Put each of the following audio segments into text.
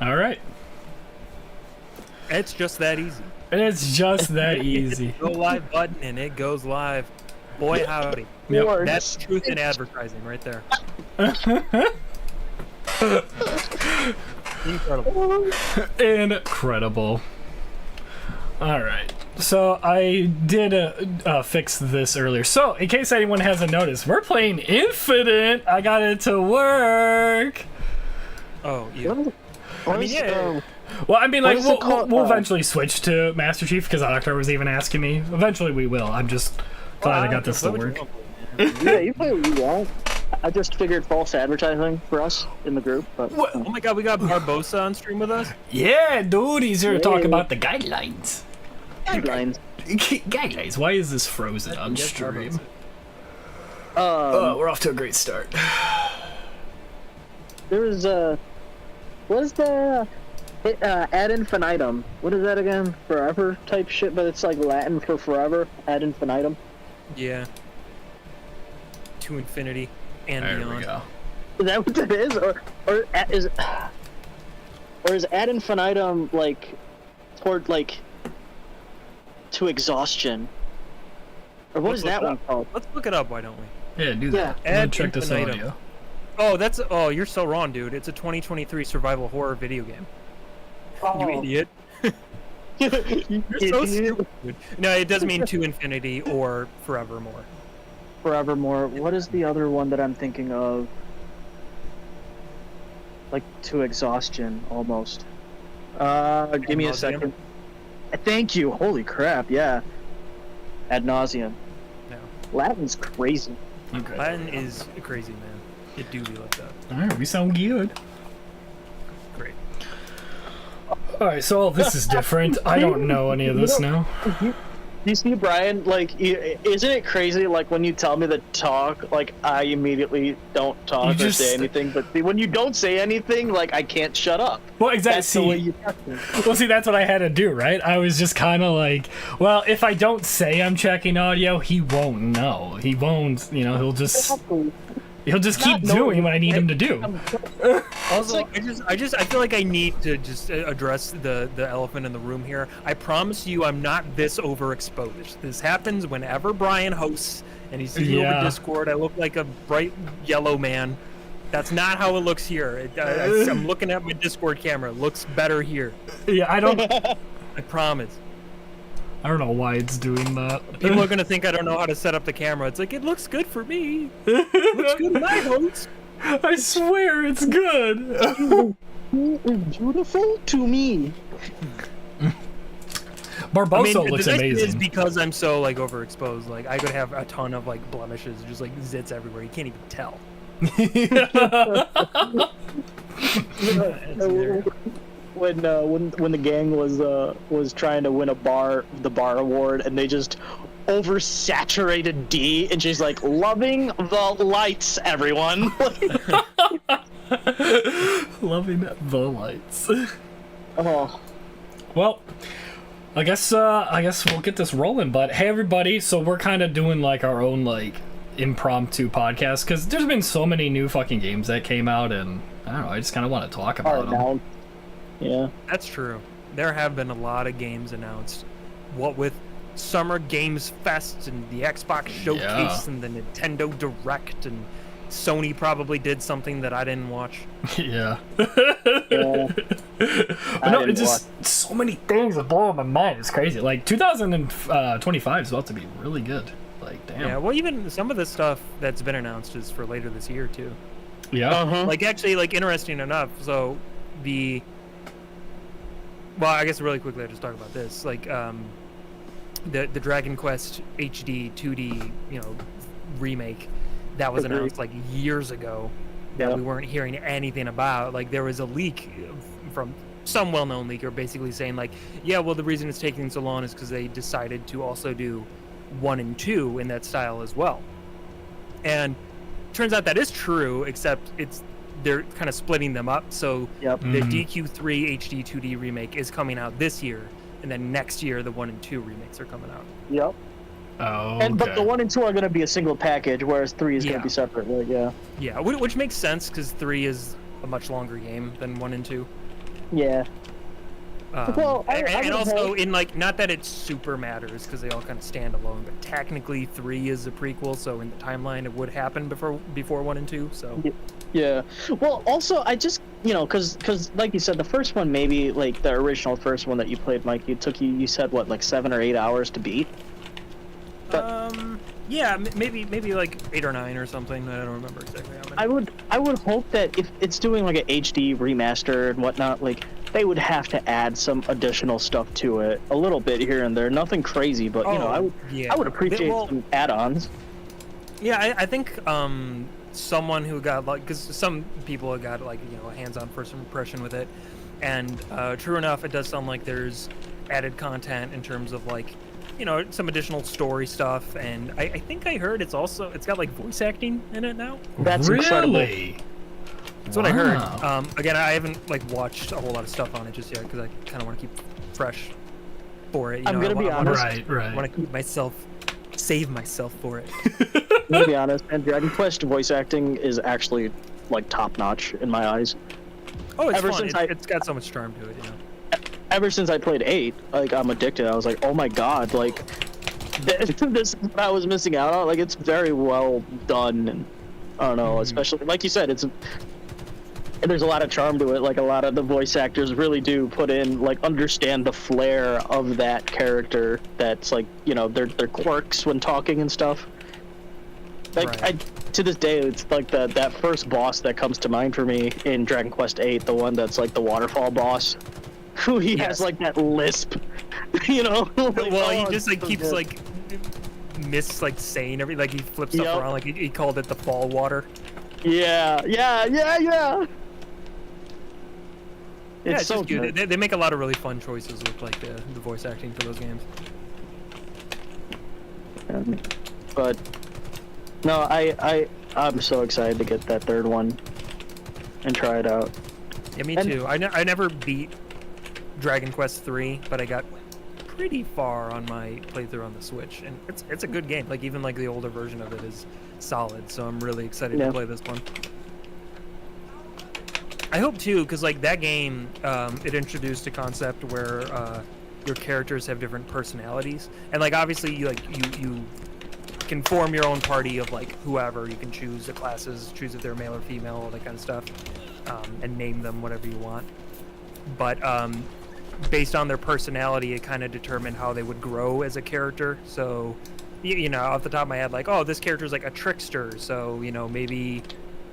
All right. It's just that easy. It's just that easy. Go live button and it goes live. Boy, howdy. Yep. That's truth in advertising right there. Incredible. Incredible. All right. So I did fix this earlier. So in case anyone hasn't noticed, we're playing Infinite. I got it to work. Oh, yeah. I mean, yeah. Well, I mean, like, we'll eventually switch to Master Chief because Doctor was even asking me. Eventually we will. I'm just glad I got this to work. Yeah, you play what you want. I just figured false advertising for us in the group. But, Oh my god, we got Barbosa on stream with us? Yeah, dude, he's here to talk about the guidelines. Guidelines. Guidelines. Why is this frozen on Yes, stream? Barbosa. We're off to a great start. There was what is the ad infinitum? What is that again? Forever type shit, but it's like Latin for forever. Ad infinitum. Yeah. To infinity and There beyond. we go. Is that what that is, or is ad infinitum like toward like to exhaustion? Or what is that one called? Let's look it up, why don't we? Yeah, do that. Yeah. I'm gonna Ad check this infinitum. audio. Oh, you're so wrong, dude. It's a 2023 survival horror video game. You idiot. You're so stupid. No, it does mean to infinity or forevermore. Forevermore. What is the other one that I'm thinking of? Like to exhaustion, almost. Give me a nauseam? second. Thank you. Holy crap! Yeah. Ad nauseum. No. Latin's crazy. Okay. Latin is crazy, man. It do be like that. All right, we sound good. Great. All right, so all this is different. I don't know any of this now. You see, Brian, like, isn't it crazy, like, when you tell me to talk, like, I immediately don't talk or say anything, but when you don't say anything, like, I can't shut up. Well, exactly. That's the way you talk to me. Well, see, that's what I had to do, right? I was just kind of like, well, if I don't say I'm checking audio, he won't know. He won't, he'll just keep doing what I need him to do. Also, I feel like I need to just address the elephant in the room here. I promise you, I'm not this overexposed. This happens whenever Brian hosts, and he's sitting over Discord. I look like a bright yellow man. That's not how it looks here. I'm looking at my Discord camera. It looks better here. Yeah, I promise. I don't know why it's doing that. People are gonna think I don't know how to set up the camera. It's like, it looks good for me. It looks good in my host. I swear it's good. Beautiful to me. Barbosa looks the amazing. Is because I'm so like overexposed. Like I could have a ton of like blemishes, just like zits everywhere. You can't even tell. When the gang was trying to win the bar award, and they just oversaturated D, and she's like, loving the lights, everyone. Loving the lights. Oh. Well, I guess we'll get this rolling. But hey, everybody! So we're kind of doing like our own like impromptu podcast because there's been so many new fucking games that came out, and I don't know. I just kind of want to talk about them. Yeah, that's true. There have been a lot of games announced. What with Summer Games Fest and the Xbox Showcase and the Nintendo Direct, and Sony probably did something that I didn't watch. Yeah. Yeah. But no, it's just so many things are blowing my mind. It's crazy. Like 2025 is about to be really good. Like, damn. Yeah, well, even some of the stuff that's been announced is for later this year too. Yeah. Like actually, like interesting enough. So well, I guess really quickly I'll just talk about this. Like the Dragon Quest HD 2D, remake that was announced like years ago that we weren't hearing anything about. Like there was a leak from some well-known leaker basically saying like, yeah, well the reason it's taking so long is because they decided to also do 1 and 2 in that style as well. And turns out that is true, except they're kind of splitting them up. So the DQ3 HD 2D remake is coming out this year, and then next year the 1 and 2 remakes are coming out. Yep. Oh. Okay. But the 1 and 2 are going to be a single package, whereas 3 is going to be separate. Like, Yeah, which makes sense because 3 is a much longer game than 1 and 2. Yeah. Well, I and would also hope- in like, not that it super matters because they all kind of stand alone, but technically 3 is a prequel, so in the timeline it would happen before 1 and 2. So Yeah. Well, also, I just, because like you said, the first one, maybe like the original first one that you played, Mike, you said what, like 7 or 8 hours to beat? yeah, maybe like 8 or 9 or something. I don't remember exactly how many. I would hope that if it's doing like an HD remaster and whatnot, like they would have to add some additional stuff to it, a little bit here and there, nothing crazy, but I would appreciate some add-ons. Yeah, I think someone who got like, because some people have got like a hands-on first impression with it, and true enough, it does sound like there's added content in terms of like some additional story stuff, and I think I heard it's got like voice acting in it now. That's really incredible. That's what I heard. Again, I haven't like watched a whole lot of stuff on it just yet because I kind of want to keep fresh for it. I'm gonna be honest. Right. I want to keep save myself for it. I'm gonna be honest, and Dragon Quest voice acting is actually like top notch in my eyes. Oh, it's Ever fun. since It's got so much charm to it. Ever since I played 8, like I'm addicted. I was like, oh my god, like this is what I was missing out on. Like it's very well done, and I don't know, especially like you said, there's a lot of charm to it. Like a lot of the voice actors really do put in, like, understand the flair of that character. That's like, their quirks when talking and stuff. Like Right. to this day, it's like that first boss that comes to mind for me in Dragon Quest 8, the one that's like the waterfall boss, who he has like that lisp, Like, Well, he oh, just like so keeps good. like saying everything. Like he flips stuff around. Like he called it the fall water. Yeah. Yeah, It's so just good. good. They make a lot of really fun choices with like the voice acting for those games. But no, I'm so excited to get that third one and try it out. Yeah, me And- too. I never beat Dragon Quest 3, but I got pretty far on my playthrough on the Switch, and it's a good game. Like even like the older version of it is solid, so I'm really excited to play this one. I hope too, because like that game, it introduced a concept where your characters have different personalities, and like obviously you can form your own party of like whoever. You can choose the classes, choose if they're male or female, all that kind of stuff, and name them whatever you want. But based on their personality, it kind of determined how they would grow as a character. So, off the top of my head, like, oh, this character is like a trickster, so maybe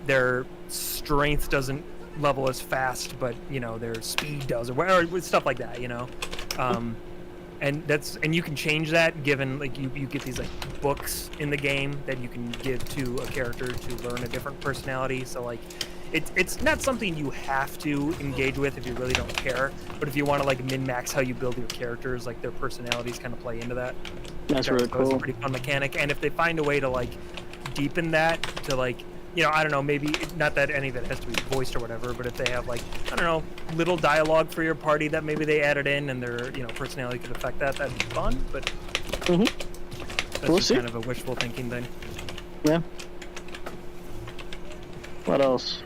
their strength doesn't level as fast, but their speed does, or stuff like that. And you can change that given like you get these like books in the game that you can give to a character to learn a different personality. So like it's not something you have to engage with if you really don't care, but if you want to like min-max how you build your characters, like their personalities kind of play into that. That's really So it's cool. a pretty fun mechanic, and if they find a way to like deepen that to like I don't know, maybe not that any of it has to be voiced or whatever, but if they have like, I don't know, little dialogue for your party that maybe they added in and their, personality could affect that, that'd be fun, but that's We'll just see. kind of a wishful thinking thing. Yeah. What else?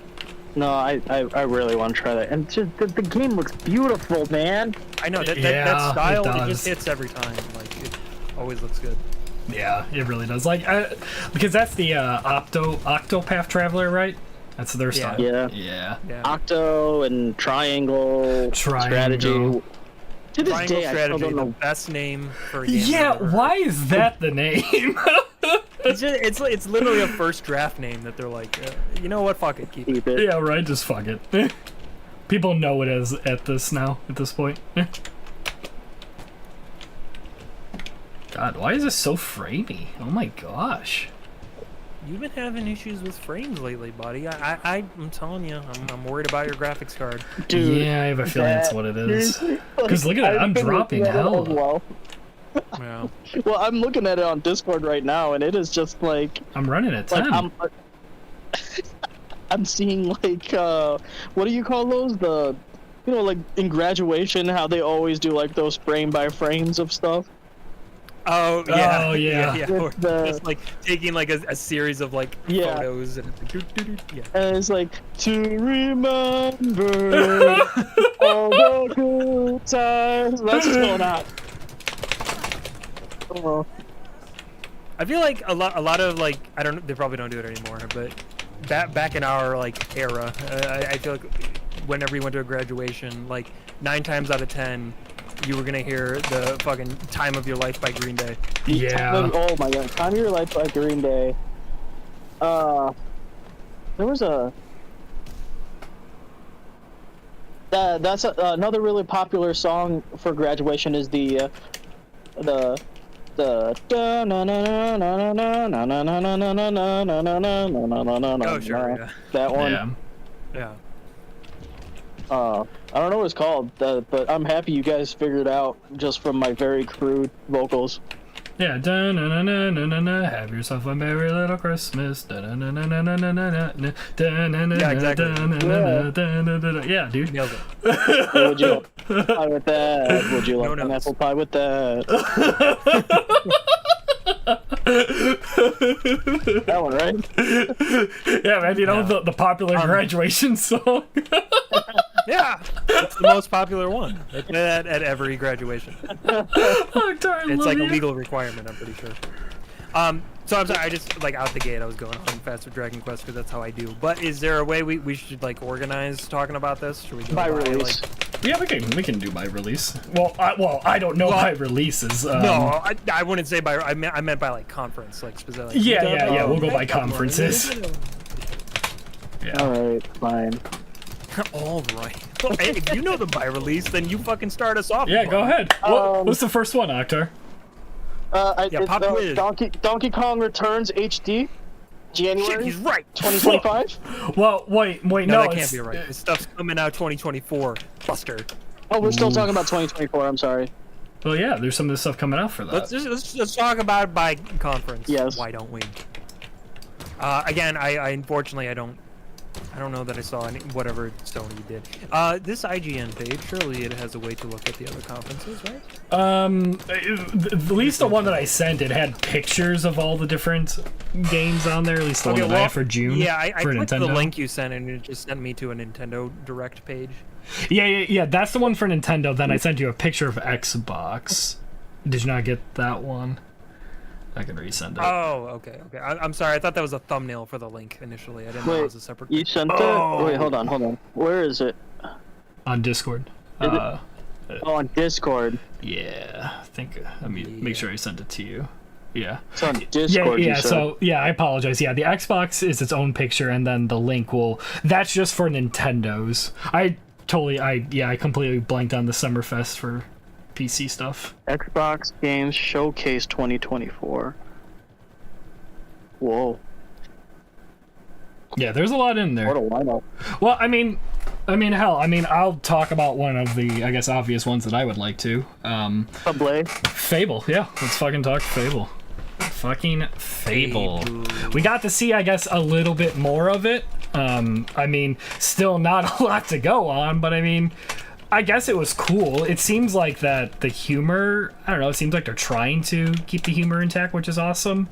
No, I really want to try that. And just the game looks beautiful, man. I know, that Yeah, style, it it just does. hits every time. Like, it always looks good. Yeah, it really does. Like, because that's the Octopath Traveler, right? That's their style. Yeah. Yeah. Yeah. Octo and Triangle strategy. Triangle. To this Triangle day, I still Strategy, don't the know. best name for a game. Yeah, I've ever heard. why is that the name? It's literally a first draft name that they're like, you know what, fuck it, keep it. Keep it. Yeah, right, just fuck it. People know it as at this point. God, why is this so framey? Oh my gosh. You've been having issues with frames lately, buddy. I'm telling you, I'm worried about your graphics card. Dude, Yeah, I have a feeling that's what it is. seriously, Because look at that, I've I'm been dropping looking at it hell. as well. Yeah. Well, I'm looking at it on Discord right now, and it is just like I'm running at 10. I'm seeing like what do you call those? The like in graduation, how they always do like those frame by frames of stuff. Oh yeah. Oh, yeah. yeah. With Or the- just like taking like a series of like Yeah. photos and it's like, yeah. And it's like to remember all That's what's going on. Oh. I feel like a lot of like I don't they probably don't do it anymore, but back in our like era, I feel like whenever you went to a graduation, like 9 times out of 10, you were gonna hear the fucking "Time of Your Life" by Green Day. Yeah. Oh my god, "Time of Your Life" by Green Day. There was a. That's another really popular song for graduation is the Oh sure, yeah. That one. Yeah. Yeah. I don't know what it's called, but I'm happy you guys figured it out just from my very crude vocals. Yeah. Have yourself a merry little Christmas. Yeah, exactly. Yeah, dude. Nailed it. Would you like pie with that? Would you like No an notes. apple pie with that? That one, right? Yeah, man, you know Yeah. the popular graduation song. Yeah, it's the most popular one at every graduation. It's like a legal requirement, I'm pretty sure. So I'm sorry, I just like out the gate I was going on fast with Dragon Quest because that's how I do. But is there a way we should like organize talking about this? Should we go By by release. like? Yeah, we can do by release. Well, I don't know by releases. No, I wouldn't say by. I meant by like conference, like specifically. Yeah. We'll go by conferences. Yeah. All right, fine. All right. Well, hey, if you know the by release, then you fucking start us off. Yeah, go ahead. What's the first one, Octar? Yeah, pop quiz. Donkey Kong Returns HD, January. Shit, he's right. 2025. Well, wait, No, no, that can't be right. This stuff's coming out 2024. Buster. Oh, we're still talking about 2024. I'm sorry. Well, yeah, there's some of this stuff coming out for that. Let's talk about it by conference. Yes. Why don't we? Again, I unfortunately I don't know that I saw any whatever Sony did. This IGN page, surely it has a way to look at the other conferences, right? At least the one that I sent, it had pictures of all the different games on there. At least the one that I had for June. Yeah, I for clicked Nintendo. the link you sent, and it just sent me to a Nintendo Direct page. Yeah. That's the one for Nintendo. Then I sent you a picture of Xbox. Did you not get that one? I can resend it. Oh, okay. I'm sorry. I thought that was a thumbnail for the link initially. I didn't know it was a separate. You sent Oh. it? Wait, hold on. Where is it? On Discord. Is it? Oh, on Discord. Yeah, I think. Let me make sure I sent it to you. Yeah. It's on Discord. Yeah. You said. So yeah, I apologize. Yeah, the Xbox is its own picture, and then the link will. That's just for Nintendo's. I completely blanked on the Summerfest for PC stuff. Xbox Games Showcase 2024. Whoa. Yeah, there's a lot in there. What a lineup. Well, I mean, hell, I'll talk about one of the, I guess, obvious ones that I would like to. Subway. Fable. Yeah, let's fucking talk Fable. Fucking Fable. We got to see, I guess, a little bit more of it. Still not a lot to go on, but I guess it was cool. It seems like that the humor, I don't know, it seems like they're trying to keep the humor intact, which is awesome.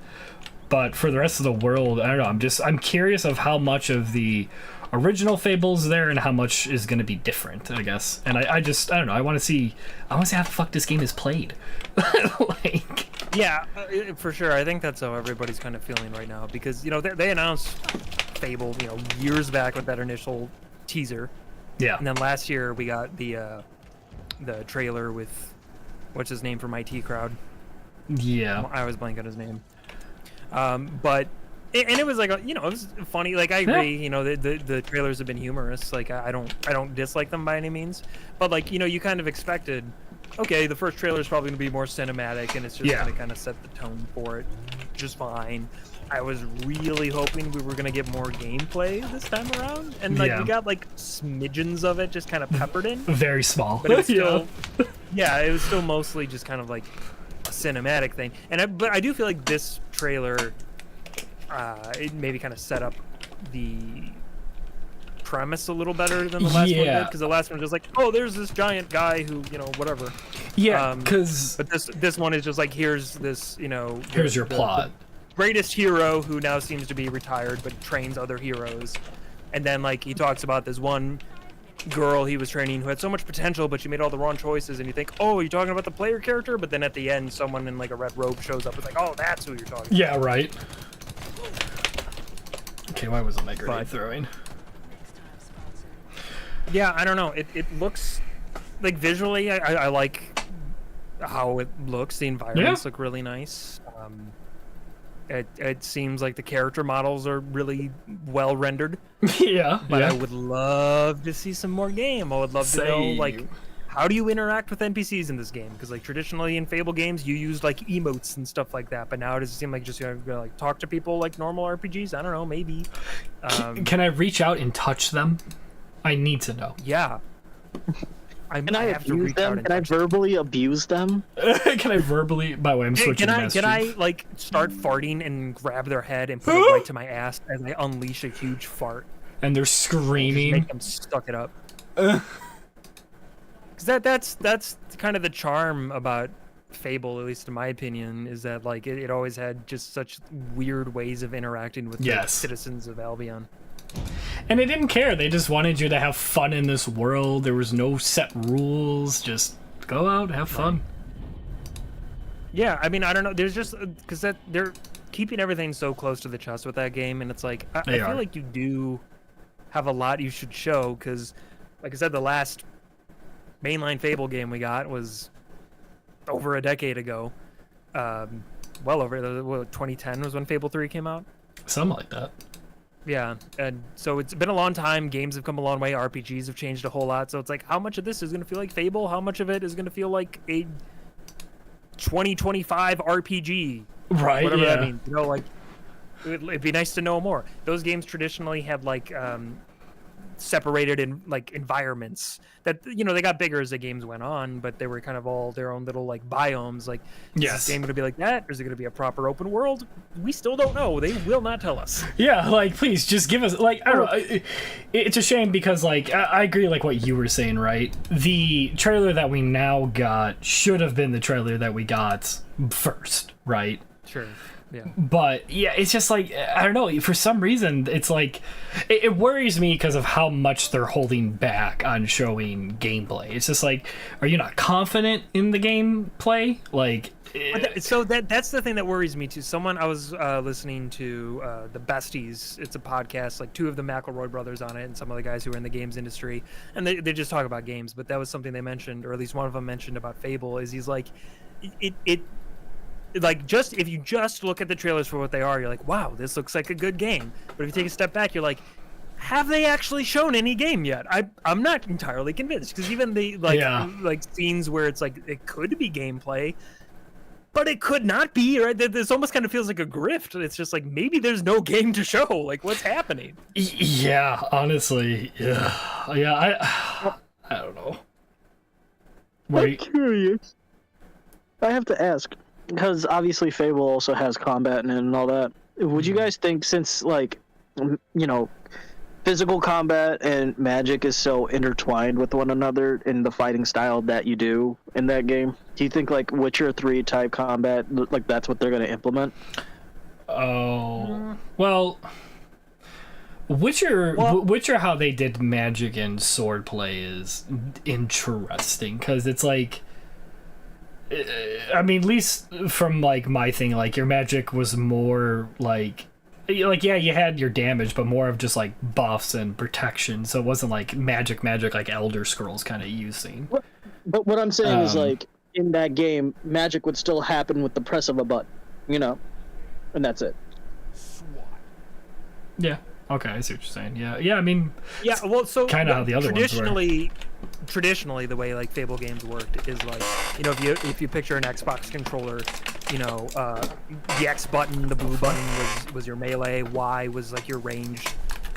But for the rest of the world, I don't know, I'm curious of how much of the original Fable's there and how much is going to be different, I guess. And I don't know, I want to see how the fuck this game is played. Yeah, for sure. I think that's how everybody's kind of feeling right now because, they announced Fable, years back with that initial teaser. Yeah. And then last year we got the trailer with what's his name from IT Crowd. Yeah. I always blank on his name. But it was like it was funny. Like I agree. Yeah. The trailers have been humorous. Like I don't dislike them by any means. But like you kind of expected. Okay, the first trailer is probably going to be more cinematic, and it's just going to kind of set the tone for it, just fine. I was really hoping we were going to get more gameplay this time around, and we got like smidgens of it just kind of peppered in. Very small. But it was still, it was still mostly just kind of like a cinematic thing. But I do feel like this trailer, it maybe kind of set up the premise a little better than the last one did, because the last one was just like, oh, there's this giant guy who, whatever. Yeah, because but this one is just like, here's this, here's your plot. The greatest hero who now seems to be retired but trains other heroes, and then like he talks about this one girl he was training who had so much potential, but she made all the wrong choices, and you think, oh, you're talking about the player character, but then at the end, someone in like a red robe shows up. It's like, oh, that's who you're talking about. Yeah, right. Okay, why wasn't my grenade throwing? Yeah, I don't know. It looks like visually, I like how it looks. The environments look really nice. It seems like the character models are really well rendered. Yeah, but I would love to see some more game. I would love to know, like, how do you interact with NPCs in this game? Because like traditionally in Fable games, you used like emotes and stuff like that. But now it does seem like just you know, like talk to people like normal RPGs. I don't know, maybe. Can I reach out and touch them? I need to know. Yeah. Can I abuse them? Can I verbally abuse them? Can I verbally? By the way, I'm switching messages. Can I like start farting and grab their head and put it right to my ass as I unleash a huge fart? And they're screaming. Just make them suck it up. Because that's kind of the charm about Fable, at least in my opinion, is that like it always had just such weird ways of interacting with the citizens of Albion. And they didn't care. They just wanted you to have fun in this world. There was no set rules. Just go out, have fun. Yeah, I mean, I don't know. There's just because they're keeping everything so close to the chest with that game, and it's like I feel like you do have a lot you should show. Because, like I said, the last mainline Fable game we got was over a decade ago. Well over 2010 was when Fable 3 came out. Something like that. Yeah, and so it's been a long time. Games have come a long way. RPGs have changed a whole lot. So it's like, how much of this is going to feel like Fable? How much of it is going to feel like a 2025 RPG? Right, whatever that means. You know, like, it'd be nice to know more. Those games traditionally had, like, separated in, like, environments that, you know, they got bigger as the games went on, but they were kind of all their own little, like, biomes. Like, is this game going to be like that? Or is it going to be a proper open world? We still don't know. They will not tell us. Yeah, like, please, just give us, like, I don't know. It's a shame because, like, I agree, like, what you were saying, right? The trailer that we now got should have been the trailer that we got first, right? Sure. Yeah. But yeah, it's just like, I don't know, for some reason it's like it worries me because of how much they're holding back on showing gameplay. It's just like, are you not confident in the gameplay? Like so that's the thing that worries me too. I was listening to the Besties. It's a podcast, like two of the McElroy brothers on it and some of the guys who are in the games industry, and they just talk about games. But that was something they mentioned, or at least one of them mentioned about Fable, is he's like it like, just if you just look at the trailers for what they are, you're like, wow, this looks like a good game. But if you take a step back, you're like, have they actually shown any game yet? I'm not entirely convinced, because even the like scenes where it's like it could be gameplay, but it could not be, right? This almost kind of feels like a grift. It's just like, maybe there's no game to show. Like, what's happening? Yeah, honestly, I don't know. I'm curious. I have to ask. Because obviously Fable also has combat in it and all that. Would you guys think, since, like, you know, physical combat and magic is so intertwined with one another in the fighting style that you do in that game, do you think, like, Witcher 3 type combat, like, that's what they're going to implement? Oh, well, Witcher, how they did magic and swordplay is interesting, because it's like, I mean, at least from, like, my thing, like, your magic was more, like, yeah, you had your damage, but more of just, like, buffs and protection, so it wasn't, like, magic, like Elder Scrolls kind of using. But what I'm saying is, like, in that game, magic would still happen with the press of a button, you know? And that's it. Yeah. Okay, I see what you're saying. Yeah. I mean, yeah. Well, so kind of how the other ones were. Traditionally, the way like Fable games worked is like, you know, if you picture an Xbox controller, you know, the X button, the blue button was your melee, Y was like your range,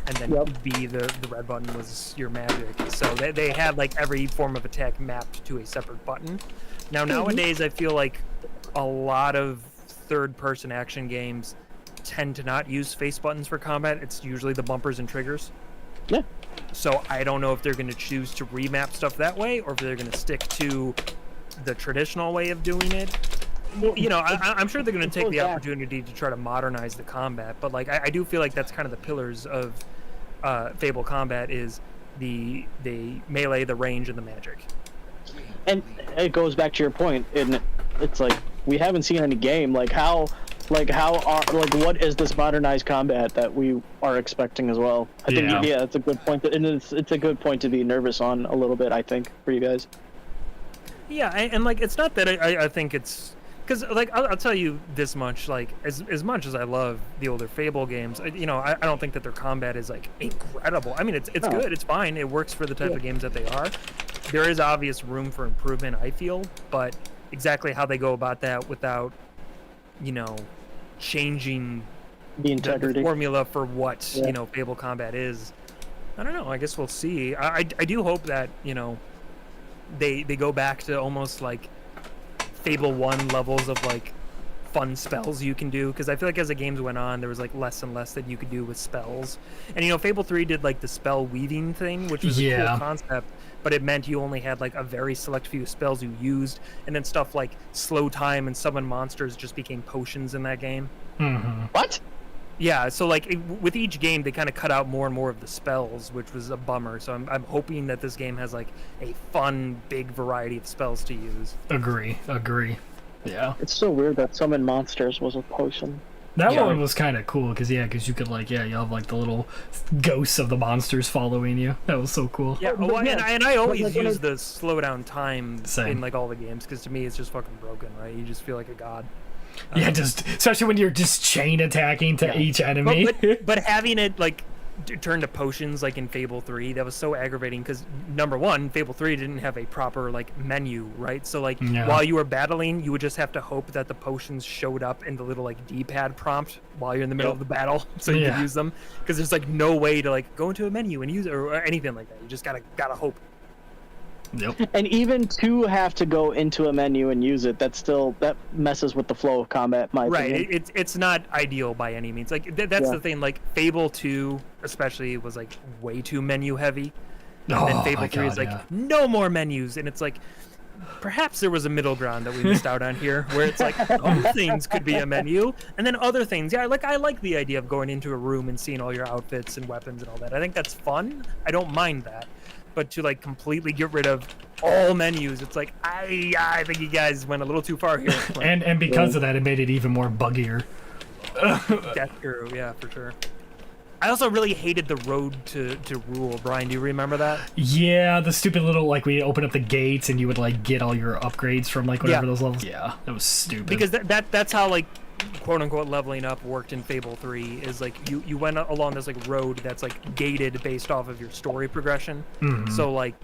and then B, the red button, was your magic. So they had like every form of attack mapped to a separate button. Now nowadays, I feel like a lot of third-person action games tend to not use face buttons for combat. It's usually the bumpers and triggers. Yeah. So I don't know if they're going to choose to remap stuff that way, or if they're going to stick to the traditional way of doing it. You know, I'm sure they're going to take the opportunity to try to modernize the combat, but like I do feel like that's kind of the pillars of Fable combat is the melee, the range, and the magic. And it goes back to your point, and it's like we haven't seen any game. Like what is this modernized combat that we are expecting as well? I think it's a good point, and it's a good point to be nervous on a little bit. I think for you guys. Yeah, and like it's not that I think it's because like I'll tell you this much, like as much as I love the older Fable games, I don't think that their combat is like incredible. I mean it's good, it's fine, it works for the type of games that they are. There is obvious room for improvement, I feel, but exactly how they go about that without changing the integrity, the formula for what Fable combat is, I don't know. I guess we'll see. I do hope that they go back to almost like Fable 1 levels of like fun spells you can do, because I feel like as the games went on there was like less and less that you could do with spells. And Fable 3 did like the spell weaving thing, which was a cool concept, but it meant you only had like a very select few spells you used, and then stuff like slow time and summon monsters just became potions in that game. What? Yeah, so like with each game they kind of cut out more and more of the spells, which was a bummer. So I'm hoping that this game has like a fun big variety of spells to use. Agree. Yeah. It's so weird that summon monsters was a potion. That one was kind of cool because you could like you have like the little ghosts of the monsters following you. That was so cool. Yeah, and I always use the slow down time in like all the games, because to me it's just fucking broken, right? You just feel like a god. Yeah, just especially when you're just chain attacking to each enemy. But having it like turn to potions like in Fable 3, that was so aggravating because number one, Fable 3 didn't have a proper like menu, right? So like while you were battling, you would just have to hope that the potions showed up in the little like D-pad prompt while you're in the middle of the battle, so you could use them, because there's like no way to like go into a menu and use it or anything like that. You just gotta hope. Yep. And even to have to go into a menu and use it, that messes with the flow of combat, my opinion. It's not ideal by any means. Like that's the thing. Like Fable 2 especially was like way too menu heavy, and then Fable 3 is like no more menus, and it's like perhaps there was a middle ground that we missed out on here, where it's like some things could be a menu, and then other things. I like the idea of going into a room and seeing all your outfits and weapons and all that. I think that's fun. I don't mind that. But to like completely get rid of all menus, it's like I think you guys went a little too far here. and because of that, it made it even more buggier. That's true, yeah, for sure. I also really hated the road to rule. Brian, do you remember that? Yeah, the stupid little like we open up the gates and you would like get all your upgrades from like whatever those levels. Yeah, that was stupid. Because that's how like quote unquote leveling up worked in Fable 3, is like you went along this like road that's like gated based off of your story progression. So like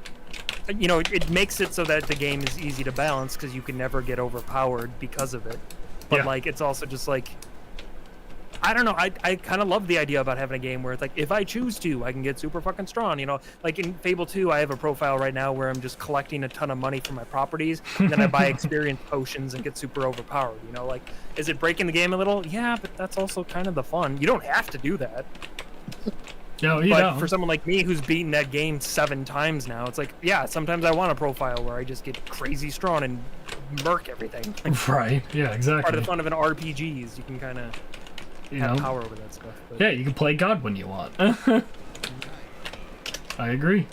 it makes it so that the game is easy to balance because you can never get overpowered because of it. But like it's also just like, I don't know, I kind of love the idea about having a game where it's like, if I choose to, I can get super fucking strong, Like in Fable 2, I have a profile right now where I'm just collecting a ton of money for my properties, and then I buy experience potions and get super overpowered, Like, is it breaking the game a little? Yeah, but that's also kind of the fun. You don't have to do that. No, but for someone like me who's beaten that game 7 times now, it's like, yeah, sometimes I want a profile where I just get crazy strong and murk everything. Right, yeah, exactly. Part of the fun of an RPG is you can kind of have power over that stuff. But... yeah, you can play God when you want. I agree.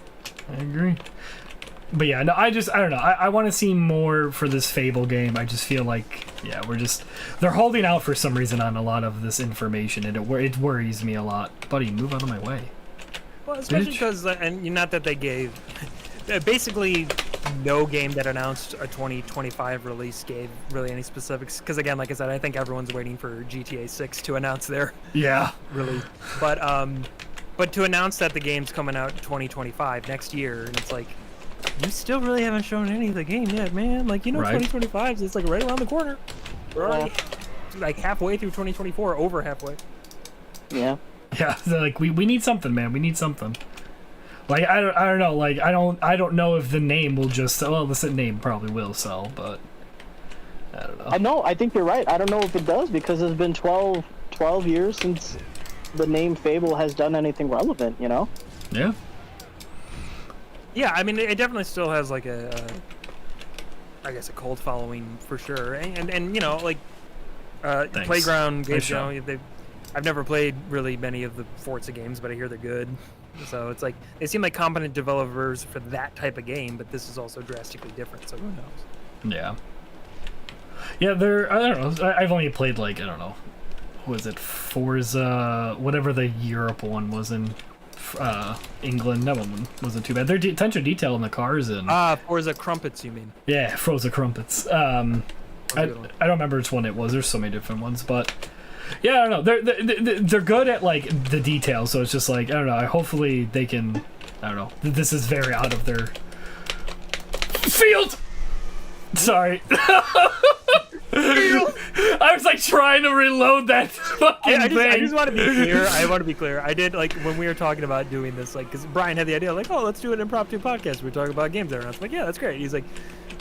But yeah, no, I don't know. I want to see more for this Fable game. I just feel like, they're holding out for some reason on a lot of this information, and it worries me a lot. Buddy, move out of my way. Well, especially because, and not that they gave, basically no game that announced a 2025 release gave really any specifics. Because again, like I said, I think everyone's waiting for GTA 6 to announce their release. But to announce that the game's coming out 2025 next year, and it's like, you still really haven't shown any of the game yet, man. Like, 2025 is like right around the corner. We're already like halfway through 2024, over halfway. Yeah. Yeah, like we need something, man. We need something. Like I don't know. Like I don't know if the name will just sell. Well, the name probably will sell, but I don't know. I think you're right. I don't know if it does, because it's been 12 years since the name Fable has done anything relevant. Yeah. Yeah, I mean, it definitely still has like I guess a cult following for sure, and like Playground games. I've never played really many of the Forza games, but I hear they're good. So it's like they seem like competent developers for that type of game, but this is also drastically different. So who knows? Yeah. Yeah, I don't know. I've only played like, I don't know. Was it Forza? Whatever the Europe one was in England. That one wasn't too bad. Their attention to detail in the cars and Forza Crumpets, you mean? yeah, Forza Crumpets. I don't remember which one it was. There's so many different ones, but yeah, I don't know. They're good at like the details, so it's just like I don't know. Hopefully they can. I don't know. This is very out of their field. Sorry. I was like trying to reload that fucking thing. I just want to be clear. I want to be clear. I did like when we were talking about doing this, like, because Brian had the idea, like, oh, let's do an impromptu podcast. We're talking about games there, and I was like, yeah, that's great. He's like,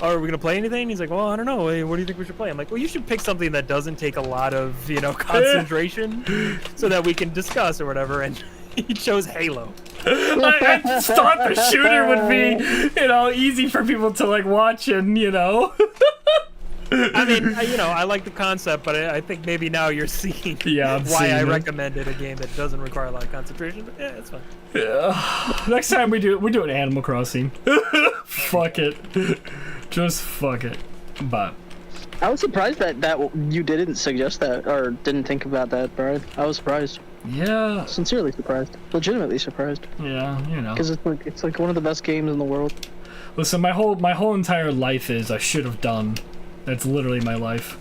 oh, are we gonna play anything? He's like, well, I don't know. Hey, what do you think we should play? I'm like, well, you should pick something that doesn't take a lot of concentration, so that we can discuss or whatever. And he chose Halo. I just thought the shooter would be, easy for people to like watch and I mean, I like the concept, but I think maybe now you're seeing why I recommended a game that doesn't require a lot of concentration. But yeah, it's fine. Yeah. Next time we're doing Animal Crossing. Fuck it. Just fuck it. But I was surprised that you didn't suggest that or didn't think about that, Brian. I was surprised. yeah, Sincerely surprised. Legitimately surprised. yeah, Because it's like one of the best games in the world. Listen, my whole entire life is I should have done. That's literally my life.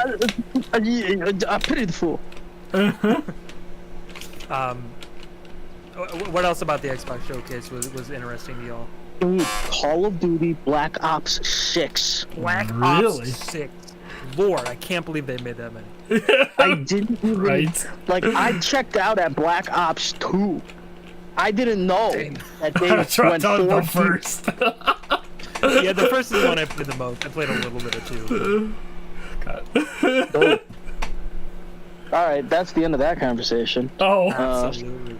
I pity the fool. What else about the Xbox showcase was interesting to y'all? Dude, Call of Duty Black Ops 6. Black Really? Ops 6. Lord, I can't believe they made that many. I didn't even Right? like. I checked out at Black Ops 2. I didn't know Same. that they I tried went to the 4 first. Yeah, the first is the one I played the most. I played a little bit of two. God. All right, that's the end of that conversation. Oh. Absolutely.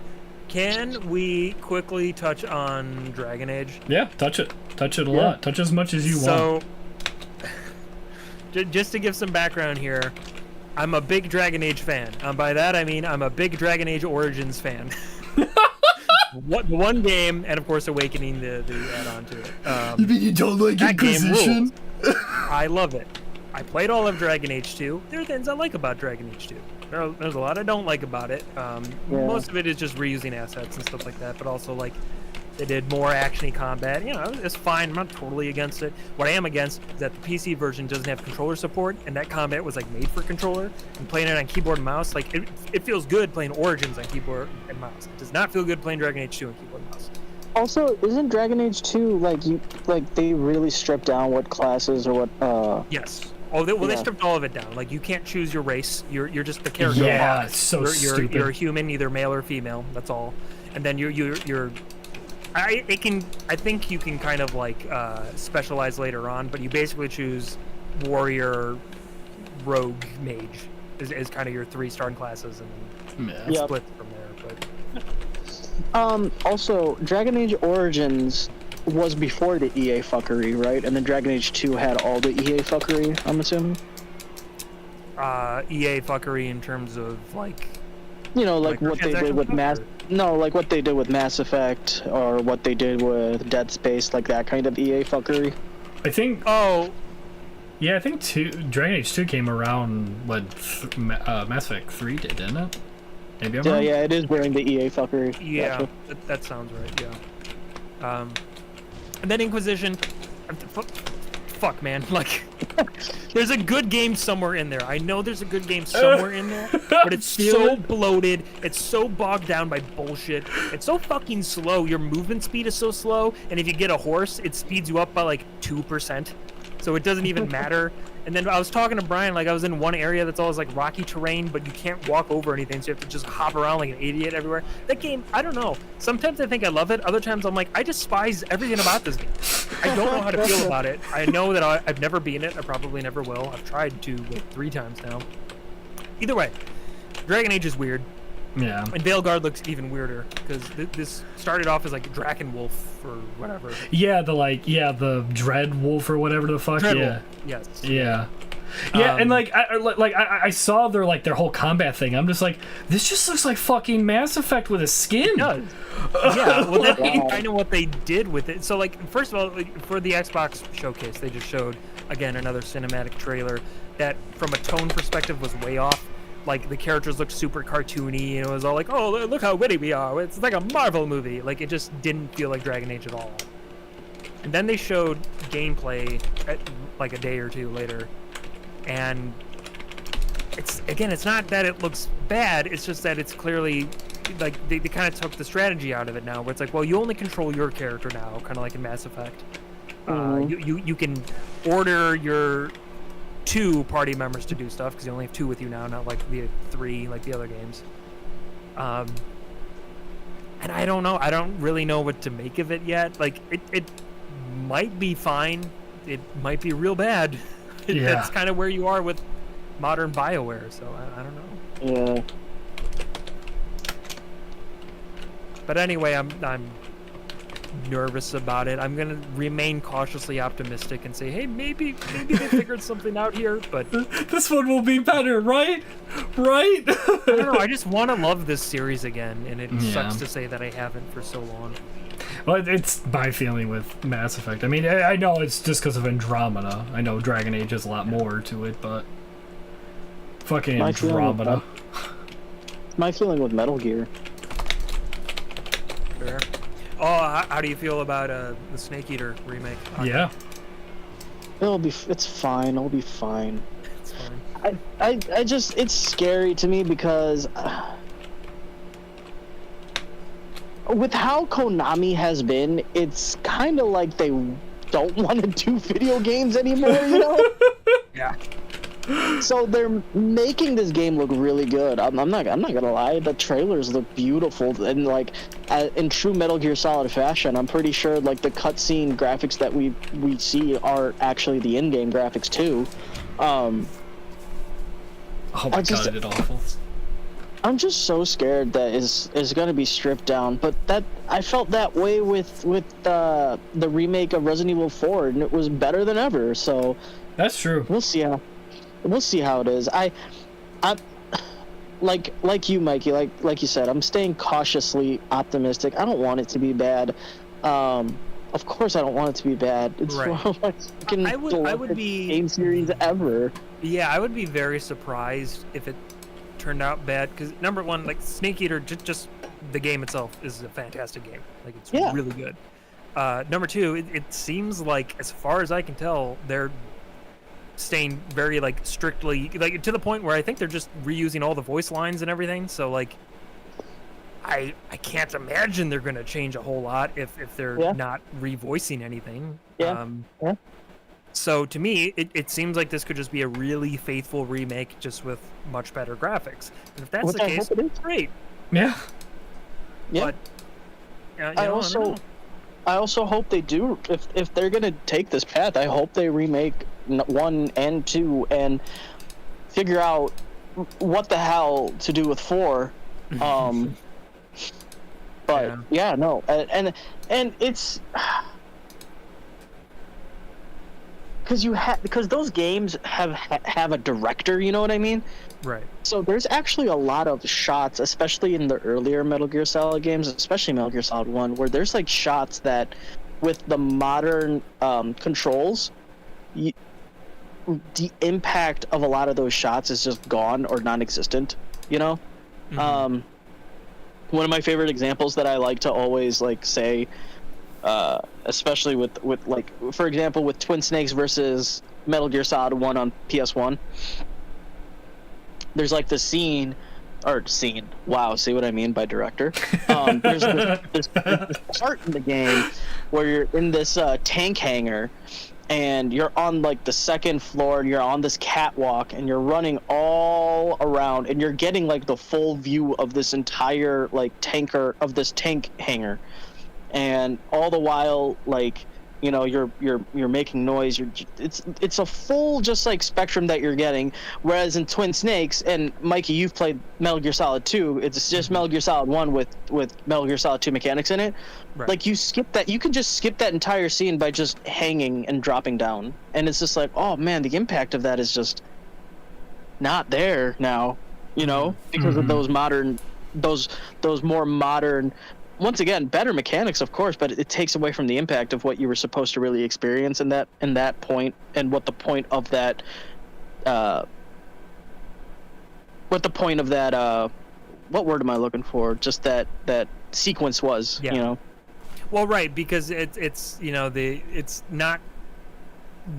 Can we quickly touch on Dragon Age? Yeah, touch it. Touch it a lot. Touch as much as you want. So, just to give some background here, I'm a big Dragon Age fan. By that I mean I'm a big Dragon Age Origins fan. One game, and of course Awakening, the add-on to it. You mean you don't like that game Inquisition? rules. I love it. I played all of Dragon Age 2. There are things I like about Dragon Age 2. There's a lot I don't like about it. Most of it is just reusing assets and stuff like that, but also like they did more actiony combat. It's fine. I'm not totally against it. What I am against is that the PC version doesn't have controller support, and that combat was like made for controller. And playing it on keyboard and mouse, like it feels good playing Origins on keyboard and mouse. It does not feel good playing Dragon Age 2 on keyboard and mouse. Also, isn't Dragon Age 2 like they really stripped down what classes or what? Yes. Oh, they stripped all of it down. Like you can't choose your race. You're just the character. Yeah, it's so stupid. You're a human, either male or female. That's all. And then you're. I think you can kind of like specialize later on, but you basically choose warrior, rogue, mage is kind of your 3 starting classes, and then split from there. But Also, Dragon Age Origins was before the EA fuckery, right? And then Dragon Age 2 had all the EA fuckery, I'm assuming? EA fuckery in terms of like... like what they did with like what they did with Mass Effect, or what they did with Dead Space, like that kind of EA fuckery. I think... Oh... Yeah, I think Dragon Age 2 came around when Mass Effect 3 did, didn't it? Maybe I'm wrong? Yeah, it is during the EA fuckery. Yeah, that sounds right, yeah. And then Inquisition, fuck man, like, there's a good game somewhere in there. I know there's a good game somewhere in there, but it's so bloated, it's so bogged down by bullshit, it's so fucking slow, your movement speed is so slow, and if you get a horse, it speeds you up by like 2%, so it doesn't even matter. And then I was talking to Brian, like I was in one area that's always like rocky terrain, but you can't walk over anything, so you have to just hop around like an idiot everywhere. That game, I don't know. Sometimes I think I love it. Other times I'm like, I despise everything about this game. I don't know how to feel about it. I know that I've never beaten it. I probably never will. I've tried to like 3 times now. Either way, Dragon Age is weird. Yeah. And Veilguard looks even weirder because this started off as like Drakenwolf or whatever. Yeah, the Dread Wolf or whatever the fuck. Dread yeah. Wolf. Yes. Yeah. Yeah, and I saw their whole combat thing. I'm just like, this just looks like fucking Mass Effect with a skin. It does. Yeah, well, that's kind of what they did with it. So, like, first of all, like, for the Xbox showcase, they just showed, again, another cinematic trailer that, from a tone perspective, was way off. Like, the characters looked super cartoony, and it was all like, oh, look how witty we are. It's like a Marvel movie. Like, it just didn't feel like Dragon Age at all. And then they showed gameplay like a day or two later, and it's not that it looks bad, it's just that it's clearly like they kind of took the strategy out of it now, where it's like, well, you only control your character now, kind of like in Mass Effect. You can order your 2 party members to do stuff, because you only have 2 with you now, not like the 3 like the other games. And I don't know, I don't really know what to make of it yet. Like, it might be fine, it might be real bad. Yeah. That's kind of where you are with modern BioWare, so I don't know. Yeah. But anyway, I'm nervous about it. I'm gonna remain cautiously optimistic and say, hey, maybe they figured something out here, but This one will be better, right? Right? I don't know, I just want to love this series again, and it Yeah. sucks to say that I haven't for so long. Well, it's my feeling with Mass Effect. I mean, I know it's just because of Andromeda. I know Dragon Age has a lot more to it, but fucking My feeling with Andromeda. My feeling with Metal Gear. Sure. Oh, how do you feel about the Snake Eater remake? Yeah. It's fine. It'll be fine. It's fine. I just, it's scary to me because with how Konami has been, it's kind of like they don't want to do video games anymore, you know? Yeah. So they're making this game look really good. I'm not gonna lie. The trailers look beautiful, and like in true Metal Gear Solid fashion, I'm pretty sure like the cutscene graphics that we see are actually the in-game graphics too. Oh my god, it did awful. I'm just so scared that is gonna be stripped down. But that I felt that way with the remake of Resident Evil 4, and it was better than ever. So That's true. we'll see how it is. I'm like you, Mikey. Like you said, I'm staying cautiously optimistic. I don't want it to be bad. Of course, I don't want it to be bad. It's Right. one of my fucking I would beloved be game series ever. Yeah, I would be very surprised if it turned out bad, because number one, like Snake Eater, just the game itself is a fantastic game. Like, it's Yeah. really good. Number two, it seems like, as far as I can tell, they're staying very like strictly, like, to the point where I think they're just reusing all the voice lines and everything. So like, I can't imagine they're gonna change a whole lot if they're Yeah. not revoicing anything. Yeah. Yeah. So to me, it seems like this could just be a really faithful remake, just with much better graphics. And if that's Which the I case, hope it is. great. Yeah. Yeah. But you I know, also don't know. I also hope they do. If they're gonna take this path, I hope they remake 1 and 2 and figure out what the hell to do with 4. But yeah, no, and it's because those games have a director. You know what I mean? Right. So there's actually a lot of shots, especially in the earlier Metal Gear Solid games, especially Metal Gear Solid 1, where there's like shots that, with the modern controls, the impact of a lot of those shots is just gone or non-existent, you know? Mhm. One of my favorite examples that I like to always like say, especially with like, for example, with Twin Snakes versus Metal Gear Solid 1 on PS1, there's like the scene. Wow, see what I mean by director? There's this part in the game where you're in this tank hangar, and you're on like the second floor, and you're on this catwalk, and you're running all around, and you're getting like the full view of this entire like tank hangar, and all the while like you know, you're making noise. It's a full just like spectrum that you're getting. Whereas in Twin Snakes, and Mikey, you've played Metal Gear Solid 2. It's just Metal Gear Solid 1 with Metal Gear Solid 2 mechanics in it. Right. Like you skip that, you can just skip that entire scene by just hanging and dropping down, and it's just like, oh man, the impact of that is just not there now, you know, because of those modern, those more modern. Once again, better mechanics, of course, but it takes away from the impact of what you were supposed to really experience in that point, and what the point of that, what word am I looking for? Just that sequence was, Yeah. you know. Well, right, because it's you know, it's not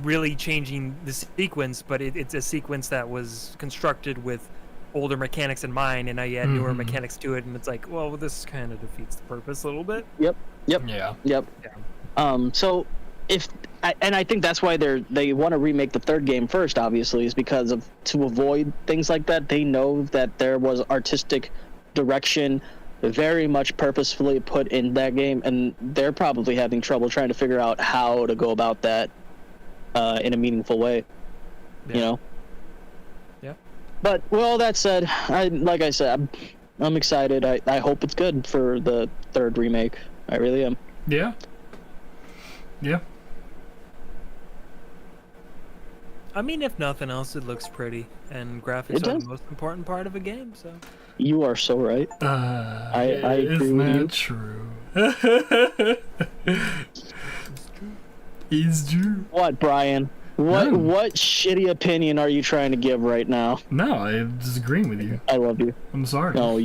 really changing the sequence, but it's a sequence that was constructed with older mechanics in mind, and now you add newer mechanics to it, and it's like, well, this kind of defeats the purpose a little bit. Yep. Yeah. So I think that's why they want to remake the third game first, obviously, is because to avoid things like that. They know that there was artistic direction very much purposefully put in that game, and they're probably having trouble trying to figure out how to go about that in a meaningful way. Yeah. You know. Yeah. But with all that said, like I said, I'm excited. I hope it's good for the third remake. I really am. Yeah. I mean, if nothing else, it looks pretty, and graphics It are does. the most important part of a game. So You are so right. I agree isn't with you. that true? It's true. What, Brian? What shitty opinion are you trying to give right now? No, I'm disagreeing with you. I love you. I'm sorry. No,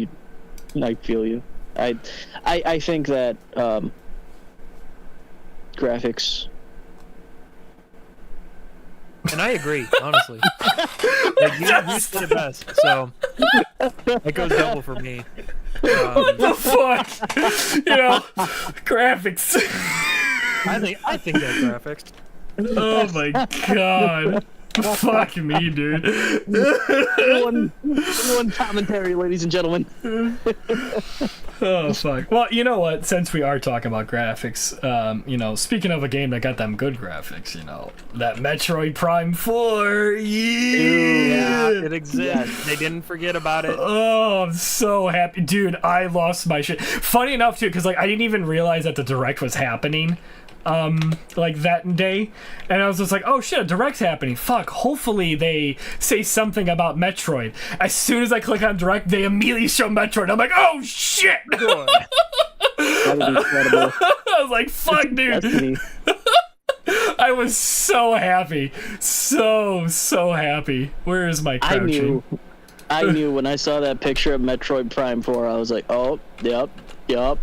I feel you. I think that graphics. and I agree, honestly. Like, you said it best, so that goes double for me. What the fuck? You know, graphics. I think that graphics. Oh my god. Fuck me, dude. One commentary, ladies and gentlemen. Oh fuck. Well, you know what? Since we are talking about graphics, you know, speaking of a game that got them good graphics, you know, that Metroid Prime 4. Yeah, Yeah. it exists. Yes. They didn't forget about it. Oh, I'm so happy, dude. I lost my shit. Funny enough, too, because like I didn't even realize that the direct was happening. Like that day, and I was just like, oh shit, a direct's happening, fuck, hopefully they say something about Metroid. As soon as I click on direct, they immediately show Metroid. I'm like, oh shit. Good. That would be incredible. I was like, fuck, dude. Destiny. I was so happy, so happy. Where is my crouching? I knew when I saw that picture of Metroid Prime 4, I was like, oh, yep. Yeah,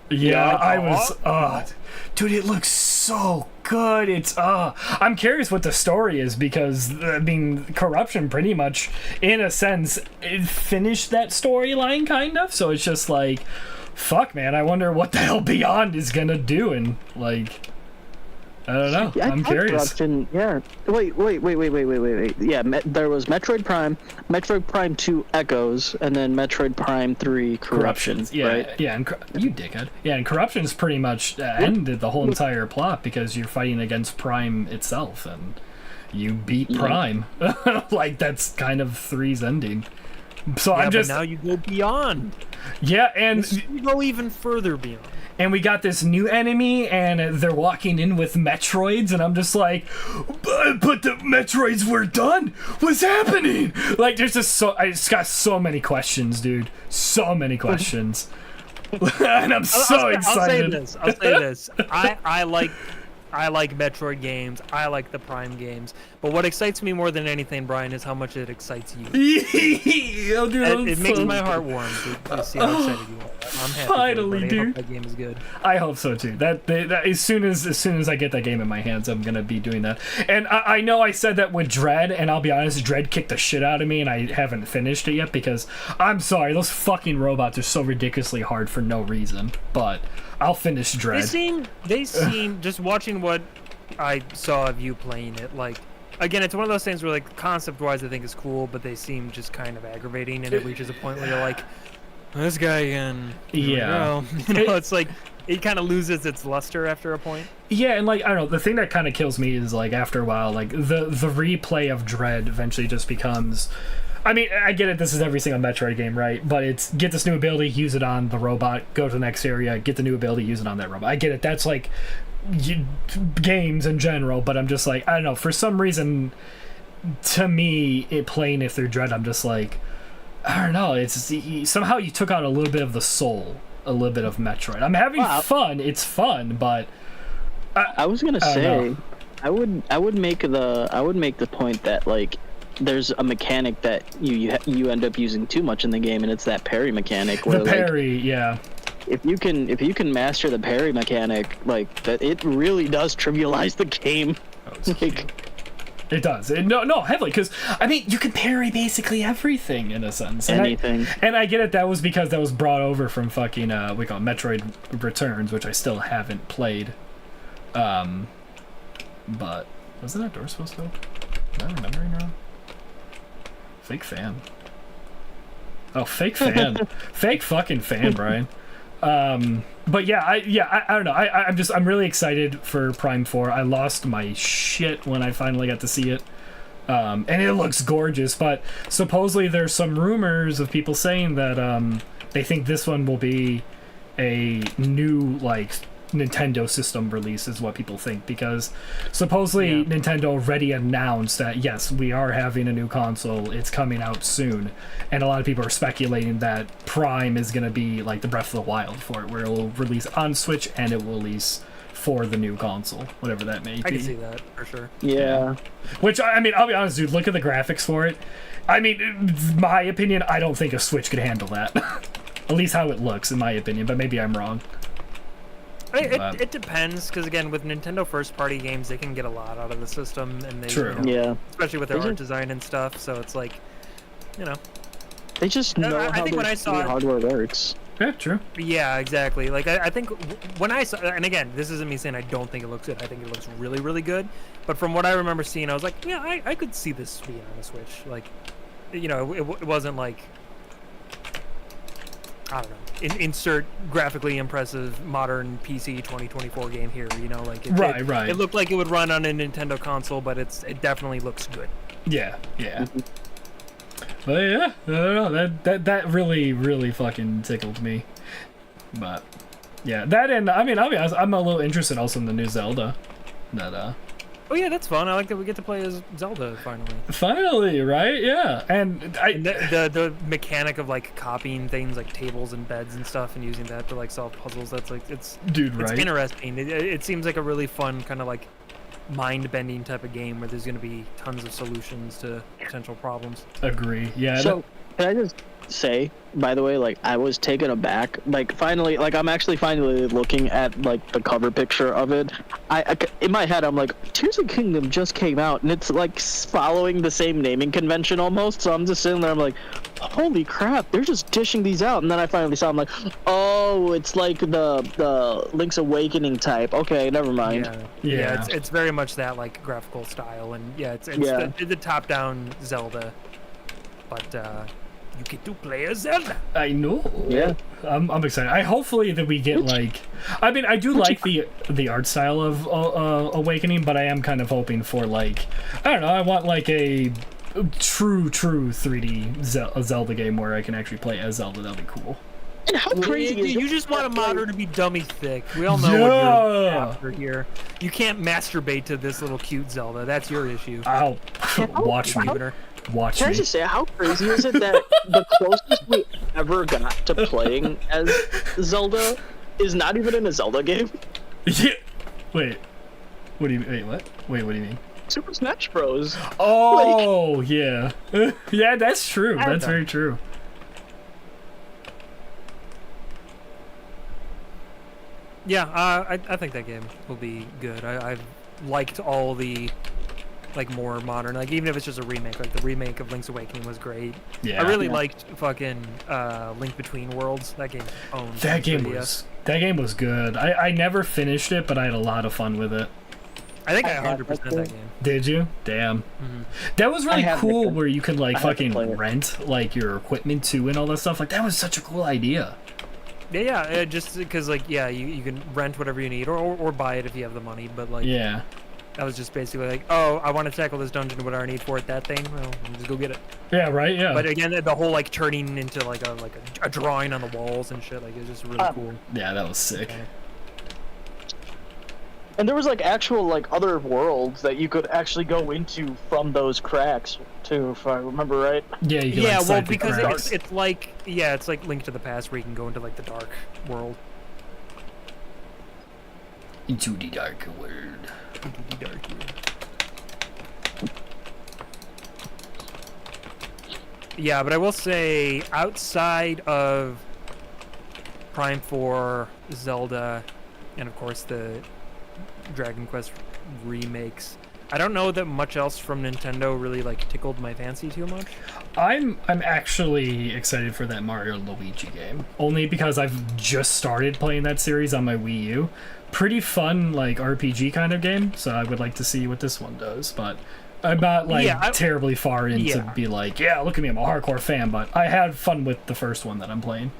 yep. I was. Dude, it looks so good. It's I'm curious what the story is, because I mean, Corruption pretty much, in a sense, it finished that storyline kind of. So it's just like, fuck, man. I wonder what the hell Beyond is gonna do, and like, I don't know. Yeah, I'm curious. Corruption, yeah. Wait. Yeah, there was Metroid Prime 2 Echoes, and then Metroid Prime 3 Corruption. Yeah, right? yeah, and you dickhead. Yeah, and Corruption's pretty much ended the whole entire plot, because you're fighting against Prime itself, and you beat Prime. Like, that's kind of 3's ending. So Yeah, I'm just but now you go beyond. yeah, and You go even further beyond. and we got this new enemy, and they're walking in with Metroids, and I'm just like, but the Metroids were done. What's happening? Like, there's just I just got so many questions, dude. So many questions. And I'm so excited. I'll say this. I like Metroid games. I like the Prime games. But what excites me more than anything, Brian, is how much it excites you. Oh, dude, It makes my heart warm to see how excited you are. I'm happy. Finally, for everybody. I dude. hope that game is good. I hope so too. That as soon as I get that game in my hands, I'm gonna be doing that. And I know I said that with Dread, and I'll be honest, Dread kicked the shit out of me, and I haven't finished it yet, because I'm sorry, those fucking robots are so ridiculously hard for no reason. But I'll finish Dread. They seem just watching what I saw of you playing it, like, again, it's one of those things where, like, concept wise I think is cool, but they seem just kind of aggravating, and it reaches a point where you're like, this guy again. Here Yeah. we go. You know, it's like it kind of loses its luster after a point. Yeah, and like I don't know, the thing that kind of kills me is like after a while, like the replay of Dread eventually just becomes. I mean, I get it. This is every single Metroid game, right? But it's get this new ability, use it on the robot, go to the next area, get the new ability, use it on that robot. I get it. That's like games in general, but I'm just like I don't know. For some reason, to me, playing it through Dread, I'm just like I don't know. It's somehow you took out a little bit of the soul, a little bit of Metroid. I'm having fun. It's fun, but I was gonna say, I would make the point that like there's a mechanic that you end up using too much in the game, and it's that parry mechanic. Where, the parry, yeah. If you can master the parry mechanic, like that, it really does trivialize the game. Like, it does. No, heavily, because I mean, you can parry basically everything in a sense. Anything. And I get it. That was because that was brought over from fucking we call it Metroid Returns, which I still haven't played. But wasn't that door supposed to open? Am I remembering wrong? Fake fan. Oh, fake fan. Fake fucking fan, Brian. But yeah, I don't know. I'm really excited for Prime 4. I lost my shit when I finally got to see it. And it looks gorgeous, but supposedly there's some rumors of people saying that they think this one will be a new like Nintendo system release is what people think, because supposedly Nintendo already announced that yes, we are having a new console, it's coming out soon, and a lot of people are speculating that Prime is going to be like the Breath of the Wild for it, where it will release on Switch and it will release for the new console, whatever that may be. I can see that for sure. Yeah. Which I mean, I'll be honest, dude, look at the graphics for it. I mean, my opinion, I don't think a Switch could handle that. At least how it looks, in my opinion, but maybe I'm wrong. It depends, because again, with Nintendo first-party games, they can get a lot out of the system, and they, True. You know, Yeah. especially with their art design and stuff. So it's like, you know, They just know I how think when I saw it- hardware works. Yeah, true. yeah, exactly. Like I think when I saw, and again, this isn't me saying I don't think it looks good. I think it looks really, really good. But from what I remember seeing, I was like, yeah, I could see this being on a Switch. Like, you know, it wasn't like, I don't know. Insert graphically impressive modern PC 2024 game here, you know, like Right. It looked like it would run on a Nintendo console, but it definitely looks good. Yeah. But yeah, I don't know. That really, really fucking tickled me. But yeah, that, and I mean, I'll be honest, I'm a little interested also in the new Zelda. That Oh yeah, that's fun. I like that we get to play as Zelda finally. Finally, right? Yeah, and The mechanic of like copying things like tables and beds and stuff and using that to like solve puzzles. That's like it's right? interesting. It seems like a really fun kind of like mind-bending type of game where there's going to be tons of solutions to potential problems. Agree. Yeah. So, can I just say, by the way, like, I was taken aback. Like, finally, like, I'm actually finally looking at, like, the cover picture of it. I in my head, I'm like, Tears of the Kingdom just came out, and it's, like, following the same naming convention almost. So I'm just sitting there, I'm like, holy crap, they're just dishing these out. And then I finally saw, I'm like, oh, it's like the Link's Awakening type. Okay, never mind. Yeah, it's very much that, like, graphical style. And, yeah, it's the top-down Zelda. But, you get to play as Zelda. I know. Yeah. I'm excited. Hopefully that we get like, I mean, I do like the art style of Awakening, but I am kind of hoping for like, I don't know, I want like a true 3D Zelda game where I can actually play as Zelda. That'd be cool. And how crazy is you just want a modder to be dummy thick. We all know what you're after here. You can't masturbate to this little cute Zelda. That's your issue. Ow. Watch me. Watch Can me. I just say, how crazy is it that the closest we ever got to playing as Zelda is not even in a Zelda game? Yeah. Wait. What do you? Wait. What? Wait. What do you mean? Super Smash Bros. Oh, yeah. Yeah, that's true. That's very true. Yeah, I think that game will be good. I've liked all the like more modern, like even if it's just a remake, like the remake of Link's Awakening was great. Yeah. I really liked fucking Link Between Worlds. That game owned. That game was good. I never finished it, but I had a lot of fun with it. I think I had 100% that that game. game. Did you? Damn. Mm-hmm. That was really have cool the- where you could like I have to fucking play it. rent like your equipment too and all that stuff. Like that was such a cool idea. Yeah, just because like you can rent whatever you need or buy it if you have the money. But like Yeah. that was just basically like, oh, I want to tackle this dungeon. What do I need for it? That thing. Well, I'll just go get it. Yeah. Right. Yeah. But again, the whole like turning into like a drawing on the walls and shit, like it's just really cool. Yeah, that was sick. And there was like actual like other worlds that you could actually go into from those cracks too, if I remember right. Yeah. You could, Yeah, like, well, sight the because cracks. it's like Link to the Past where you can go into like the dark world. Into the dark world. Into the dark world. Yeah, but I will say outside of Prime 4, Zelda, and of course the Dragon Quest remakes, I don't know that much else from Nintendo really like tickled my fancy too much. I'm actually excited for that Mario and Luigi game. Only because I've just started playing that series on my Wii U. Pretty fun, like RPG kind of game. So I would like to see what this one does. But I'm not like terribly far in to be like, yeah, look at me, I'm a hardcore fan. But I had fun with the first one that I'm playing.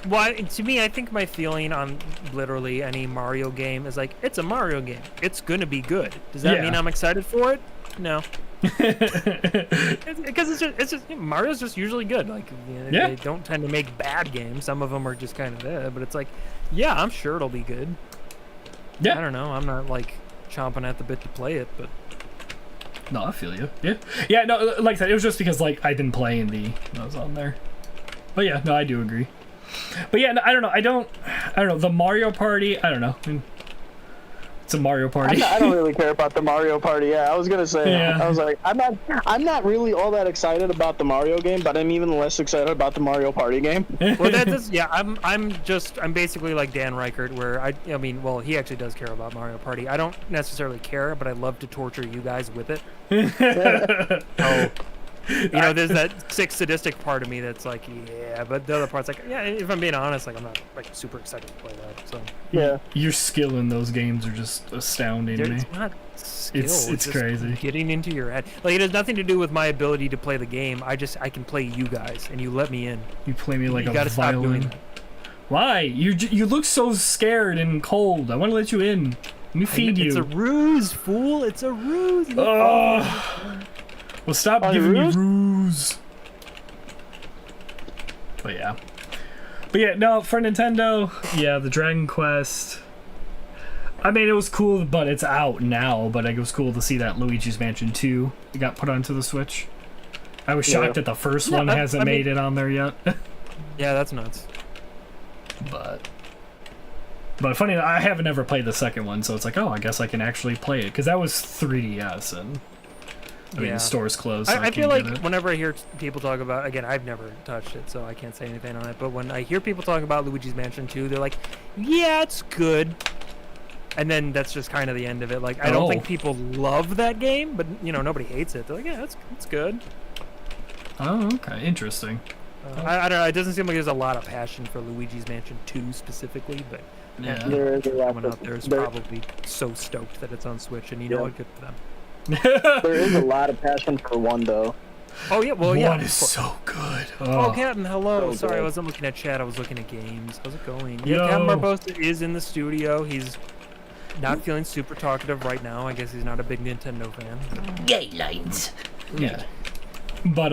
Well, to me, I think my feeling on literally any Mario game is like, it's a Mario game. It's gonna be good. Does that mean I'm excited for it? No. Because it's just Mario's just usually good. Like, they don't tend to make bad games. Some of them are just kind of there, but it's like, yeah, I'm sure it'll be good. Yeah. I don't know. I'm not like chomping at the bit to play it, but no, I feel you. Yeah. Yeah. No, like I said, it was just because like I've been playing those on there. But yeah, no, I do agree. But yeah, no, I don't know. I don't know. The Mario Party, I don't know. I mean, it's a Mario Party. I don't really care about the Mario Party. Yeah, I was gonna say. I was like, I'm not really all that excited about the Mario game, but I'm even less excited about the Mario Party game. Well, I'm basically like Dan Reichert, where I mean, well, he actually does care about Mario Party. I don't necessarily care, but I love to torture you guys with it. There's that sick sadistic part of me that's like, yeah, but the other part's like, yeah, if I'm being honest, like I'm not like super excited to play that. So yeah, your skill in those games are just astounding to me. It's not skill. It's just crazy. Getting into your head. Like it has nothing to do with my ability to play the game. I can play you guys, and you let me in. You play me like you a gotta stop doing violin. that. Why? You look so scared and cold. I want to let you in. Let me feed you. It's a ruse, fool. It's a ruse. Oh. Well, stop giving me ruse. But yeah, no, for Nintendo, yeah, the Dragon Quest. I mean, it was cool, but it's out now. But it was cool to see that Luigi's Mansion 2 got put onto the Switch. I was shocked that the first one hasn't made it on there yet. Yeah, that's nuts. But funny, I haven't ever played the second one, so it's like, oh, I guess I can actually play it because that was 3DS and. I mean, the store's closed. So I feel like whenever I hear people talk about, again, I've never touched it, so I can't say anything on it. But when I hear people talk about Luigi's Mansion 2, they're like, "Yeah, it's good," and then that's just kind of the end of it. Like, I don't think people love that game, but nobody hates it. They're like, "Yeah, it's good." Oh, okay, interesting. I don't know. It doesn't seem like there's a lot of passion for Luigi's Mansion 2 specifically, but there is a lot someone out there is probably so stoked that it's on Switch, and what, good for them. There is a lot of passion for one though. Oh yeah, well one is so good. Oh, Captain, hello. So Sorry, good. I wasn't looking at chat. I was looking at games. How's it going? Yo. Yeah, Captain Barbosa is in the studio. He's not feeling super talkative right now. I guess he's not a big Nintendo fan. Gay lines. Yeah. But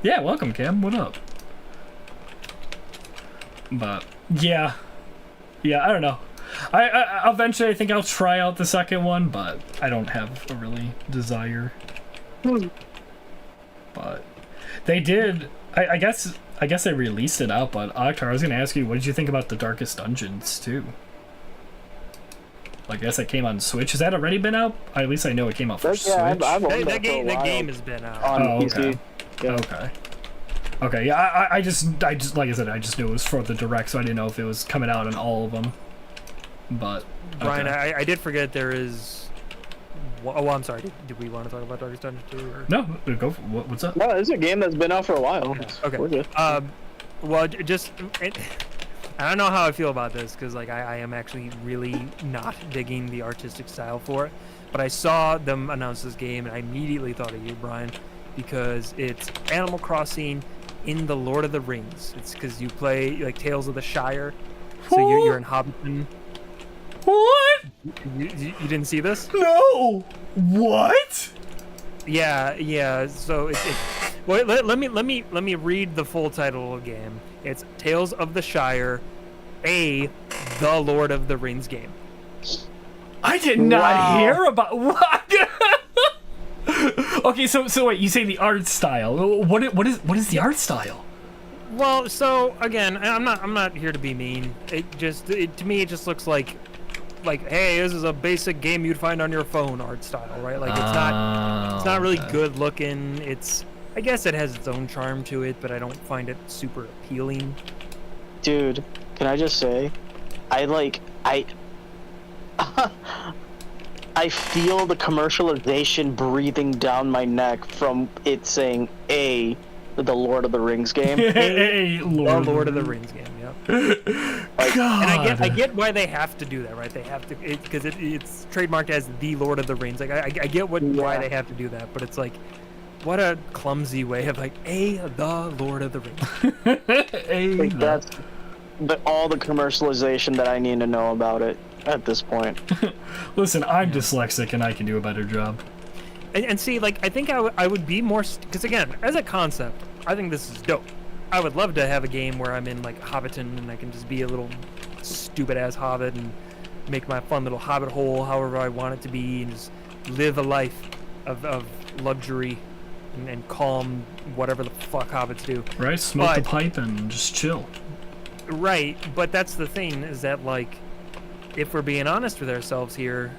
yeah, welcome, Cam. What up? But yeah, I don't know. I eventually I think I'll try out the second one, but I don't have a really desire. But they did. I guess they released it out. But Akhtar, I was gonna ask you, what did you think about the Darkest Dungeons too? Like, I guess it came on Switch. Has that already been out? At least I know it came out for Switch. That game has been out. On okay. PC. Yeah. Okay. Yeah, I just like I said, I just knew it was for the Direct, so I didn't know if it was coming out on all of them. But Brian, I did forget there is. Oh, I'm sorry. Did we want to talk about Darkest Dungeon 2? Or? No, go for what's up? No, it's a game that's been out for a while. Okay. We're good. Well, just I don't know how I feel about this because like I am actually really not digging the artistic style for it. But I saw them announce this game and I immediately thought of you, Brian, because it's Animal Crossing in the Lord of the Rings. It's because you play like Tales of the Shire, so you're in Hobbiton. What? You didn't see this? No. What? Yeah. So well, let me read the full title of the game. It's Tales of the Shire, the Lord of the Rings game. I did not hear about what. Okay, so wait, you say the art style. What is the art style? Well, so again, I'm not here to be mean. To me it just looks like hey, this is a basic game you'd find on your phone art style, right? Like it's not really good looking. I guess it has its own charm to it, but I don't find it super appealing. Dude, can I just say, I feel the commercialization breathing down my neck from it saying the Lord of the Rings game. Hey, Lord of the Rings game, yeah. God. And I get why they have to do that, right? They have to, because it's trademarked as the Lord of the Rings. Like I get why they have to do that, but it's like, what a clumsy way of like the Lord of the Rings. Like that's all the commercialization that I need to know about it at this point. Listen, I'm dyslexic and I can do a better job. And see, like, I think I would be more, because again, as a concept, I think this is dope. I would love to have a game where I'm in like Hobbiton and I can just be a little stupid ass hobbit and make my fun little hobbit hole however I want it to be and just live a life of luxury and calm, whatever the fuck hobbits do. Right, smoke the pipe and just chill. Right, but that's the thing, is that like, if we're being honest with ourselves here,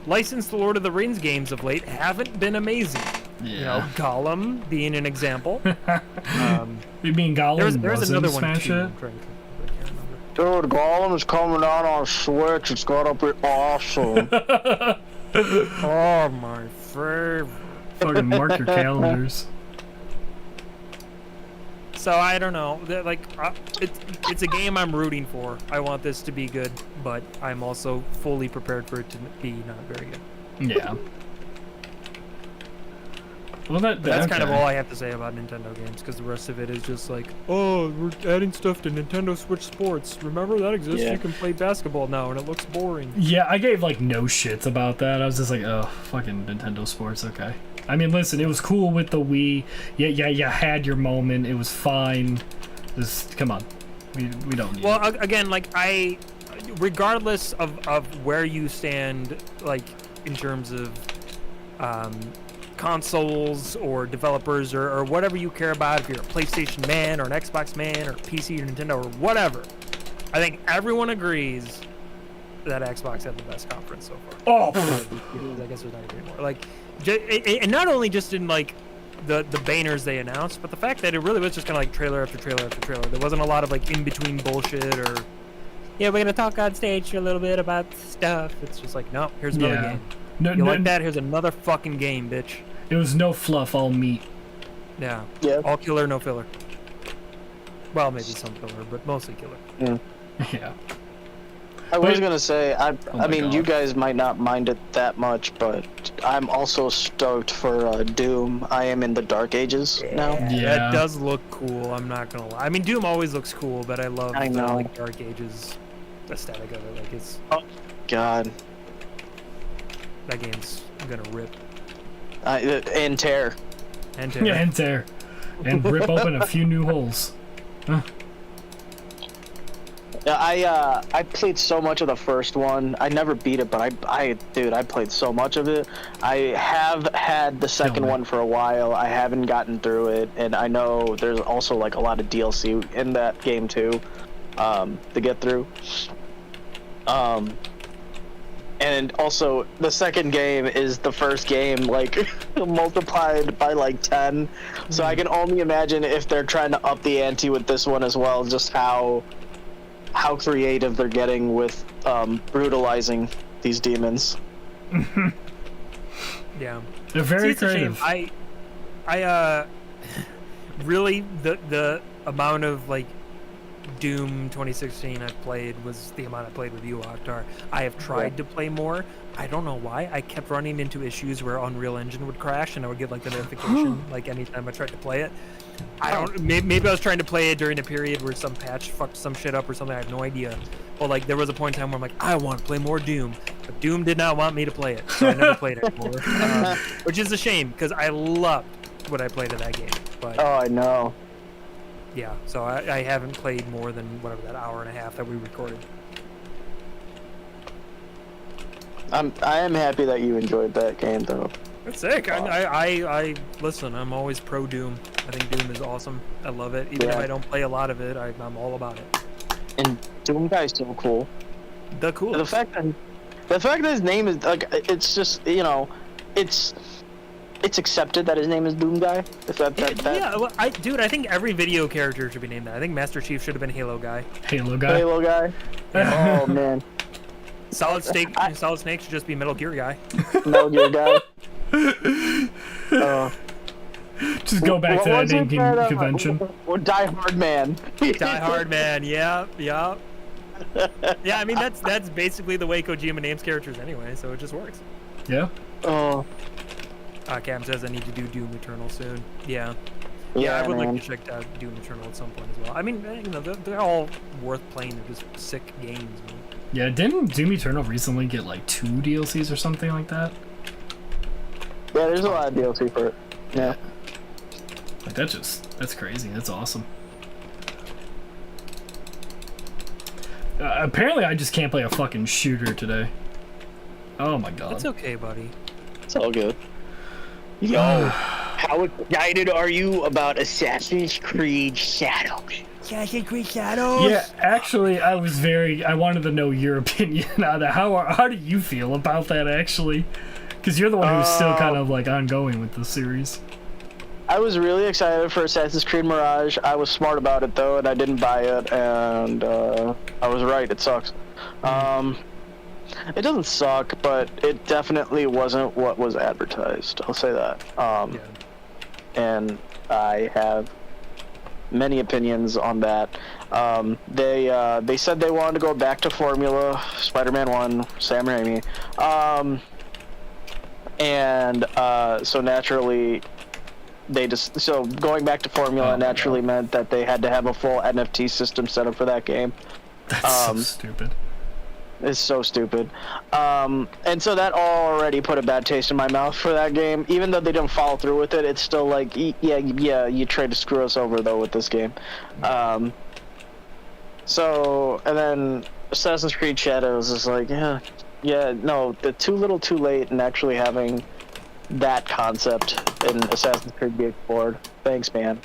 licensed Lord of the Rings games of late haven't been amazing. Yeah. You know, Gollum being an example. You mean Gollum there's another one Smash too. It? I'm trying to think, but I can't remember. Dude, Gollum is coming out on Switch. It's gotta be awesome. Oh my favorite. Fucking mark your calendars. So I don't know. Like, it's a game I'm rooting for. I want this to be good, but I'm also fully prepared for it to be not very good. Yeah. Well, that's kind of all I have to say about Nintendo games, because the rest of it is just like, oh, we're adding stuff to Nintendo Switch Sports. Remember that exists? Yeah. You can play basketball now, and it looks boring. Yeah, I gave like no shits about that. I was just like, oh, fucking Nintendo Sports, okay. I mean, listen, it was cool with the Wii. Yeah, you had your moment. It was fine. Just come on, we don't need. Well, again, like regardless of where you stand, like in terms of consoles or developers or whatever you care about, if you're a PlayStation man or an Xbox man or PC or Nintendo or whatever, I think everyone agrees that Xbox had the best conference so far. Oh, I guess there's not agree more. Like, and not only just in like the banners they announced, but the fact that it really was just kind of like trailer after trailer after trailer. There wasn't a lot of like in between bullshit or yeah, we're gonna talk on stage for a little bit about stuff. It's just like, no, here's another game. You like that? Here's another fucking game, bitch. It was no fluff, all meat. Yeah. Yeah. All killer, no filler. Well, maybe some filler, but mostly killer. Yeah. I was gonna say, I mean, God. you guys might not mind it that much, but I'm also stoked for Doom. I am in the Dark Ages now. Yeah. That does look cool. I'm not gonna lie. I mean, Doom always looks cool, but I love the like Dark Ages aesthetic of it. Like it's. Oh God. That game's gonna rip. And tear. And tear. Yeah, and tear. And rip open a few new holes. Huh. Yeah, I played so much of the first one. I never beat it, but I played so much of it. I have had the second one for a while. I haven't gotten through it, and I know there's also like a lot of DLC in that game too, to get through. And also the second game is the first game like multiplied by like 10. So I can only imagine if they're trying to up the ante with this one as well, just how creative they're getting with brutalizing these demons. Yeah, they're very creative. I really the amount of like Doom 2016 I've played was the amount I played with you, Akhtar. I have tried to play more. I don't know why. I kept running into issues where Unreal Engine would crash, and I would get like the notification like anytime I tried to play it. I don't. Maybe I was trying to play it during a period where some patch fucked some shit up or something. I have no idea. Well, like there was a point in time where I'm like, I want to play more Doom, but Doom did not want me to play it, so I never played it anymore. Which is a shame because I loved what I played in that game. But Oh, I know. yeah, so I haven't played more than whatever that hour and a half that we recorded. I am happy that you enjoyed that game, though. That's sick. I listen. I'm always pro Doom. I think Doom is awesome. I love it. Even if I don't play a lot of it, I'm all about it. And Doom Guy's so cool. The coolest. The fact that his name is like, it's just, you know, it's accepted that his name is Doom Guy. Yeah, well, dude, I think every video character should be named that. I think Master Chief should have been Halo Guy. Halo guy. Halo Guy. Oh man. Solid Snake should just be Metal Gear Guy. Metal Gear Guy. Just go back to that was it naming that, convention. Or Die Hard Man. Die Hard Man. Yeah. Yeah, I mean that's basically the way Kojima names characters anyway, so it just works. Yeah. Oh. Cam says I need to do Doom Eternal soon. Yeah, Yeah, I would man. like to check out Doom Eternal at some point as well. I mean, you know, they're all worth playing. They're just sick games. Man. Yeah, didn't Doom Eternal recently get like 2 DLCs or something like that? Yeah, there's a lot of DLC for it. Yeah. Like that's crazy. That's awesome. Apparently I just can't play a fucking shooter today. Oh my god. That's okay, buddy. It's all good. Yo, how excited are you about Assassin's Creed Shadows? Assassin's Creed Shadows. Yeah, actually, I wanted to know your opinion on that. How do you feel about that, actually? Because you're the one who's still kind of, like, ongoing with the series. I was really excited for Assassin's Creed Mirage. I was smart about it, though, and I didn't buy it, and I was right. It sucks. It doesn't suck, but it definitely wasn't what was advertised. I'll say that. And I have many opinions on that. They said they wanted to go back to formula, Spider-Man 1, Sam Raimi. So naturally, going back to formula naturally meant that they had to have a full NFT system set up for that game. That's so stupid. It's so stupid. And so that already put a bad taste in my mouth for that game. Even though they didn't follow through with it, it's still like, yeah, you tried to screw us over, though, with this game. And then Assassin's Creed Shadows is like, no, too little too late in actually having that concept in Assassin's Creed be explored. Thanks, man.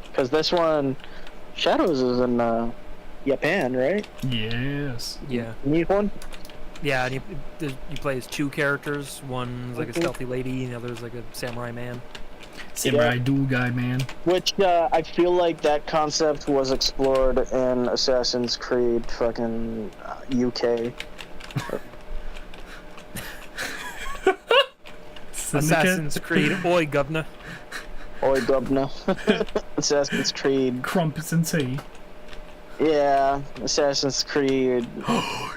Because this one, Shadows is in, Japan, right? Yes. Yeah. Nippon? Yeah, and you play as 2 characters. One's like a stealthy lady, and the other's like a samurai man. Samurai dude guy, man. Which, I feel like that concept was explored in Assassin's Creed fucking UK. Assassin's Creed, oi governor. Oi, governor. Assassin's Creed. Crumpets and tea. Yeah, Assassin's Creed.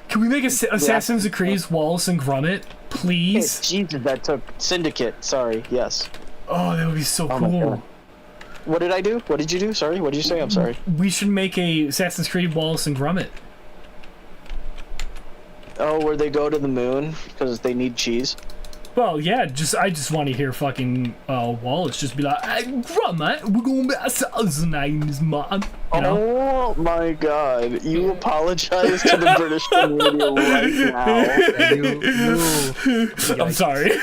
Can we make Assassin's Creed Wallace and Gromit, please? Jesus, that took Syndicate. Sorry, yes. Oh, that would be so my cool. God. What did I do? What did you do? Sorry, what did you say? I'm sorry. We should make a Assassin's Creed Wallace and Gromit. Oh, where they go to the moon because they need cheese? Well, yeah, I just want to hear fucking Wallace just be like, "Hey, Gromit, we're going to be Assassin's names, man." You know? Oh my god, you apologize to the British community right now. I'm sorry.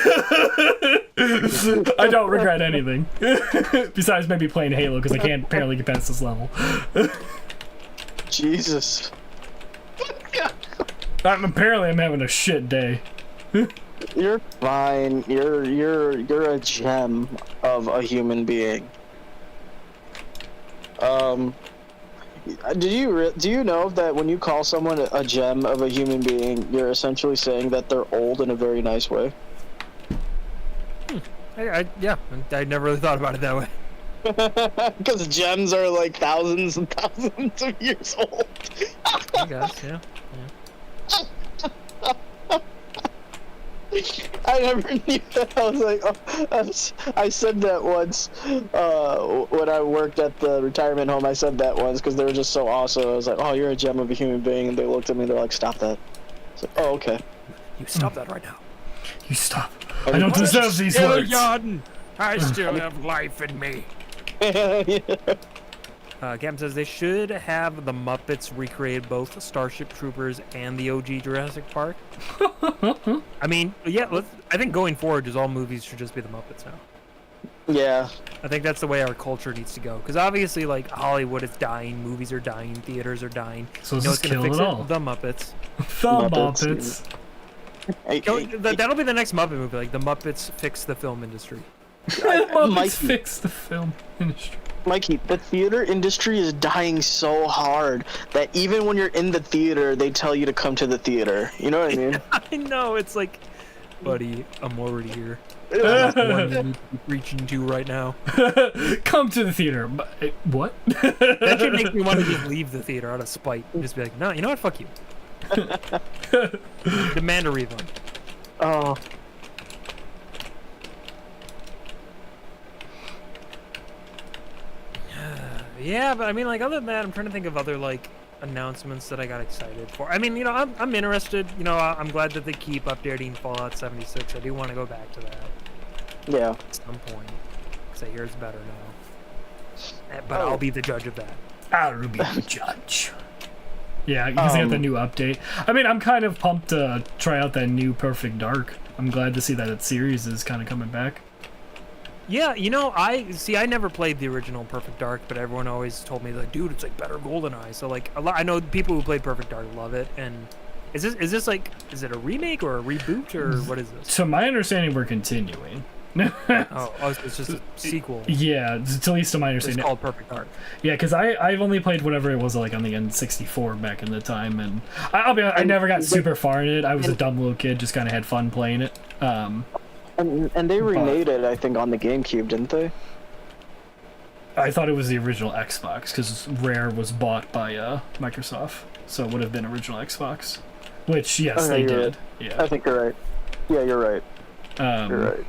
I don't regret anything. Besides maybe playing Halo, because I can't apparently get past this level. Jesus. Apparently I'm having a shit day. You're fine. You're a gem of a human being. Do you know that when you call someone a gem of a human being, you're essentially saying that they're old in a very nice way? Yeah, I never really thought about it that way. Because gems are like thousands and thousands of years old. I guess, yeah. I never knew that. I was like, I said that once when I worked at the retirement home. I said that once because they were just so awesome. I was like, oh, you're a gem of a human being. And they looked at me. They're like, stop that. I was like, oh, okay. You stop that right now. You stop. I don't deserve these words. Jordan, I still have life in me. Captain says they should have the Muppets recreate both Starship Troopers and the OG Jurassic Park. I mean, yeah, I think going forward, just all movies should just be the Muppets now. Yeah. I think that's the way our culture needs to go. Because obviously, like, Hollywood is dying, movies are dying, theaters are dying. So let's just kill it all. The Muppets. The Muppets. That'll be the next Muppet movie. Like, the Muppets fix the film industry. Muppets fix the film industry. Mikey, the theater industry is dying so hard that even when you're in the theater, they tell you to come to the theater. You know what I mean? I know. It's like, buddy, I'm already here. That's one you need to be preaching to right now. Come to the theater. What? That should make me want to just leave the theater out of spite. And just be like, no, you know what? Fuck you. Demand a refund. Oh. Yeah, but I mean, like, other than that, I'm trying to think of other, like, announcements that I got excited for. I mean, you know, I'm interested. You know, I'm glad that they keep updating Fallout 76. I do want to go back to that. Yeah. At some point. Because I hear it's better now. But I'll be the judge of that. I'll be the judge. Yeah, because they got the new update. I mean, I'm kind of pumped to try out that new Perfect Dark. I'm glad to see that its series is kind of coming back. Yeah, you know, I never played the original Perfect Dark, but everyone always told me, like, dude, it's like better GoldenEye. So, like, I know people who played Perfect Dark love it. And is this like, is it a remake or a reboot or what is this? To my understanding, we're continuing. oh, it's just a sequel. Yeah, at least to my understanding. It's called Perfect Dark. Yeah, because I've only played whatever it was like on the N64 back in the time, and I'll be honest, I never got super far in it. I was a dumb little kid, just kind of had fun playing it. And they remade it, I think, on the GameCube, didn't they? I thought it was the original Xbox, because Rare was bought by Microsoft, so it would have been original Xbox. Which, yes, they did. Right. Yeah. I think you're right. Yeah, you're right. You're right.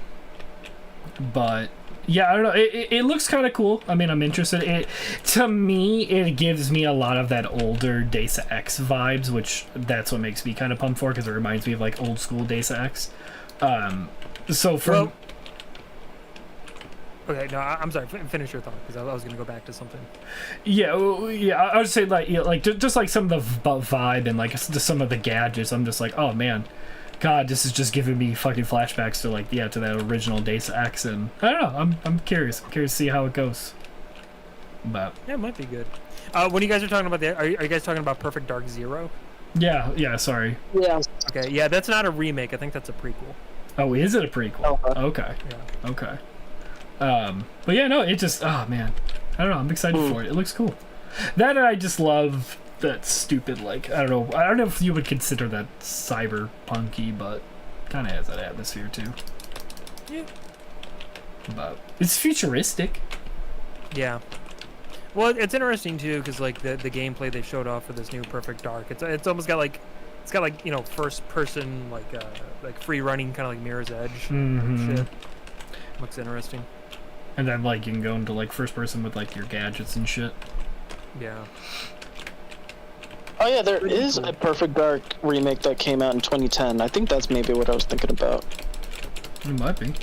But yeah, I don't know. It looks kind of cool. I mean, I'm interested. To me, it gives me a lot of that older Deus Ex vibes, which that's what makes me kind of pumped for, because it reminds me of like old school Deus Ex. So from okay, no, I'm sorry. Finish your thought, because I was gonna go back to something. Yeah, I would say like just like some of the vibe and like just some of the gadgets. I'm just like, oh man, God, this is just giving me fucking flashbacks to like to that original Deus Ex, and I don't know. I'm curious. I'm curious to see how it goes. But yeah, it might be good. When you guys are talking about that, are you guys talking about Perfect Dark Zero? Yeah. Sorry. Yeah. Okay. Yeah, that's not a remake. I think that's a prequel. Oh, is it a prequel? Okay. Yeah. Okay. But yeah, no, it just, oh man, I don't know. I'm excited for it. It looks cool. That, and I just love that stupid, like, I don't know if you would consider that cyberpunky, but kind of has that atmosphere too. Yeah. But it's futuristic. Yeah. Well, it's interesting too, because like the gameplay they showed off for this new Perfect Dark, it's almost got like, you know, first person like free running, kind of like Mirror's Edge shit. Looks interesting. And then like you can go into like first person with like your gadgets and shit. Yeah. Oh yeah, there is a Perfect Dark remake that came out in 2010. I think that's maybe what I was thinking about. It might be.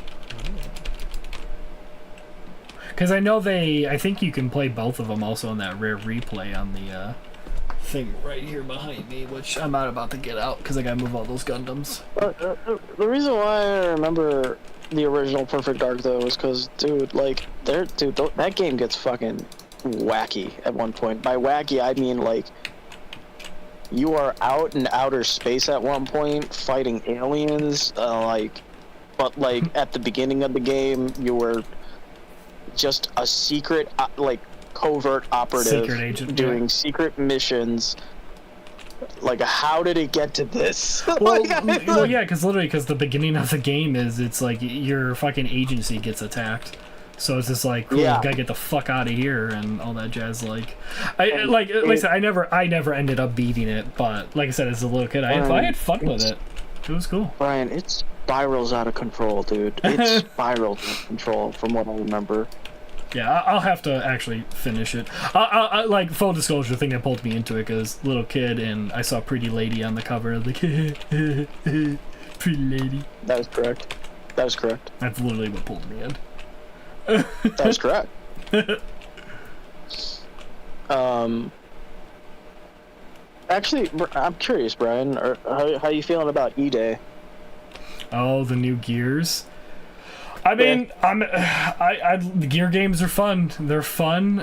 Because I know I think you can play both of them also on that Rare Replay on the thing right here behind me, which I'm not about to get out because I gotta move all those Gundams. The reason why I remember the original Perfect Dark though is because, dude, like, that game gets fucking wacky at one point. By wacky, I mean like you are out in outer space at one point fighting aliens, but like at the beginning of the game you were just a secret, like, covert operative, secret agent, doing secret missions. Like, how did it get to this? Well, yeah, because the beginning of the game it's like your fucking agency gets attacked. So it's just like, cool, Yeah. gotta get the fuck out of here and all that jazz. Like I said, I never ended up beating it, but like I said, as a little kid, I had fun with it. It was cool. Brian, it spirals out of control, dude. It spirals out of control, from what I remember. Yeah, I'll have to actually finish it. I like, full disclosure, thing that pulled me into it because little kid and I saw Pretty Lady on the cover. I was like, Pretty Lady. That is correct. That is correct. That's literally what pulled me in. That is correct. Actually, I'm curious, Brian. How you feeling about E-Day? Oh, the new Gears. I mean, the Gear games are fun. They're fun.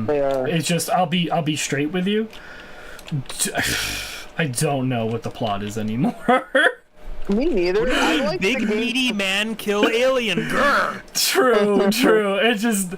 They are. It's just I'll be straight with you. I don't know what the plot is anymore. Me neither. I like Big the game. meaty man kill alien. Grr. True. It's just,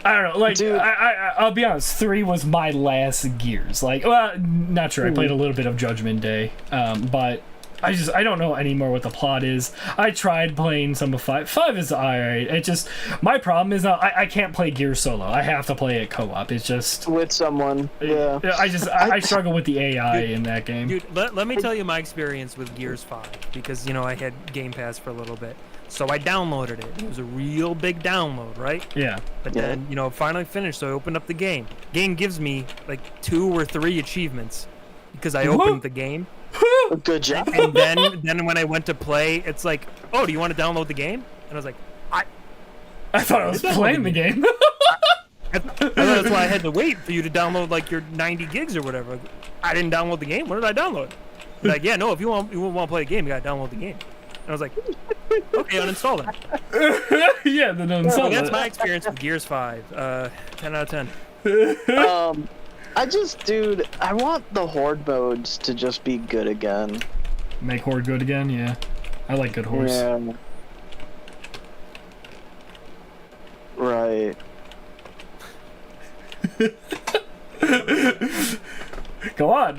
I don't know. Like, Dude. I'll be honest. 3 was my last Gears. Like, well, not sure. I played a little bit of Judgment Day, but I don't know anymore what the plot is. I tried playing some of 5. 5 is alright. It just, my problem is I can't play Gears solo. I have to play it co-op. It's just With someone. Yeah. I struggle with the AI in that game. Dude, let me tell you my experience with Gears 5, because, you know, I had Game Pass for a little bit. So I downloaded it. It was a real big download, right? Yeah. But Yeah. then, you know, finally finished, so I opened up the game. Game gives me, like, 2 or 3 achievements because I opened the game. Good job. And then when I went to play, it's like, oh, do you want to download the game? And I was like, I thought I was playing the game. that's why I had to wait for you to download, like, your 90 gigs or whatever. I didn't download the game. What did I download? Like, yeah, no, if you want to play a game, you gotta download the game. And I was like, okay, uninstall it. Yeah, then uninstall So it. that's my experience with Gears 5. 10 out of 10. Dude, I want the Horde modes to just be good again. Make Horde good again? Yeah. I like Good Horse. Yeah. Right. Go on.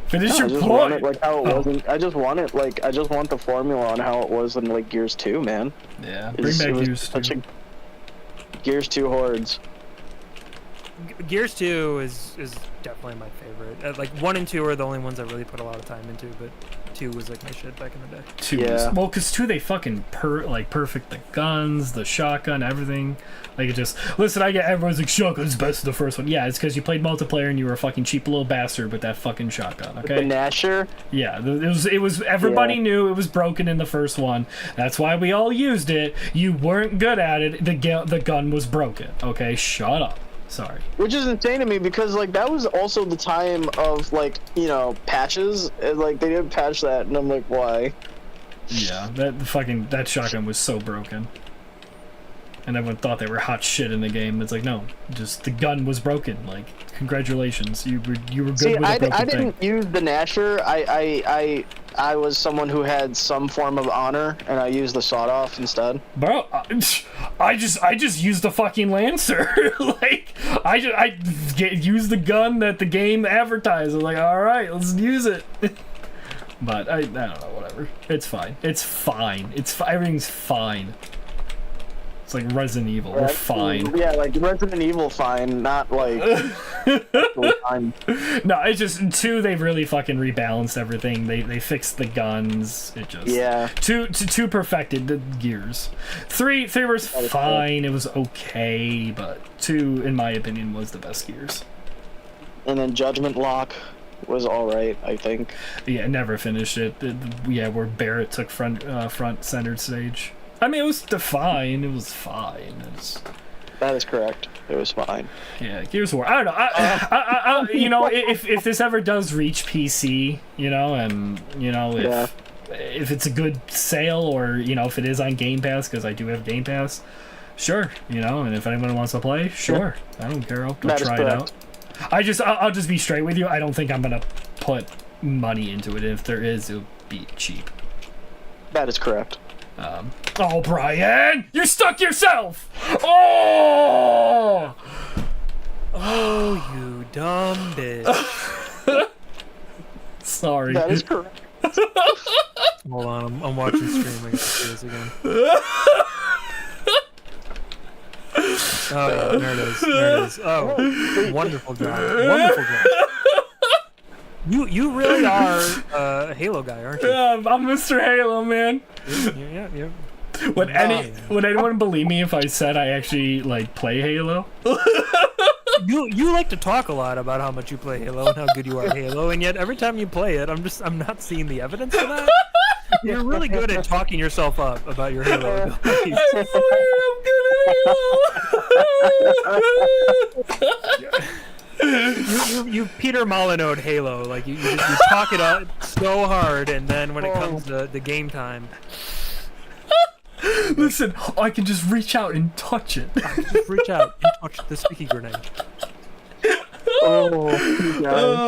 Finish I your just want it point. like how it wasn't. I just want it like I just want the formula on how it was in like Gears 2, man. Yeah, It bring was- back it was Gears such 2. Gears 2 Hordes. Gears 2 is definitely my favorite. Like 1 and 2 are the only ones I really put a lot of time into, but 2 was like my shit back in the day. 2 Yeah. well, because 2 they fucking perfect the guns, the shotgun, everything. Like, it just, listen, I get everyone's like, shotgun's best in the first one. Yeah, it's because you played multiplayer and you were a fucking cheap little bastard with that fucking shotgun, The okay? Nasher. Yeah, it was everybody Yeah. knew it was broken in the first one. That's why we all used it. You weren't good at it. The gun was broken. Okay, shut up. Sorry. Which is insane to me because like that was also the time of like, you know, patches. And, like they didn't patch that and I'm like, why? Yeah, that shotgun was so broken. And everyone thought they were hot shit in the game. It's like, no, just the gun was broken. Like, congratulations, you were good See, with a broken I thing. didn't use the Nasher. I was someone who had some form of honor and I used the sawed off instead. Bro, I just used the fucking Lancer. Like, I used the gun that the game advertised. I was like, all right, let's use it. But I don't know, whatever. It's fine. It's fine. Everything's fine. It's like Resident Evil. We're fine. Yeah, like Resident Evil fine, not like fine. No, it's just 2. They've really fucking rebalanced everything. They fixed the guns. It just Yeah. 2 perfected the Gears. 3 was fine. It was okay, but 2, in my opinion, was the best Gears. And then Judgment Lock was alright, I think. Yeah, never finished it. Yeah, where Barrett took front centered stage. I mean, it was fine. It was fine. That is correct. It was fine. Yeah, Gears of War. I don't know. I you know, if this ever does reach PC, you know, and you know, if it's a good sale or you know, if it is on Game Pass, because I do have Game Pass, sure, you know, and if anyone wants to play, sure, I don't care. I'll try it out. I'll just be straight with you. I don't think I'm gonna put money into it. If there is, it'll be cheap. That is correct. Oh, Brian, you're stuck yourself. Oh. Oh, you dumb bitch. Sorry. That is correct. Hold on, I'm watching stream. I can see this again. Oh, yeah, there it is. There it is. Oh, wonderful job. Wonderful job. You really are a Halo guy, aren't you? Yeah, I'm Mr. Halo, man. Yeah. Would anyone believe me if I said I actually like play Halo? You like to talk a lot about how much you play Halo and how good you are at Halo, and yet every time you play it, I'm not seeing the evidence for that. You're really good at talking yourself up about your Halo abilities. I swear I'm good at Halo. You Peter Molyneux Halo, like you talk it up so hard, and then when it comes to the game time, listen, I can just reach out and touch it. I can just reach out and touch the sticky grenade. Oh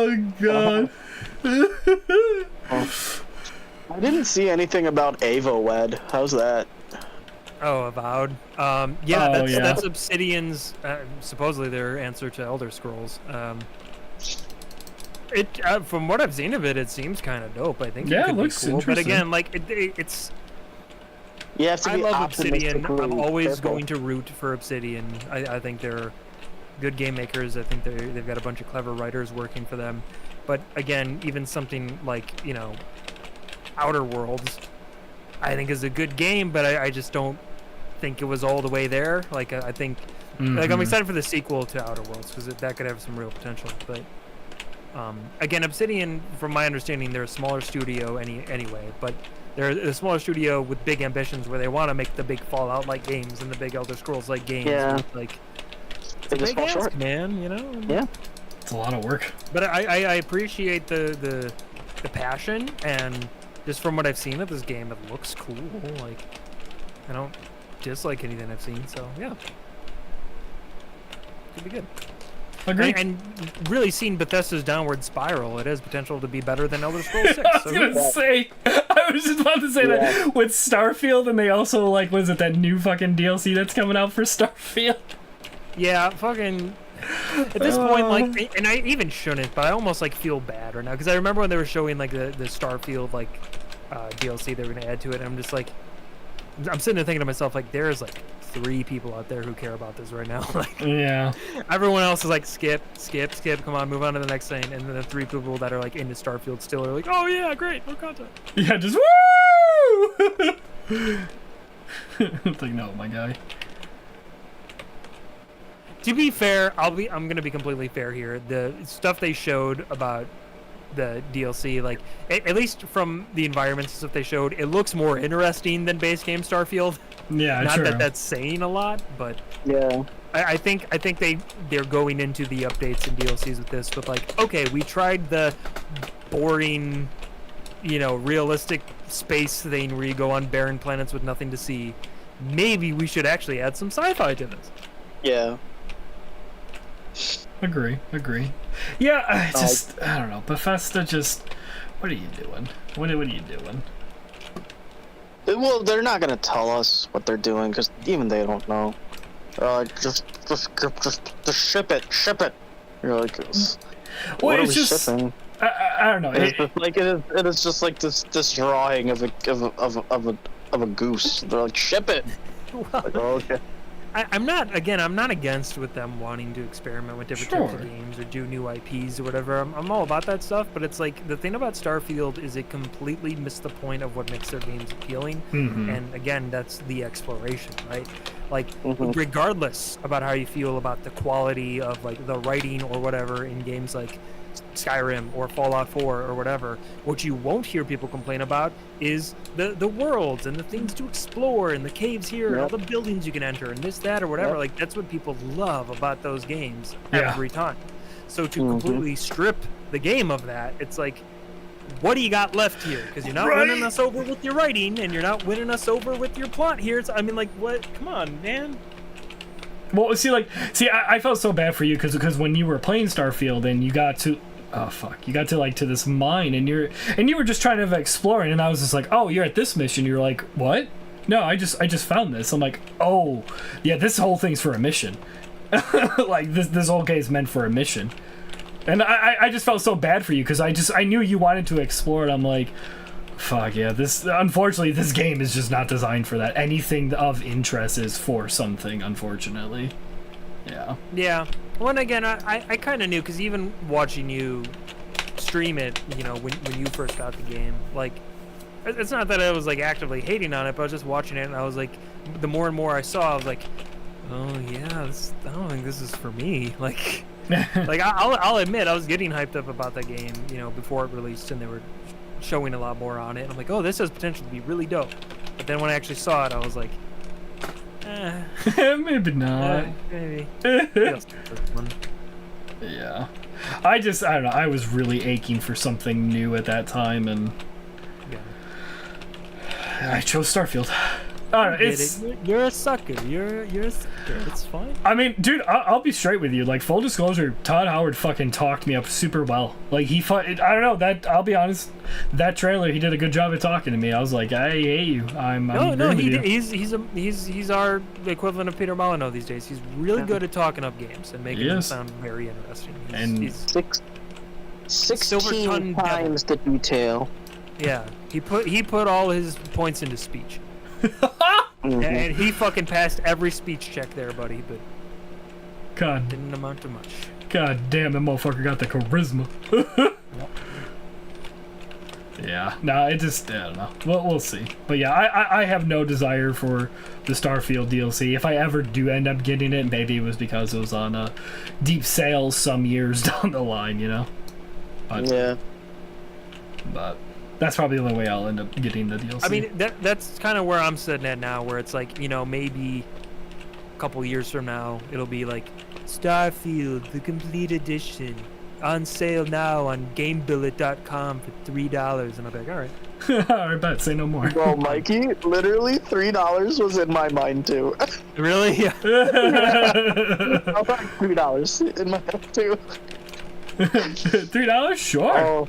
God. I didn't see anything about AvoWed. How's that? Oh, Avowed. That's Obsidian's supposedly their answer to Elder Scrolls. From what I've seen of it, it seems kind of dope. I think it looks cool. But again, like it's. You have to be I love Obsidian. I'm optimistically always careful. going to root for Obsidian. I think they're good game makers. I think they've got a bunch of clever writers working for them. But again, even something like Outer Worlds, I think is a good game, but I just don't think it was all the way there. Like I think, like I'm excited for the sequel to Outer Worlds because that could have some real potential. But again, Obsidian, from my understanding, they're a smaller studio anyway, but they're a smaller studio with big ambitions where they want to make the big Fallout-like games and the big Elder Scrolls-like games. Yeah. Like, it's They a just big fall ask, short. man. You know. Yeah. It's a lot of work. But I appreciate the passion, and just from what I've seen of this game, it looks cool. Like, I don't dislike anything I've seen, so yeah, could be good. Agreed. And really seeing Bethesda's downward spiral, it has potential to be better than Elder Scrolls 6. I was just about to say that with Starfield, and they also was it that new fucking DLC that's coming out for Starfield? Yeah, fucking. At this point, and I even shouldn't, but I almost feel bad right now because I remember when they were showing the Starfield DLC they were gonna add to it, and I'm just I'm sitting there thinking to myself there's 3 people out there who care about this right now. Yeah. Everyone else is skip, come on, move on to the next thing, and then the 3 people that are into Starfield still are oh yeah, great, more content. Yeah, just woo! It's no, my guy. To be fair, I'm gonna be completely fair here. The stuff they showed about the DLC, at least from the environments and stuff they showed, it looks more interesting than base game Starfield. Yeah, Not true. that that's saying a lot, but Yeah. I think they're going into the updates and DLCs with this with okay, we tried the boring, realistic space thing where you go on barren planets with nothing to see. Maybe we should actually add some sci-fi to this. Yeah. Agree. Yeah, I don't know. Bethesda just, what are you doing? What are you doing? Well, they're not gonna tell us what they're doing because even they don't know. Just ship it. You're what are we shipping? I don't know. It is just this drawing of a goose. They're ship it. Okay. I'm not against with them wanting to experiment with different types of games or do new IPs or whatever. I'm all about that stuff, but it's the thing about Starfield is it completely missed the point of what makes their games appealing. And again, that's the exploration, right? Regardless about how you feel about the quality of the writing or whatever in games like Skyrim or Fallout 4 or whatever, what you won't hear people complain about is the worlds and the things to explore and the caves here and all the buildings you can enter and this, that, or whatever. That's what people love about those games every time. So to completely strip the game of that, it's what do you got left here? Because you're not winning us over with your writing and you're not winning us over with your plot here. What? Come on, man. Well, I felt so bad for you because when you were playing Starfield and you got to, to this mine and you were just trying to explore it, and I was just oh, you're at this mission. You're what? No, I just found this. I'm oh, yeah, this whole thing's for a mission. This whole game is meant for a mission, and I just felt so bad for you because I knew you wanted to explore it. I'm Fuck yeah! Unfortunately, this game is just not designed for that. Anything of interest is for something. Unfortunately, yeah. Yeah. Well, and again, I kind of knew, because even watching you stream it, you know, when you first got the game, like, it's not that I was like actively hating on it, but I was just watching it, and I was like, the more and more I saw, I was like, oh yeah, I don't think this is for me. Like, like I'll admit, I was getting hyped up about that game, you know, before it released, and they were showing a lot more on it. And I'm like, oh, this has potential to be really dope. But then when I actually saw it, I was like, maybe not. Maybe. Yeah. I don't know. I was really aching for something new at that time, and I chose Starfield. I don't know, you're a sucker. You're a sucker. It's fine. I mean, dude, I'll be straight with you. Like, full disclosure, Todd Howard fucking talked me up super well. Like, I don't know, that, I'll be honest, that trailer, he did a good job of talking to me. I was like, I hate you. He's our equivalent of Peter Molyneux these days. He's really good at talking up games and making them sound very interesting. He's 16 times the detail. Yeah, he put all his points into speech. And he fucking passed every speech check there, buddy, but God didn't amount to much. God damn, that motherfucker got the charisma. Yeah, no, I don't know. We'll see. But yeah, I have no desire for the Starfield DLC. If I ever do end up getting it, maybe it was because it was on deep sales some years down the line, you know? But, yeah. But that's probably the only way I'll end up getting the DLC. I mean, that's kind of where I'm sitting at now, where it's like, you know, maybe a couple years from now, it'll be like, Starfield, the complete edition, on sale now on GameBillet.com for $3, and I'll be like, all right. All right, bet. Say no more. Well, Mikey, literally $3 was in my mind too. Really? Yeah. I thought $3 in my head too. $3? Sure. Oh.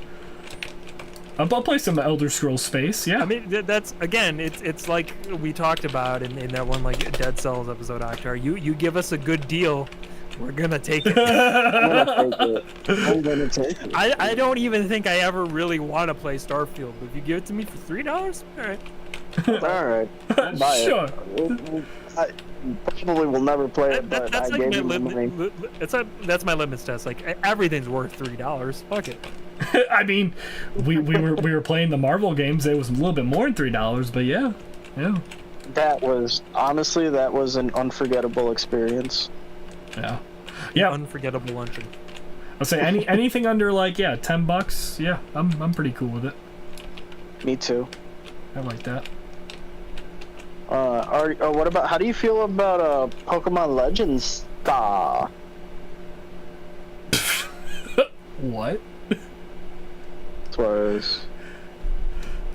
I'll play some Elder Scrolls Space, yeah. I mean, that's, again, it's like we talked about in that one, like, Dead Cells episode, Akhtar. You give us a good deal, we're gonna take it. I'm gonna take it. I don't even think I ever really want to play Starfield, but if you give it to me for $3, all right. All right. Buy Sure. It. I probably will never play it, but That's I like gave my you the money. that's my litmus test. Like, everything's worth $3. Fuck it. I mean, we were playing the Marvel games. It was a little bit more than $3, but yeah. That was an unforgettable experience. Yeah. Unforgettable luncheon. I'll say anything under like $10. Yeah, I'm pretty cool with it. Me too. I like that. What about? How do you feel about Pokemon Legends? What? Was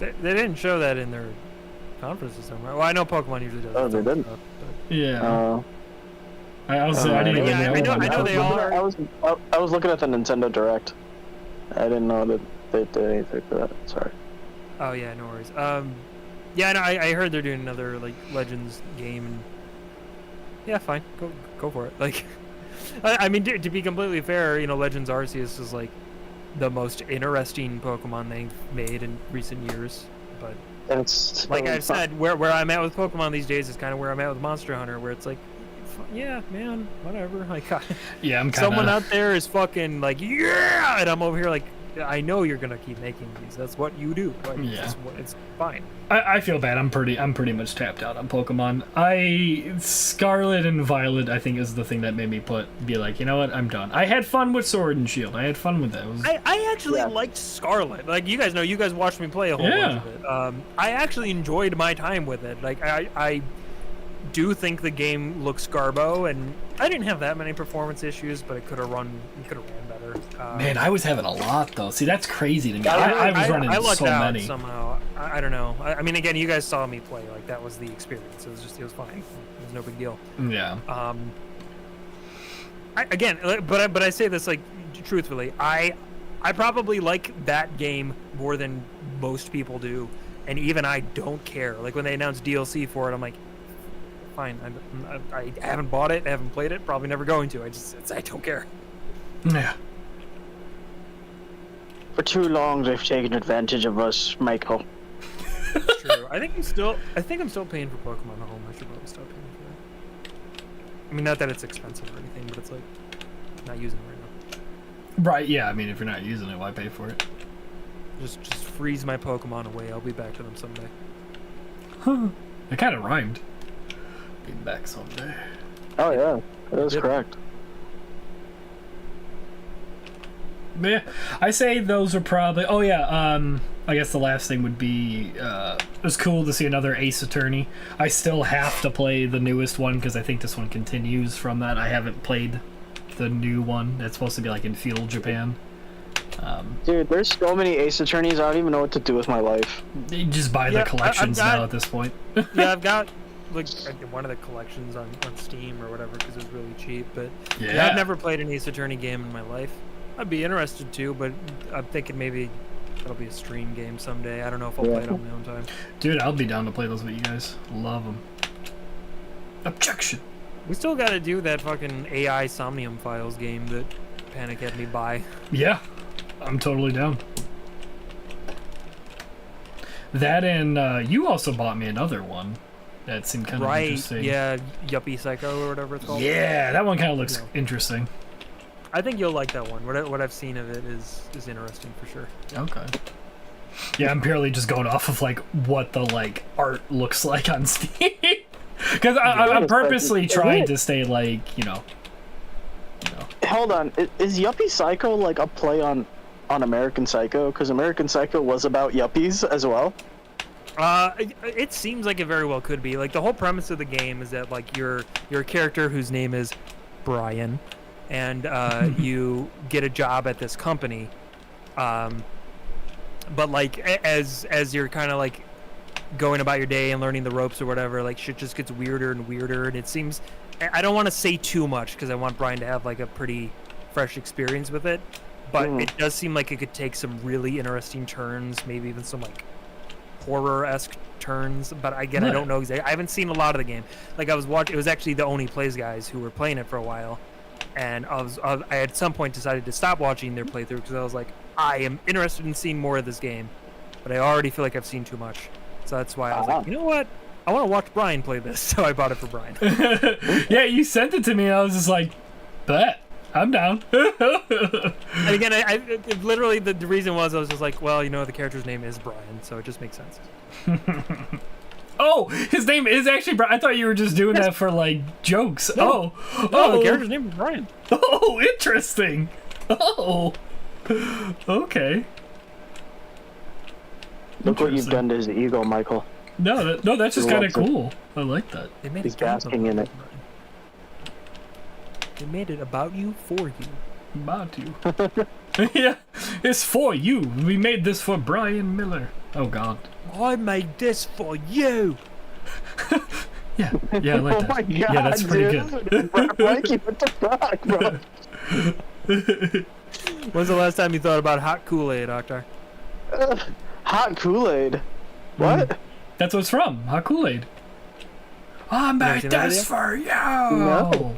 They didn't show that in their conference this time, right? Well, I know Pokemon usually does. Oh, they didn't? Stuff, Yeah. I didn't even know. I know they are. I was looking at the Nintendo Direct. I didn't know that they did anything for that. Sorry. Oh yeah, no worries. Yeah, no, I heard they're doing another like Legends game, and yeah, fine, go for it. Like, I mean, to be completely fair, you know, Legends Arceus is like the most interesting Pokemon they've made in recent years. But it's like I've said, where I'm at with Pokemon these days is kind of where I'm at with Monster Hunter, where it's like, yeah, man, whatever. Like, yeah, I'm kind of. Someone out there is fucking like, yeah, and I'm over here like, I know you're gonna keep making these. That's what you do. Like, yeah, it's fine. I feel bad. I'm pretty much tapped out on Pokemon. Scarlet and Violet, I think, is the thing that made me be like, you know what, I'm done. I had fun with Sword and Shield. I had fun with that. I actually liked Scarlet. Like, you guys know, you guys watched me play a whole bunch of it. I actually enjoyed my time with it. Like, I do think the game looks garbo, and I didn't have that many performance issues, but it could have ran better. Man, I was having a lot though. See, that's crazy to me. I was running so many. Somehow. I don't know. I mean, again, you guys saw me play. Like, that was the experience. It was fine. It was no big deal. Yeah. But I say this like truthfully. I probably like that game more than most people do, and even I don't care. Like, when they announced DLC for it, I'm like, fine. I haven't bought it. I haven't played it. Probably never going to. I don't care. Yeah. For too long, they've taken advantage of us, Michael. It's true. I think I'm still paying for Pokemon Home. I should probably stop paying for that. I mean, not that it's expensive or anything, but it's like not using it right now. Right? Yeah. I mean, if you're not using it, why pay for it? Just freeze my Pokemon away. I'll be back to them someday. Huh. It kind of rhymed. Be back someday. Oh yeah, that is correct. Yeah, I say those are probably. Oh yeah, I guess the last thing would be it was cool to see another Ace Attorney. I still have to play the newest one because I think this one continues from that. I haven't played the new one. That's supposed to be like in feudal Japan. Dude, there's so many Ace Attorneys. I don't even know what to do with my life. You just buy the collections now at this point. Yeah, I've got like one of the collections on Steam or whatever because it was really cheap. But yeah, I've never played an Ace Attorney game in my life. I'd be interested to, but I'm thinking maybe it'll be a stream game someday. I don't know if I'll play it on my own time. Dude, I'll be down to play those with you guys. Love them. Objection. We still got to do that fucking AI Somnium Files game that Panic had me buy. Yeah, I'm totally down. That and you also bought me another one. That seemed kind of interesting. Yeah, Yuppie Psycho or whatever it's called. Yeah, that one kind of looks interesting. I think you'll like that one. What I've seen of it is interesting for sure. Okay. Yeah, I'm purely just going off of like what the like art looks like on Steam, because I'm purposely trying to stay like you know. Hold on, is Yuppie Psycho like a play on American Psycho? Because American Psycho was about yuppies as well. It seems like it very well could be. Like the whole premise of the game is that like you're a character whose name is Brian. And you get a job at this company, but like as you're kind of like going about your day and learning the ropes or whatever, like shit just gets weirder and weirder. And it seems, I don't want to say too much because I want Brian to have like a pretty fresh experience with it, but it does seem like it could take some really interesting turns, maybe even some like horror-esque turns. But again, I don't know exactly. I haven't seen a lot of the game. Like I was watching, it was actually the Only Plays guys who were playing it for a while. And I at some point decided to stop watching their playthrough because I was like, I am interested in seeing more of this game, but I already feel like I've seen too much. So that's why I was like, you know what? I want to watch Brian play this, so I bought it for Brian. Yeah, you sent it to me, and I was just like, bet. I'm down. And again, I literally, the reason was I was just like, well, you know, the character's name is Brian, so it just makes sense. Oh, his name is actually Brian. I thought you were just doing that for like jokes. No. Oh, the character's name is Brian. Oh, interesting. Oh, okay. Look what you've done to his ego, Michael. No, that's just kind of cool. I like that. He's basking in it. They made it about you, for you. About you. Yeah, it's for you. We made this for Brian Miller. Oh God. I made this for you. Yeah, I like that. Oh my God, yeah, that's pretty good. Mikey, what the fuck, bro? When's the last time you thought about hot Kool-Aid, Octar? Hot Kool-Aid? What? That's what it's from. Hot Kool-Aid. I made this for you. No.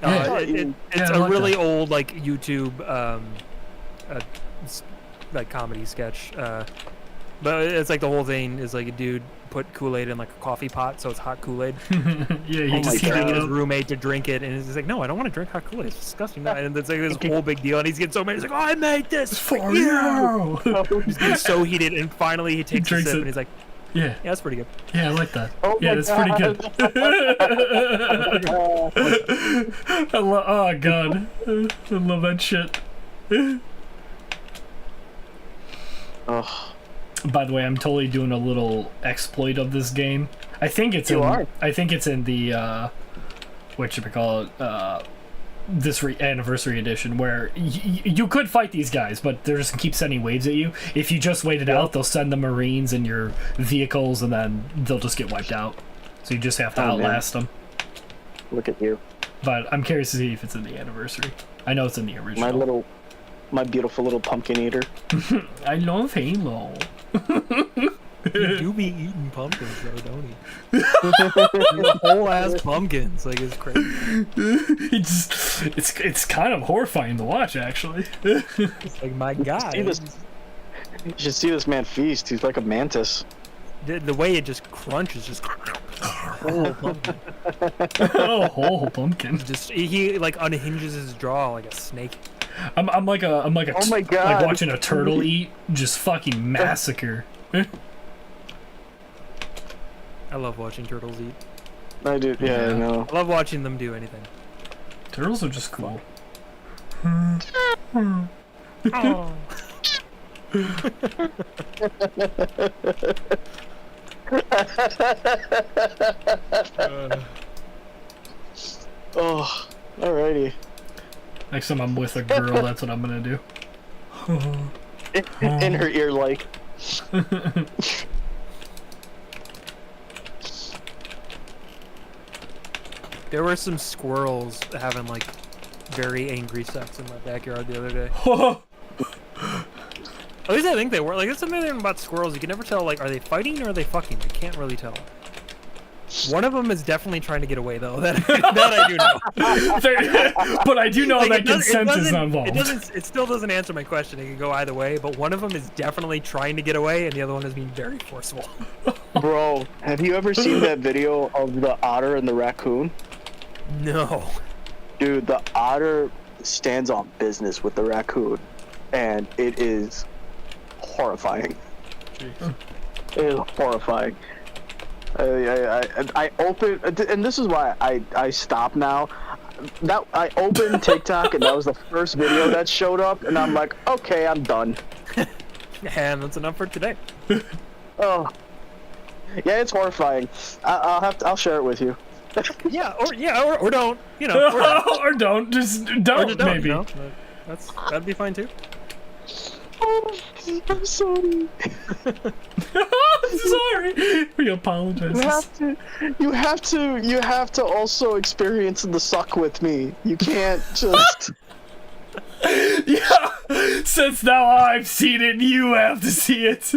It's a really old like YouTube like comedy sketch, but it's like the whole thing is like a dude put Kool-Aid in like a coffee pot, so it's hot Kool-Aid. Yeah, he just getting his roommate to drink it, and he's just like, no, I don't want to drink hot Kool-Aid. It's disgusting. And it's like this whole big deal, and he's getting so mad. He's like, oh, I made this for you. He's getting so heated, and finally he takes a sip, and he's like, yeah, that's pretty good. Yeah, I like that. Oh yeah, that's pretty good. Oh God, I love that shit. Oh. By the way, I'm totally doing a little exploit of this game. I think it's I think it's in the what you call it, this anniversary edition, where you could fight these guys, but they're just gonna keep sending waves at you. If you just wait it out, they'll send the Marines and your vehicles, and then they'll just get wiped out. So you just have to outlast them. Look at you. But I'm curious to see if it's in the anniversary. I know it's in the original. My beautiful little pumpkin eater. I love Halo. You be eating pumpkins though, don't you? Whole ass pumpkins, like it's crazy. It's kind of horrifying to watch, actually. It's like, my God. You should see this man feast. He's like a mantis. The way it just crunches, just Oh, whole pumpkin. just he like unhinges his jaw like a snake. I'm like a Oh my God. like watching a turtle eat, just fucking massacre. I love watching turtles eat. I do. Yeah, I know. I love watching them do anything. Turtles are just cool. Oh. Oh, alrighty. Next time I'm with a girl, that's what I'm gonna do. In her ear, like. There were some squirrels having like very angry sex in my backyard the other day. At least I think they were. Like, that's something about squirrels. You can never tell, like, are they fighting or are they fucking? You can't really tell. One of them is definitely trying to get away, though. That I do know. But I do know Like, that consent is not involved. It still doesn't answer my question. It can go either way, but one of them is definitely trying to get away, and the other one is being very forceful. Bro, have you ever seen that video of the otter and the raccoon? No. Dude, the otter stands on business with the raccoon, and it is horrifying. Jeez. It is horrifying. I open, and this is why I stop now. That I opened TikTok, and that was the first video that showed up, and I'm like, okay, I'm done. And that's enough for today. Oh, yeah, it's horrifying. I'll share it with you. or don't, you know, Or don't, just don't, or just don't, maybe. you know? That'd be fine too. Oh, I'm sorry. Sorry. We apologize. You have to also experience the suck with me. You can't just. Yeah. Since now I've seen it, you have to see it.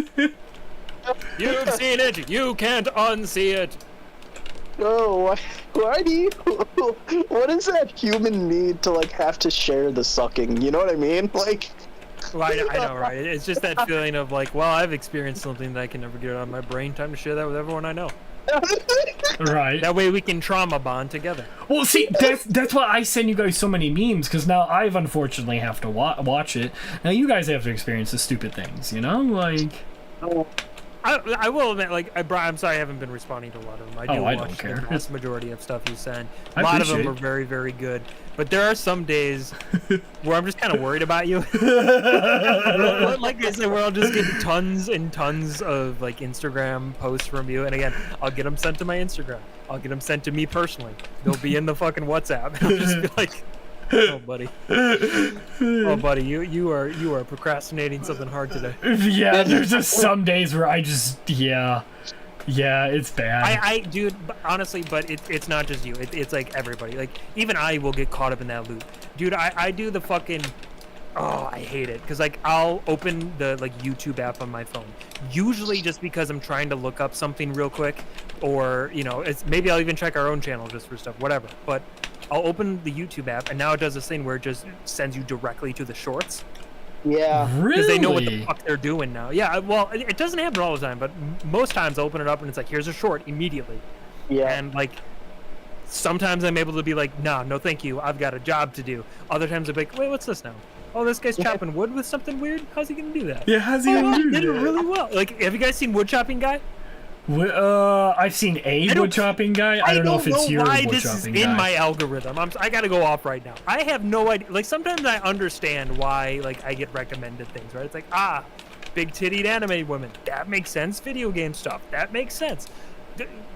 You've seen it. You can't unsee it. Oh, why do you? What is that human need to like have to share the sucking? You know what I mean? Like. Well, I know, right? It's just that feeling of like, well, I've experienced something that I can never get out of my brain. Time to share that with everyone I know. Right. That way we can trauma bond together. Well, see, that's why I send you guys so many memes, because now I've unfortunately have to watch it. Now you guys have to experience the stupid things, you know? Like... I will admit, like, I'm sorry I haven't been responding to a lot of them. I do I watch don't care. the vast majority of stuff you send. I A lot of them appreciate are very, very good. But there are some days where I'm just kind of worried about you. Like I said, where I'll just get tons and tons of, like, Instagram posts from you. And again, I'll get them sent to my Instagram. I'll get them sent to me personally. They'll be in the fucking WhatsApp. And I'll just be like... Oh, buddy. Oh, buddy, you are procrastinating something hard today. Yeah, there's just some days where I just, yeah, it's bad. Dude, honestly, but it's not just you. It's like everybody. Like, even I will get caught up in that loop. Dude, I do the fucking... Oh, I hate it. Because, like, I'll open the, like, YouTube app on my phone. Usually just because I'm trying to look up something real quick. Or, you know, maybe I'll even check our own channel just for stuff, whatever. But I'll open the YouTube app, and now it does this thing where it just sends you directly to the shorts. Yeah. Really? Because they know what the fuck they're doing now. Yeah, well, it doesn't happen all the time, but most times I open it up and it's like, here's a short immediately. Yeah. And, like, sometimes I'm able to be like, nah, no thank you, I've got a job to do. Other times I'm like, wait, what's this now? Oh, this guy's chopping wood with something weird? How's he gonna do that? Yeah, how's he gonna do He did it that? really well. Like, have you guys seen Wood Chopping Guy? I've seen a wood chopping guy. I don't know if it's your why wood this is chopping in guy. my algorithm. I gotta go off right now. I have no idea. Like, sometimes I understand why, like, I get recommended things, right? It's like, big tittied anime women. That makes sense. Video game stuff. That makes sense.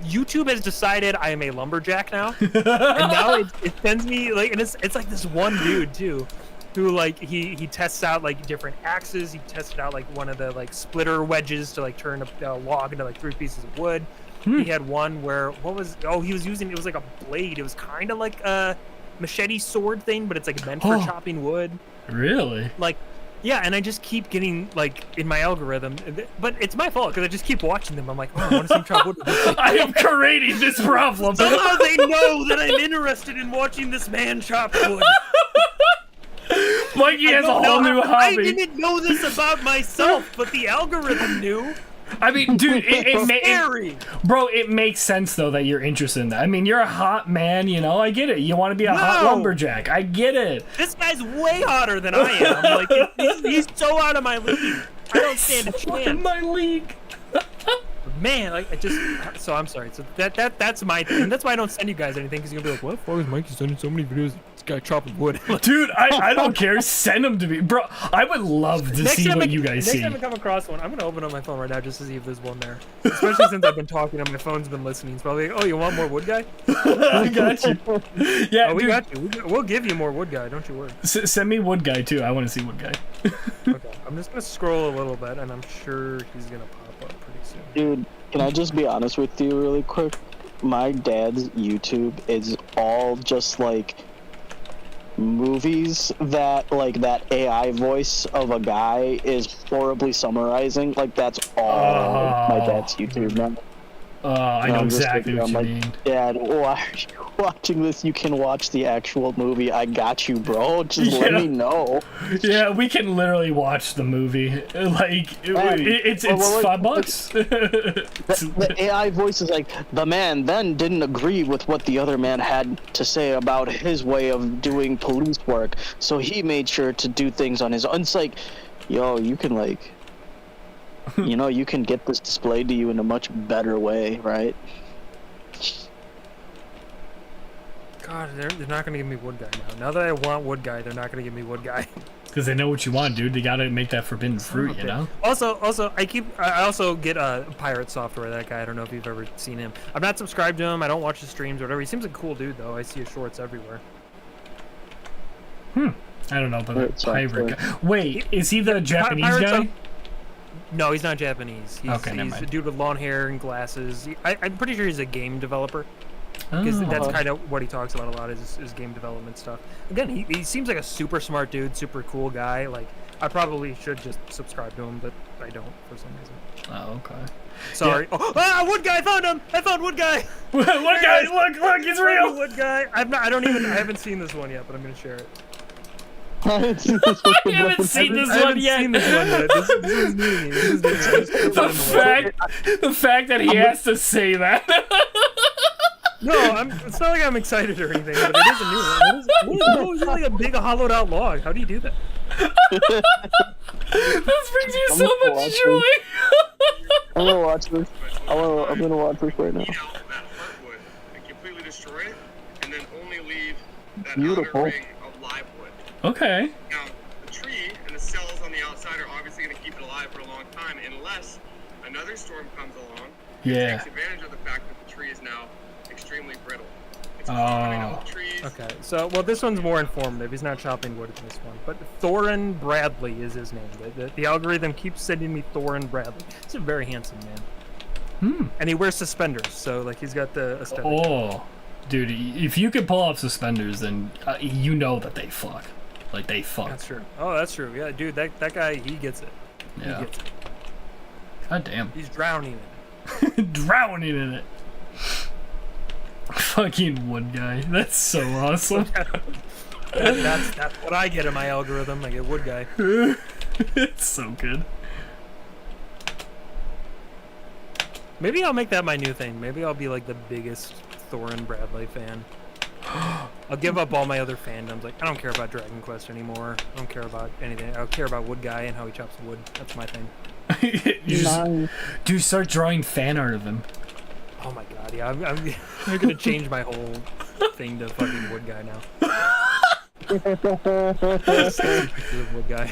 YouTube has decided I am a lumberjack now, and now it sends me like, and it's like this one dude too, who like he tests out like different axes. He tested out like one of the like splitter wedges to like turn a log into like 3 pieces of wood. He had one where he was using, it was like a blade. It was kind of like a machete sword thing, but it's like meant for chopping wood. Really? Like, yeah, and I just keep getting like in my algorithm, but it's my fault because I just keep watching them. I'm like, oh, I want to see him chop wood. I am creating this problem. Somehow they know that I'm interested in watching this man chop wood. Mikey has a whole new hobby. I didn't know this about myself, but the algorithm knew. I mean, dude, Scary. bro, it makes sense though that you're interested in that. I mean, you're a hot man, you know. I get it. You want to be a hot lumberjack. I get it. This guy's way hotter than I am. Like he's so out of my league. I don't stand a chance. In my league. Man, like I just. So I'm sorry. So that's my thing. That's why I don't send you guys anything, because you're gonna be like, what? Why is Mikey sending so many videos? This guy chopping wood. Dude, I don't care. Send them to me, bro. I would love to see what you guys see. Next time I come across one, I'm gonna open up my phone right now just to see if there's one there. Especially since I've been talking and my phone's been listening. It's probably like, oh, you want more wood guy? I got you. Yeah, we dude. got you. We'll give you more wood guy. Don't you worry. Send me wood guy too. I want to see wood guy. Okay, I'm just gonna scroll a little bit, and I'm sure he's gonna pop up pretty soon. Dude, can I just be honest with you really quick? My dad's YouTube is all just like movies that like that AI voice of a guy is horribly summarizing. Like that's all my dad's YouTube now. I know exactly what you mean. Dad, why are you watching this? You can watch the actual movie. I got you, bro. Just let me know. Yeah, we can literally watch the movie. Like, it's $5. The AI voice is like, the man then didn't agree with what the other man had to say about his way of doing police work, so he made sure to do things on his own. It's like, yo, you can like... you know, you can get this displayed to you in a much better way, right? God, they're not gonna give me wood guy now. Now that I want wood guy, they're not gonna give me wood guy. Because they know what you want, dude. They gotta make that forbidden fruit, you know? Also, I also get Pirate Software, that guy. I don't know if you've ever seen him. I'm not subscribed to him. I don't watch his streams or whatever. He seems like a cool dude, though. I see his shorts everywhere. I don't know, but pirate guy. Wait, is he the Japanese guy? No, he's not Japanese. He's Okay, never a mind. dude with long hair and glasses. I'm pretty sure he's a game developer. Because that's kind of what he talks about a lot is game development stuff. Again, he seems like a super smart dude, super cool guy. Like, I probably should just subscribe to him, but I don't for some reason. Oh, okay. Sorry. Yeah. Oh, Wood Guy! I found him! I found Wood Guy! Wood Guy! Look, he's real! Wood Guy! I haven't seen this one yet, but I'm gonna share it. I haven't seen this one yet. This is me. The fact that he has to say that. No, it's not like I'm excited or anything, but it is a new one. What is like a big hollowed out log? How do you do that? This brings you so much joy. I'm gonna watch this. I'm gonna watch this right now. Eat out that heartwood and completely destroy it, and then only leave that Beautiful. outer ring of live wood. Okay. Now, the tree and the cells on the outside are obviously going to keep it alive for a long time, unless another storm comes along and Yeah. takes advantage of the fact that the tree is now extremely brittle. It's Oh. chopping out the trees. Okay, so, well, this one's more informative. He's not chopping wood in this one. But Thorin Bradley is his name. The algorithm keeps sending me Thorin Bradley. He's a very handsome man. And he wears suspenders, so, like, he's got the aesthetic. Oh. Dude, if you could pull off suspenders, then you know that they fuck. Like, they fuck. That's true. Oh, that's true. Yeah, dude, that guy, he gets it. Yeah. He gets it. God damn. He's drowning in it. Drowning in it. Fucking wood guy. That's so awesome. That's what I get in my algorithm. I get wood guy. It's so good. Maybe I'll make that my new thing. Maybe I'll be like the biggest Thorin Bradley fan. I'll give up all my other fandoms. Like, I don't care about Dragon Quest anymore. I don't care about anything. I don't care about Wood Guy and how he chops wood. That's my thing. Dude, start drawing fan art of him. Oh my god, yeah. I'm gonna change my whole thing to fucking Wood Guy now. Sexy picture of Wood Guy.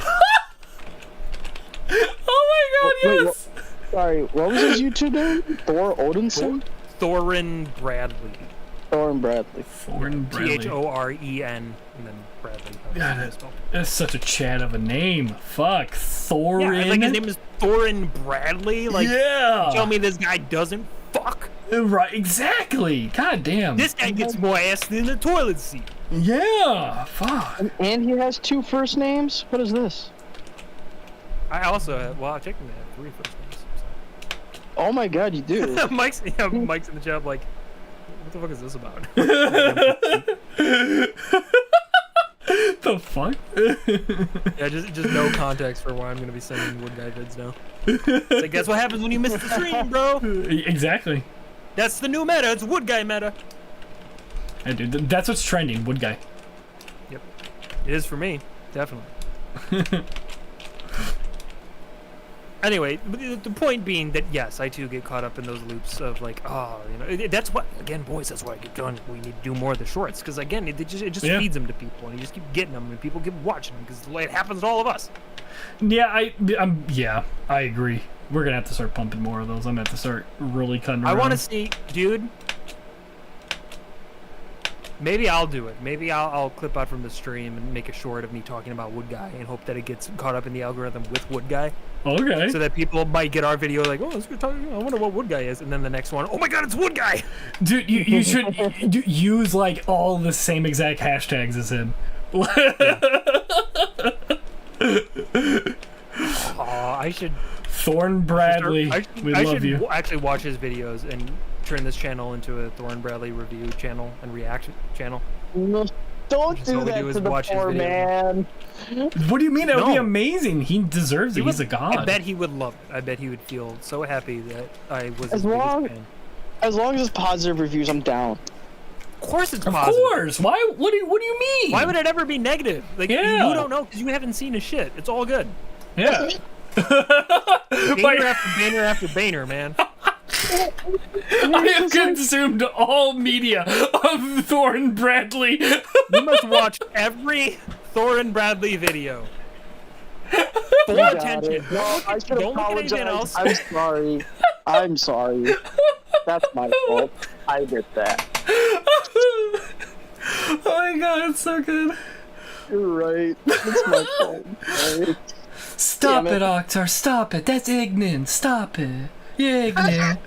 Oh my god, Wait, yes! Sorry, what was his YouTube name? Thor Odinson? Thorin Bradley. Thorin Bradley. Thorin Bradley. Thoren and then Bradley. God, that's such a Chad of a name. Fuck. Thorin. Yeah, like his name is Thorin Bradley. Like, yeah. tell me this guy doesn't fuck. Right, exactly. God damn. This guy gets more ass than the toilet seat. Yeah. Fuck. And he has 2 first names? What is this? I also have, well, I checked him, I have 3 first names. Oh my god, you do. Mike's in the chat like, what the fuck is this about? The fuck? Yeah, just no context for why I'm gonna be sending Wood Guy vids now. It's like, that's what happens when you miss the stream, bro. Exactly. That's the new meta. It's wood guy meta. Hey, dude, that's what's trending. Wood guy. Yep. It is for me, definitely. Anyway, the point being that yes, I too get caught up in those loops of like, oh, you know, that's what, again, boys, that's why I get done. We need to do more of the shorts because again, it just feeds them to people, and you just keep getting them, and people keep watching them because it happens to all of us. Yeah, I agree. We're gonna have to start pumping more of those. I'm gonna have to start really cutting around. I want to see, dude. Maybe I'll do it. Maybe I'll clip out from the stream and make a short of me talking about Wood Guy and hope that it gets caught up in the algorithm with Wood Guy. Okay. So that people might get our video like, oh, let's go talk. I wonder what Wood Guy is, and then the next one, oh my God, it's Wood Guy. Dude, you should use like all the same exact hashtags as him. I should. Thorn Bradley, we love you. Actually watch his videos and turn this channel into a Thorn Bradley review channel and reaction channel. No, don't do that to the poor man. What do you mean? That would be amazing. He deserves it. He's a god. I bet he would love it. I bet he would feel so happy that I was as long as it's positive reviews, I'm down. Of course it's positive. positive. Of course. Why? What do you mean? Why would it ever be negative? Like you don't know because you haven't seen his shit. It's all good. Yeah. Banner after banner after banner, man. I have consumed all media of Thorn Bradley. You must watch every Thorn Bradley video. Full attention. No, I should Don't look at anything else. I'm sorry. I'm sorry. That's my fault. I did that. Oh my god, it's so good. You're right. It's my fault. Right. Stop it, Octar. Stop it. That's ignorant. Stop it. Yeah, ignorant.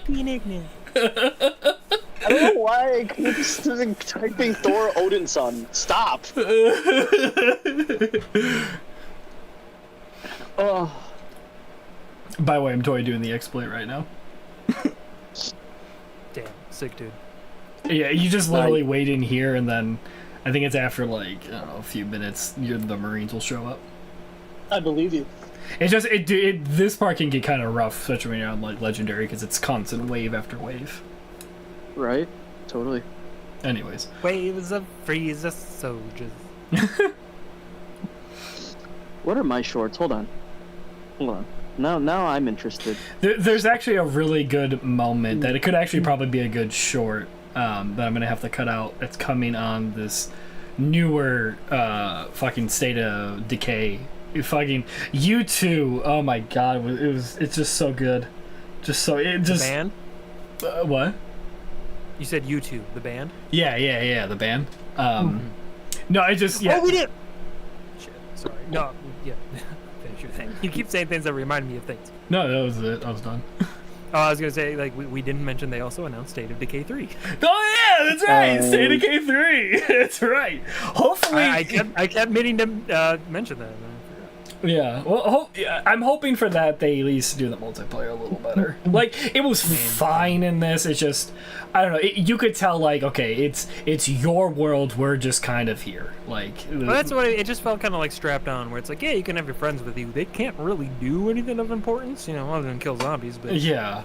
Being ignorant. I don't know why I keep typing Thor Odinson. Stop. Oh. By the way, I'm totally doing the exploit right now. Damn, sick dude. Yeah, you just literally wait in here, and then I think it's after like, I don't know, a few minutes, the Marines will show up. I believe you. It's just this part can get kind of rough, especially when you're on like legendary, because it's constant wave after wave. Right. Totally. Anyways. Waves of Frieza soldiers. What are my shorts? Hold on. Now I'm interested. There's actually a really good moment that it could actually probably be a good short that I'm gonna have to cut out. That's coming on this newer fucking State of Decay. Fucking U2. Oh my god, it's just so good. The band? What? You said U2, the band? Yeah, the band. No, I just Oh, we did. Shit, sorry. No, yeah. Finish your thing. You keep saying things that remind me of things. No, that was it. I was done. Oh, I was gonna say, like, we didn't mention they also announced State of Decay 3. Oh yeah, that's right. State of Decay 3. That's right. Hopefully, I kept meaning to mention that. Yeah, well, I'm hoping for that they at least do the multiplayer a little better. Like, it was fine in this. It's just, I don't know. You could tell, like, okay, it's your world. We're just kind of here. Like, well, that's what it just felt kind of like strapped on, where it's like, yeah, you can have your friends with you. They can't really do anything of importance, you know, other than kill zombies. But yeah.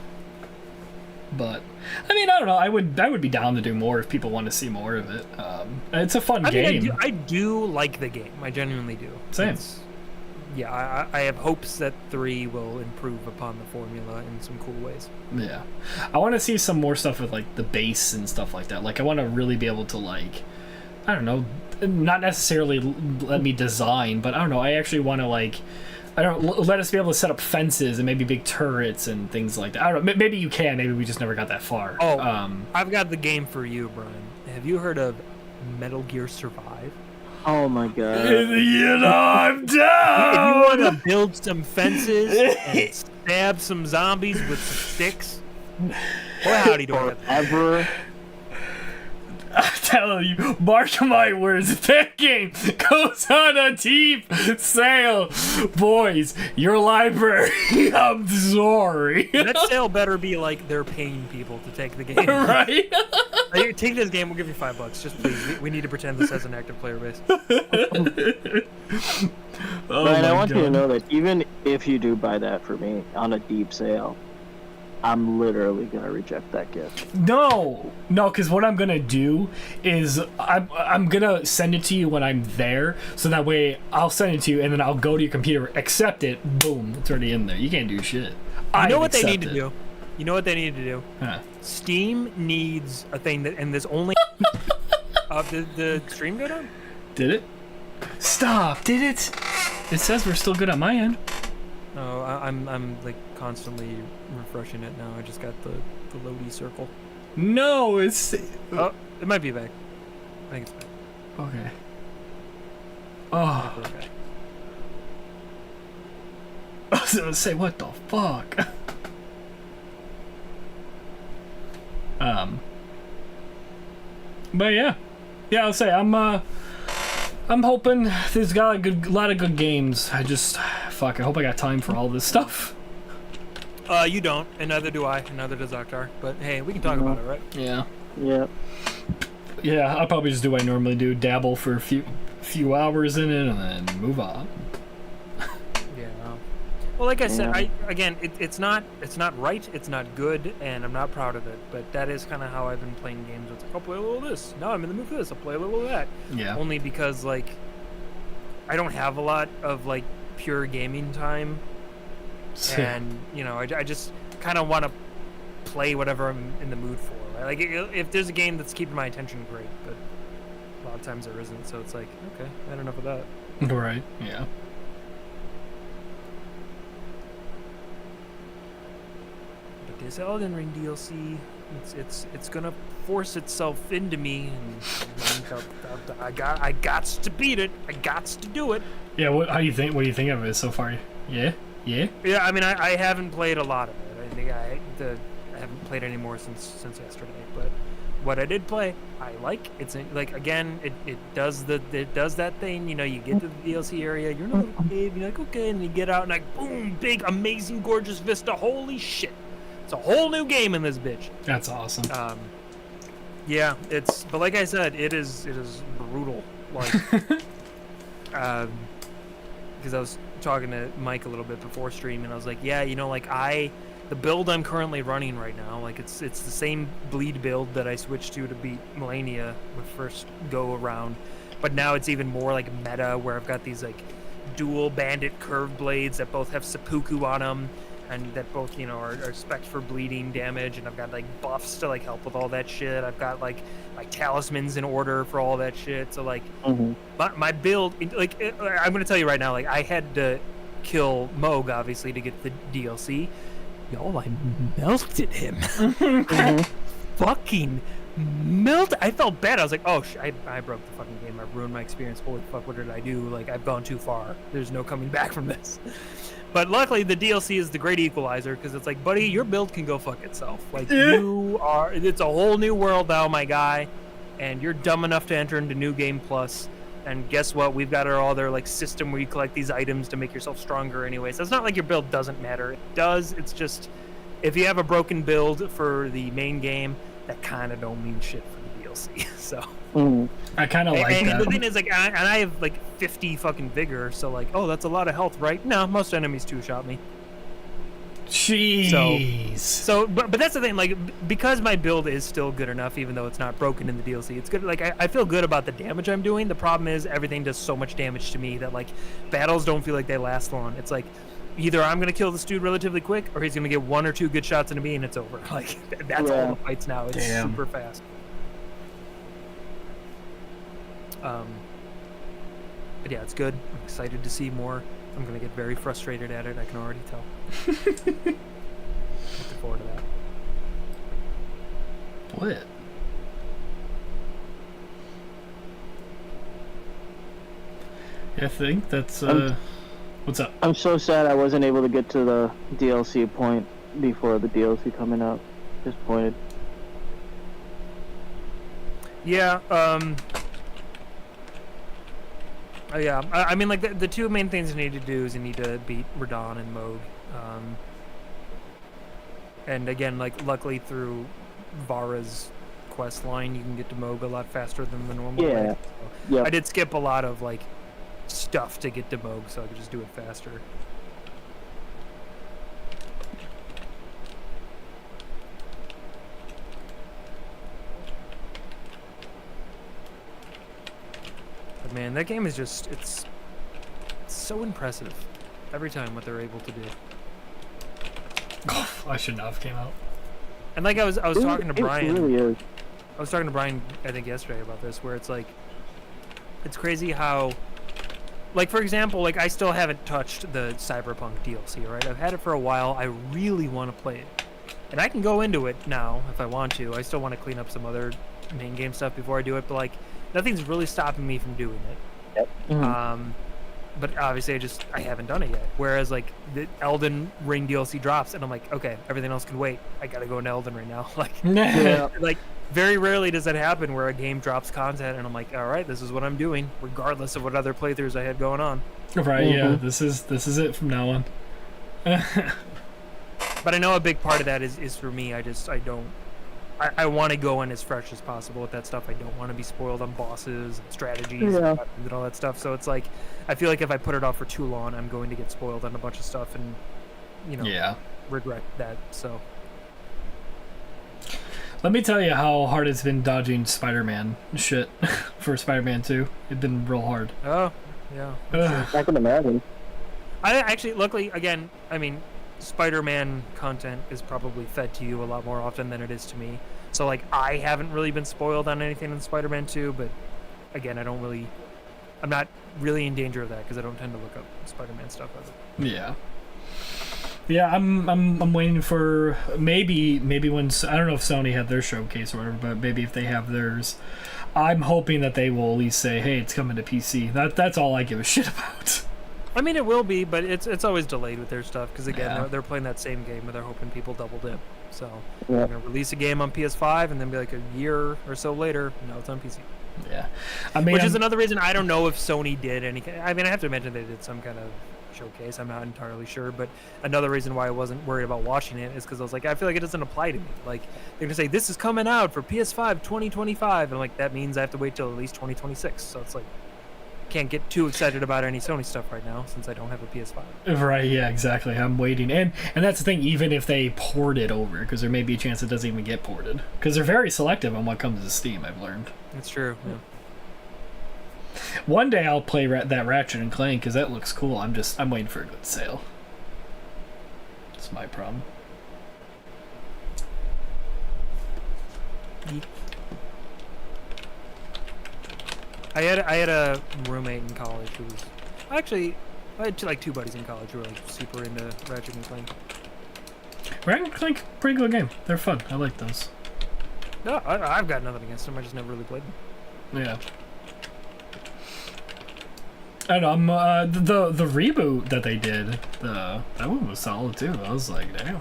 But I mean, I don't know. I would be down to do more if people want to see more of it. It's a fun game. I do like the game. I genuinely do. Same. Yeah, I have hopes that 3 will improve upon the formula in some cool ways. Yeah. I want to see some more stuff with, like, the base and stuff like that. Like, I want to really be able to, like, I don't know, not necessarily let me design, but I don't know, I actually want to, like, let us be able to set up fences and maybe big turrets and things like that. I don't know, maybe you can, maybe we just never got that far. Oh, I've got the game for you, Brian. Have you heard of Metal Gear Survive? Oh my god. You know, I'm down! If you want to build some fences and stab some zombies with some sticks, boy howdy do I Forever. I'm telling you, mark my words, that game goes on a deep sale. Boys, your library, I'm sorry. That sale better be like they're paying people to take the game. Right? Like, take this game, we'll give you $5. Just please, we need to pretend this has an active player base. Oh Ryan, I my want you to God. know that even if you do buy that for me on a deep sale, I'm literally gonna reject that gift. No, because what I'm gonna do is I'm gonna send it to you when I'm there, so that way I'll send it to you, and then I'll go to your computer, accept it, boom, it's already in there. You can't do shit. You know what they need to do? You know what they need to do? Huh. Steam needs a thing that, and there's only. Did the stream go down? Did it? Stop! Did it? It says we're still good on my end. No, I'm like constantly refreshing it now. I just got the loady circle. No, it's Oh, it might be back. I think it's back. okay. I think Oh, we're okay. I was gonna say what the fuck. But yeah, I'll say I'm hoping there's got a lot of good games. I hope I got time for all this stuff. You don't, and neither do I, and neither does Oktar. But hey, we can talk about it, right? Yeah. Yeah. I'll probably just do what I normally do, dabble for a few hours in it, and then move on. Yeah. Well, like I said, Yeah. it's not right, it's not good, and I'm not proud of it. But that is kind of how I've been playing games. It's like, I'll play a little of this. Now I'm in the mood for this. I'll play a little of that. Yeah. Only because like I don't have a lot of like pure gaming time, and you know, I just kind of want to play whatever I'm in the mood for. Right? Like if there's a game that's keeping my attention, great. But a lot of times there isn't. So it's like, okay, I had enough of that. Right. Yeah. But this Elden Ring DLC, it's gonna force itself into me, and I got to beat it. I got to do it. Yeah. What do you think of it so far? Yeah. Yeah. Yeah, I mean, I haven't played a lot of it. I think I haven't played any more since yesterday. But what I did play, I like. It's like, again, it does that thing. You know, you get to the DLC area, you're in a little cave, you're like, okay, and you get out and like, boom, big, amazing, gorgeous vista. Holy shit! It's a whole new game in this bitch. That's awesome. Yeah, but like I said, it is brutal. Like, because I was talking to Mike a little bit before stream, and I was like, yeah, you know, like the build I'm currently running right now, like it's the same bleed build that I switched to beat Melania with first go around, but now it's even more like meta, where I've got these like dual bandit curved blades that both have seppuku on them, and that both, you know, are spec'd for bleeding damage, and I've got like buffs to like help with all that shit. I've got like talismans in order for all that shit. So like my build, like I'm gonna tell you right now, like I had to kill Moog obviously to get the DLC. Y'all, I melted him. Fucking melted. I felt bad. I was like, oh, I broke the fucking game. I ruined my experience. Holy fuck, what did I do? Like, I've gone too far. There's no coming back from this. But luckily, the DLC is the great equalizer, because it's like, buddy, your build can go fuck itself. Like, it's a whole new world now, my guy, and you're dumb enough to enter into New Game Plus. And guess what? We've got our other like system where you collect these items to make yourself stronger anyway. So it's not like your build doesn't matter. It does. It's just, if you have a broken build for the main game, that kind of don't mean shit for the DLC. So I kind of like that. And the thing is, like, I have like 50 fucking vigor, so like, oh, that's a lot of health, right? No, most enemies two-shot me. Jeez. So, but that's the thing, like, because my build is still good enough, even though it's not broken in the DLC, it's good. Like, I feel good about the damage I'm doing. The problem is everything does so much damage to me that, like, battles don't feel like they last long. It's like, either I'm gonna kill this dude relatively quick, or he's gonna get 1 or 2 good shots into me and it's over. Like, that's all the fights now. It's super fast. But yeah, it's good. I'm excited to see more. I'm gonna get very frustrated at it. I can already tell. Looking forward to that. What? I think that's what's up? I'm so sad I wasn't able to get to the DLC point before the DLC coming out. Disappointed. Yeah. Yeah. I mean, like the two main things you need to do is you need to beat Radon and Moog. And again, like luckily through Vara's quest line, you can get to Moog a lot faster than the normal way. Yeah. So Yep. I did skip a lot of like stuff to get to Moog, so I could just do it faster. But man, that game is just it's so impressive every time what they're able to do. I should not have came out. And like I was talking to Brian. It really is. I was talking to Brian, I think yesterday about this, where it's like, it's crazy how, like for example, like I still haven't touched the Cyberpunk DLC, right? I've had it for a while. I really want to play it, and I can go into it now if I want to. I still want to clean up some other main game stuff before I do it, but like nothing's really stopping me from doing it. Yep. But obviously I haven't done it yet. Whereas like the Elden Ring DLC drops, and I'm like, okay, everything else can wait. I gotta go into Elden Ring now. Like, Yeah. like very rarely does that happen where a game drops content, and I'm like, all right, this is what I'm doing, regardless of what other playthroughs I had going on. Right? Yeah. This is it from now on. But I know a big part of that is for me. I want to go in as fresh as possible with that stuff. I don't want to be spoiled on bosses and strategies Yeah. and all that stuff. So it's like, I feel like if I put it off for too long, I'm going to get spoiled on a bunch of stuff and, you know, Yeah. regret that. So Let me tell you how hard it's been dodging Spider-Man shit for Spider-Man 2. It's been real hard. oh yeah, I can imagine. I actually, luckily, again, I mean, Spider-Man content is probably fed to you a lot more often than it is to me. So like, I haven't really been spoiled on anything in Spider-Man 2, but again, I'm not really in danger of that because I don't tend to look up Spider-Man stuff ever. Yeah. Yeah, I'm waiting for maybe when I don't know if Sony had their showcase or whatever, but maybe if they have theirs, I'm hoping that they will at least say, "Hey, it's coming to PC." That's all I give a shit about. I mean, it will be, but it's always delayed with their stuff because again, Yeah. they're playing that same game where they're hoping people double dip. So Yeah. they're gonna release a game on PS5 and then be like a year or so later, no, it's on PC. Yeah, I mean, Which is another reason I don't know if Sony did anything. I mean, I have to imagine they did some kind of showcase. I'm not entirely sure, but another reason why I wasn't worried about watching it is because I was like, I feel like it doesn't apply to me. Like they're gonna say this is coming out for PS5 2025, and I'm like, that means I have to wait till at least 2026. So it's like, can't get too excited about any Sony stuff right now since I don't have a PS5. right? Yeah, exactly. I'm waiting, and that's the thing. Even if they port it over, because there may be a chance it doesn't even get ported, because they're very selective on what comes to Steam. I've learned. That's true. Yeah. One day I'll play that Ratchet and Clank because that looks cool. I'm waiting for a good sale. That's my problem. I had a roommate in college who was actually I had two buddies in college who were like super into Ratchet and Clank. Ratchet and Clank, pretty good game. They're fun. I like those. No, I've got nothing against them. I just never really played them. Yeah. I don't know. The reboot that they did, that one was solid too. I was like, damn.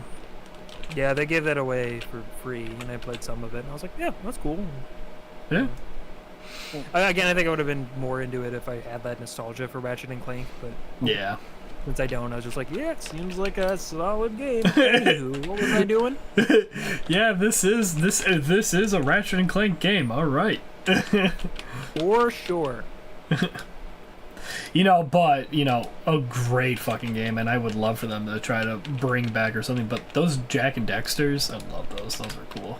Yeah, they gave that away for free, and I played some of it, and I was like, yeah, that's cool. Yeah. Again, I think I would have been more into it if I had that nostalgia for Ratchet and Clank, but Yeah. since I don't, I was just like, yeah, it seems like a solid game. Anywho, what was I doing? Yeah, this is a Ratchet and Clank game. All right. For sure. But a great fucking game, and I would love for them to try to bring back or something. But those Jack and Dexters, I love those. Those were cool.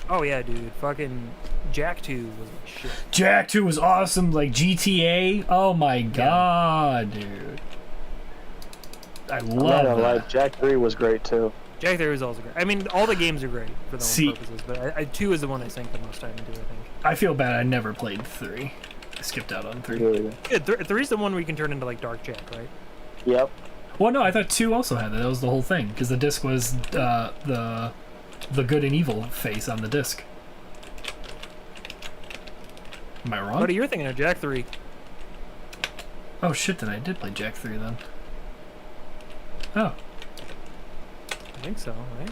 Oh yeah, dude. Fucking Jack 2 was my shit. Jack 2 was awesome. Like GTA. Oh my god, dude. I love that. Like Jack 3 was great too. Jack 3 was also great. I mean, all the games are great for their See- own purposes, but 2 is the one I sank the most time into, I think. I feel bad. I never played 3. I skipped out on 3. Really good. Yeah, 3's the one where you can turn into like Dark Jack, right? Yep. Well, no, I thought 2 also had that. That was the whole thing because the disc was the good and evil face on the disc. Am I wrong? Buddy, you're thinking of Jack 3. Oh shit! Then I did play Jack 3 then. Oh. I think so, right?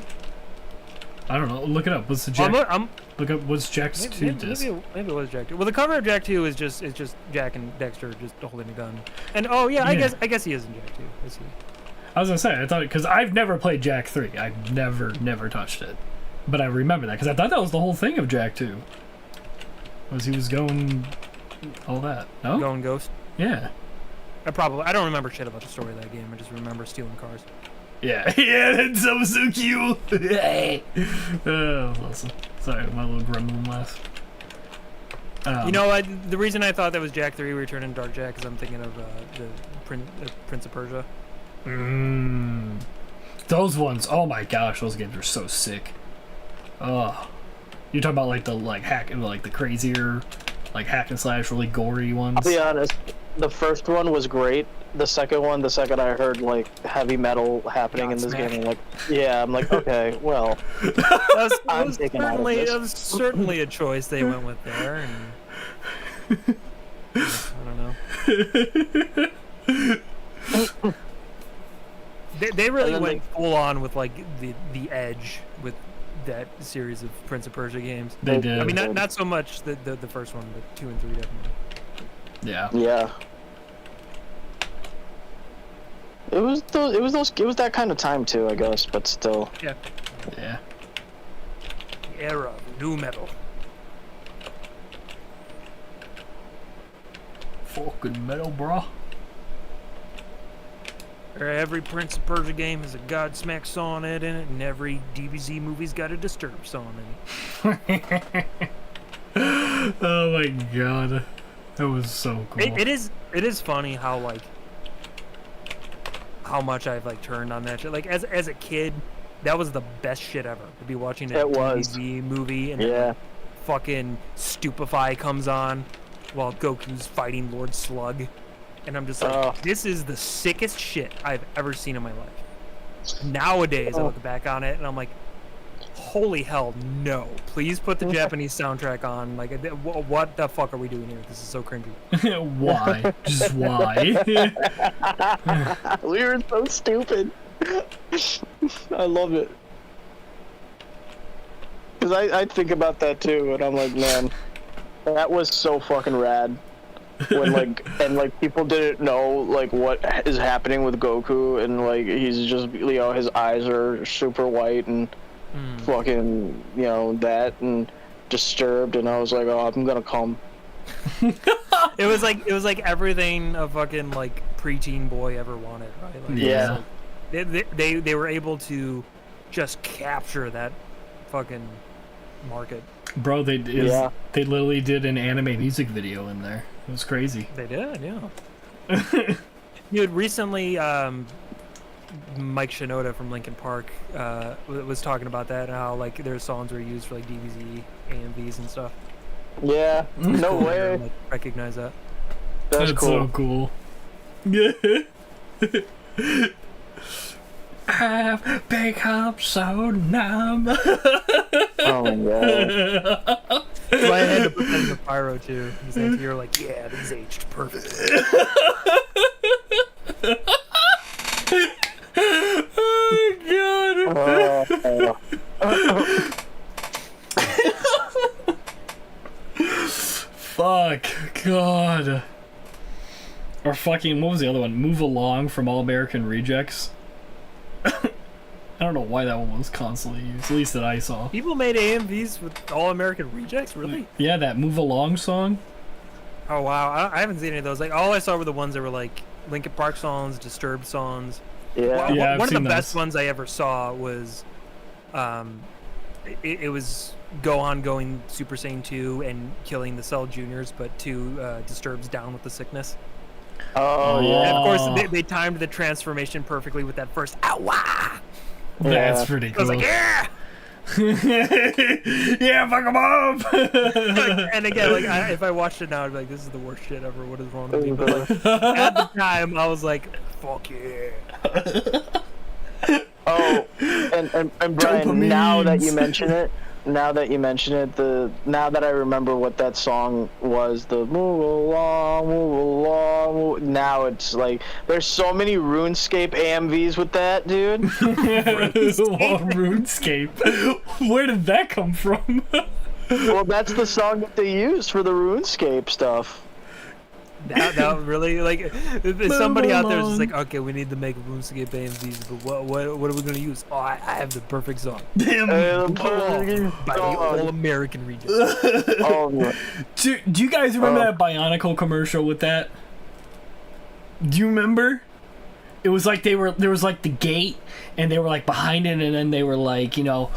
I don't know. Look it up. What's the Jack? I'm Look up what's Jack's 2 disc. maybe it was Jack 2. Well, the cover of Jack 2 is just Jack and Dexter just holding a gun. And oh yeah, I guess he is in Jack 2. Is he? I was gonna say, I thought, because I've never played Jack 3. I've never touched it. But I remember that, because I thought that was the whole thing of Jack 2. Was he was going all that. No? Going Ghost? Yeah. I don't remember shit about the story of that game. I just remember stealing cars. Yeah. Yeah, that was so cute. That was awesome. Sorry, my little gremlin laugh. You know, the reason I thought that was Jack 3 Return in Dark Jack is I'm thinking of the Prince of Persia. Those ones, oh my gosh, those games are so sick. Oh, you're talking about like the hack and like the crazier, like hack and slash, really gory ones. I'll be honest, the first one was great. The second I heard like heavy metal happening in this game, I'm like, yeah, I'm like, okay, well, that was certainly a choice they went with there. And, I don't know. They really went full on with like the edge with that series of Prince of Persia games. They did. I mean, not so much the first one, but 2 and 3 definitely. Yeah. Yeah. It was that kind of time too, I guess, but still. Yeah. Yeah. The era of new metal. Fucking metal, bro. Every Prince of Persia game has a Godsmack song in it, and every DBZ movie's got a Disturbed song in it. Oh my god, that was so cool. It is funny how like how much I've like turned on that shit. Like as a kid, that was the best shit ever. To be watching a DBZ movie and then, like, fucking Stupefy comes on while Goku's fighting Lord Slug. And I'm just like, this is the sickest shit I've ever seen in my life. Nowadays, I look back on it and I'm like, holy hell, no. Please put the Japanese soundtrack on. Like, what the fuck are we doing here? This is so cringy. Why? Just why? We were so stupid. I love it. Because I think about that too, and I'm like, man, that was so fucking rad. When people didn't know like what is happening with Goku, and like he's just, you know, his eyes are super white and fucking, you know, that and Disturbed, and I was like, oh, I'm gonna come. It was like everything a fucking like preteen boy ever wanted, right? Like, yeah. They were able to just capture that fucking market. Bro, they literally did an anime music video in there. It was crazy. They did, yeah. Dude, recently, Mike Shinoda from Linkin Park was talking about that and how like their songs were used for like DBZ, AMVs, and stuff. Yeah, no cool way. to, like, recognize that. That's so cool. Yeah. I've become so numb. Oh my god. So I had to put that in the pyro too. Because you're like, yeah, these aged perfect. Oh my god. Fuck. God. Or fucking, what was the other one? Move Along from All American Rejects. I don't know why that one was constantly used, at least that I saw. People made AMVs with All American Rejects, really? Yeah, that Move Along song. Oh wow, I haven't seen any of those. Like all I saw were the ones that were like Linkin Park songs, Disturbed songs. Yeah. Yeah, one of the those. best ones I ever saw was, it was Gohan going Super Saiyan 2 and killing the Cell Juniors, but Disturbed's Down with the Sickness. Oh yeah. And of course, they timed the transformation perfectly with that first "Ow!" That's pretty cool. I was like, yeah! Yeah, fuck him up! And again, like if I watched it now, I'd be like, this is the worst shit ever. What is wrong with me? But like, at the time, I was like, fuck yeah. Oh, and Brian, now that you mention it, now that you mention it, now that I remember what that song was, the move along, now it's like there's so many RuneScape AMVs with that, dude. RuneScape. Where did that come from? Well, that's the song that they used for the RuneScape stuff. That really, like, somebody out there is just like, okay, we need to make RuneScape AMVs, but what are we gonna use? Oh, I have the perfect song. Damn. By the All-American region. Oh, do you guys remember that Bionicle commercial with that? Do you remember? It was like there was like the gate, and they were like behind it, and then they were like, you know,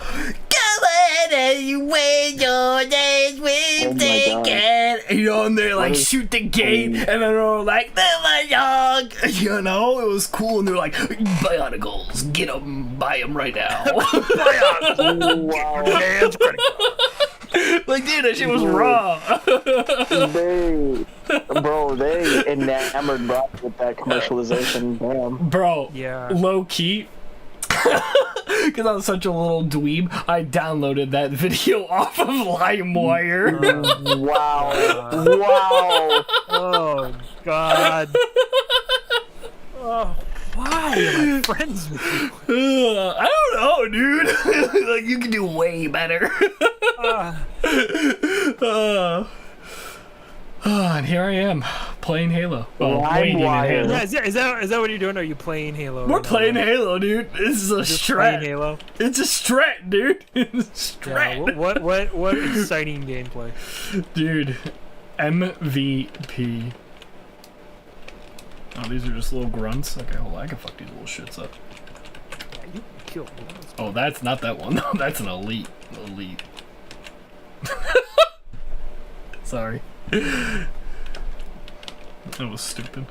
when your days will take it, you know, and they like shoot the gate, and then they're like, young, you know, it was cool, and they're like, Bionicles, get them, buy them right now. wow. Like, dude, that shit was raw. They enamored Brock with that commercialization. Damn. Bro, yeah. Low key. Because I was such a little dweeb, I downloaded that video off of LimeWire. Wow. Wow. Oh, God. Oh, why am I friends with you? I don't know, dude. Like, you can do way better. And here I am, playing Halo. Oh, waiting in Halo. Yeah, is that what you're doing? Are you playing Halo? We're playing Halo, dude. This is a strat. Halo? It's a strat, dude. It's a strat. Yeah, what exciting gameplay. Dude, MVP. Oh, these are just little grunts? Okay, hold on. I can fuck these little shits up. Yeah, you killed me. Oh, that's not that one. No, that's an elite. Elite. Sorry. That was stupid.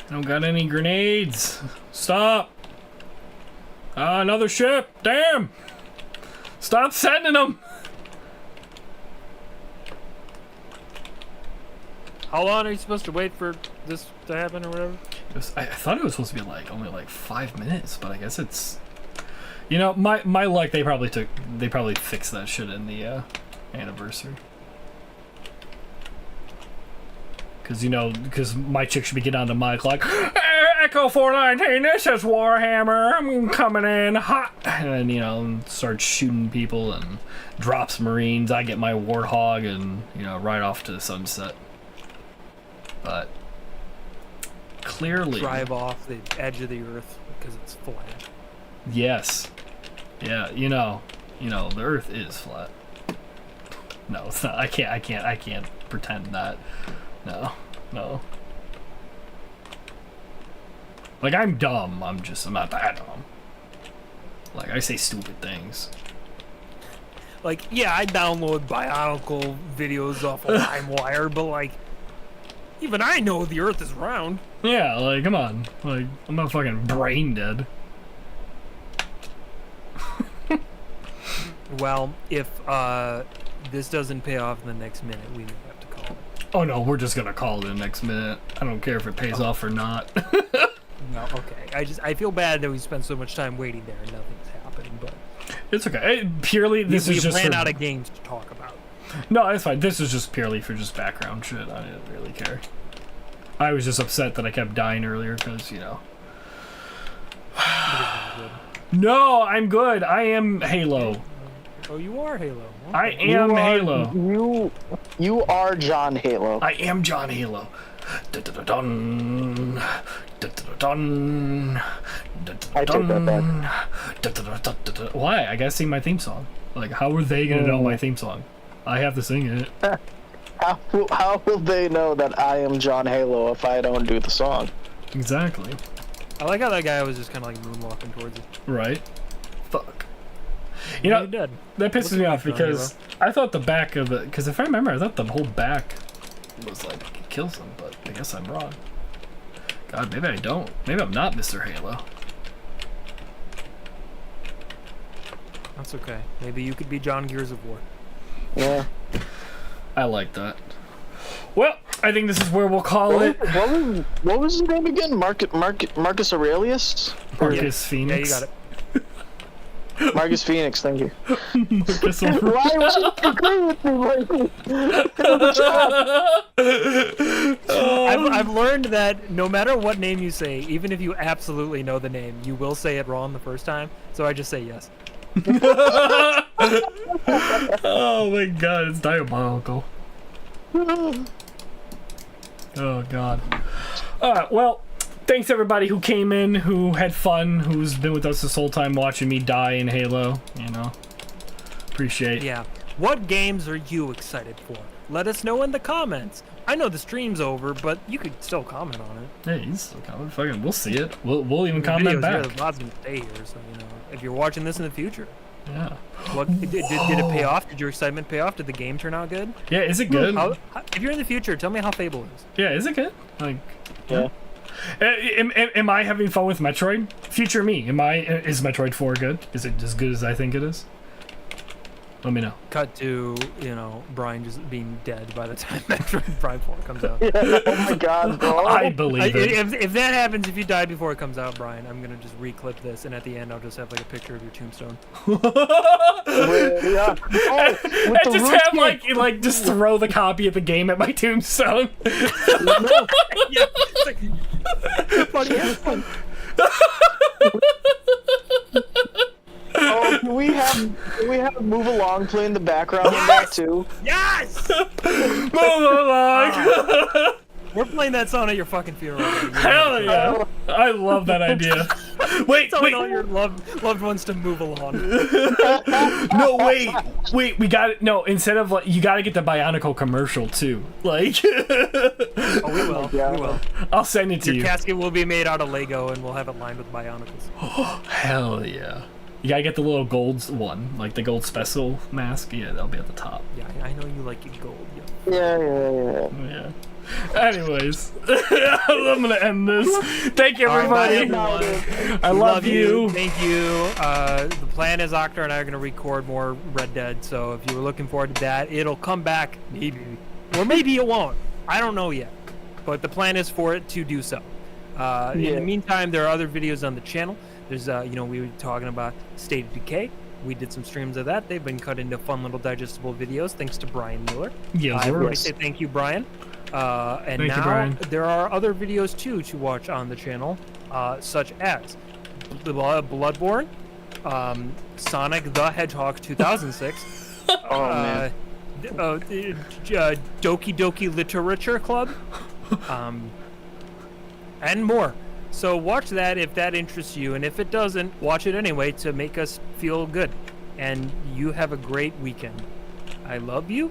I don't got any grenades. Stop. Another ship. Damn. Stop sending them. How long are you supposed to wait for this to happen or whatever? I thought it was supposed to be like only like 5 minutes, but I guess it's, you know, my luck. They probably fixed that shit in the anniversary. Because my chick should be getting on the mic like, Echo 419, this is Warhammer, I'm coming in hot, and then, starts shooting people and drops Marines. I get my Warthog and, right off to the sunset. But clearly drive off the edge of the earth because it's flat. Yes. Yeah, the earth is flat. No, it's not. I can't pretend that. No. Like, I'm dumb. I'm not that dumb. Like, I say stupid things. Like, yeah, I download Bionicle videos off of LimeWire, but like, even I know the earth is round. Yeah, like, come on. Like, I'm not fucking brain dead. Well, if this doesn't pay off in the next minute, we may have to call it. Oh no, we're just gonna call it in the next minute. I don't care if it pays off or not. No, okay. I feel bad that we spent so much time waiting there and nothing's happening, but it's okay. Purely, this is just we ran out of games to talk about. No, it's fine. This is just purely for just background shit. I didn't really care. I was just upset that I kept dying earlier because, No, I'm good. I am Halo. Oh, you are Halo. Okay. I am Halo. You are John Halo. I am John Halo. Dun-dun-dun-dun. Dun-dun-dun-dun. I take that back. Dun-dun-dun-dun-dun. Why? I gotta sing my theme song. Like, how are they gonna know my theme song? I have to sing it. How will they know that I am John Halo if I don't do the song? Exactly. I like how that guy was just kind of like moonwalking towards it. Right. Fuck. That pisses me off because I thought the back of it, because if I remember, I thought the whole back was like, it kills him, but I guess I'm wrong. God, maybe I don't. Maybe I'm not Mr. Halo. That's okay. Maybe you could be John Gears of War. Yeah. I like that. Well, I think this is where we'll call it. What was his name again? Marcus Aurelius? Marcus Phoenix. Yeah, you got it. Marcus Phoenix, thank you. Marcus Why would you agree with me, Mikey? I've learned that no matter what name you say, even if you absolutely know the name, you will say it wrong the first time. So I just say yes. Oh my god, it's diabolical. Oh god. Alright, well, thanks everybody who came in, who had fun, who's been with us this whole time watching me die in Halo, you know. Appreciate it. Yeah. What games are you excited for? Let us know in the comments. I know the stream's over, but you could still comment on it. Hey, you can still comment. Fucking, we'll see it. We'll even The comment video's back. Here, the VOD's gonna stay here, so you know. If you're watching this in the future, Yeah. what did it pay off? Did your excitement pay off? Did the game turn out good? Yeah, is it good? If you're in the future, tell me how Fable is. Yeah, is it good? Like, Yeah. Am I having fun with Metroid? Future me, is Metroid 4 good? Is it as good as I think it is? Let me know. Cut to, you know, Brian just being dead by the time Metroid Prime 4 comes out. Yeah, oh my god, bro. I believe it. If that happens, if you die before it comes out, Brian, I'm gonna just reclip this, and at the end, I'll just have like a picture of your tombstone. Yeah. Oh, I just have like just throw the copy of the game at my tombstone. Yeah, it's like, funny as fun. Oh, can we have Move Along play in the background of that too? Yes! Move along. We're playing that song at your fucking funeral. Buddy. Hell yeah! I love that idea. Wait, Telling all wait. your loved ones to move along. No, wait. We got it. No, instead of like, you got to get the Bionicle commercial too. Like, Oh, we will. Yeah. We will. I'll send it to Your you. casket will be made out of Lego, and we'll have it lined with Bionicles. Hell yeah! You gotta get the little gold one, like the gold special mask. Yeah, that'll be at the top. Yeah, I know you like your gold. Yeah. Yeah. Yeah. Anyways, I'm gonna end this. Thank you, everybody. All right, bye, everyone. I love you. Thank you. The plan is Octar and I are going to record more Red Dead, so if you were looking forward to that, it'll come back, maybe. Or maybe it won't. I don't know yet. But the plan is for it to do so. In the meantime, there are other videos on the channel. There's, we were talking about State of Decay. We did some streams of that. They've been cut into fun little digestible videos, thanks to Brian Mueller. Yes, I really say thank you, Brian. And Thank you, now Brian. there are other videos too to watch on the channel, such as Bloodborne, Sonic the Hedgehog 2006, Oh man. Doki Doki Literature Club, and more. So watch that if that interests you, and if it doesn't, watch it anyway to make us feel good. And you have a great weekend. I love you.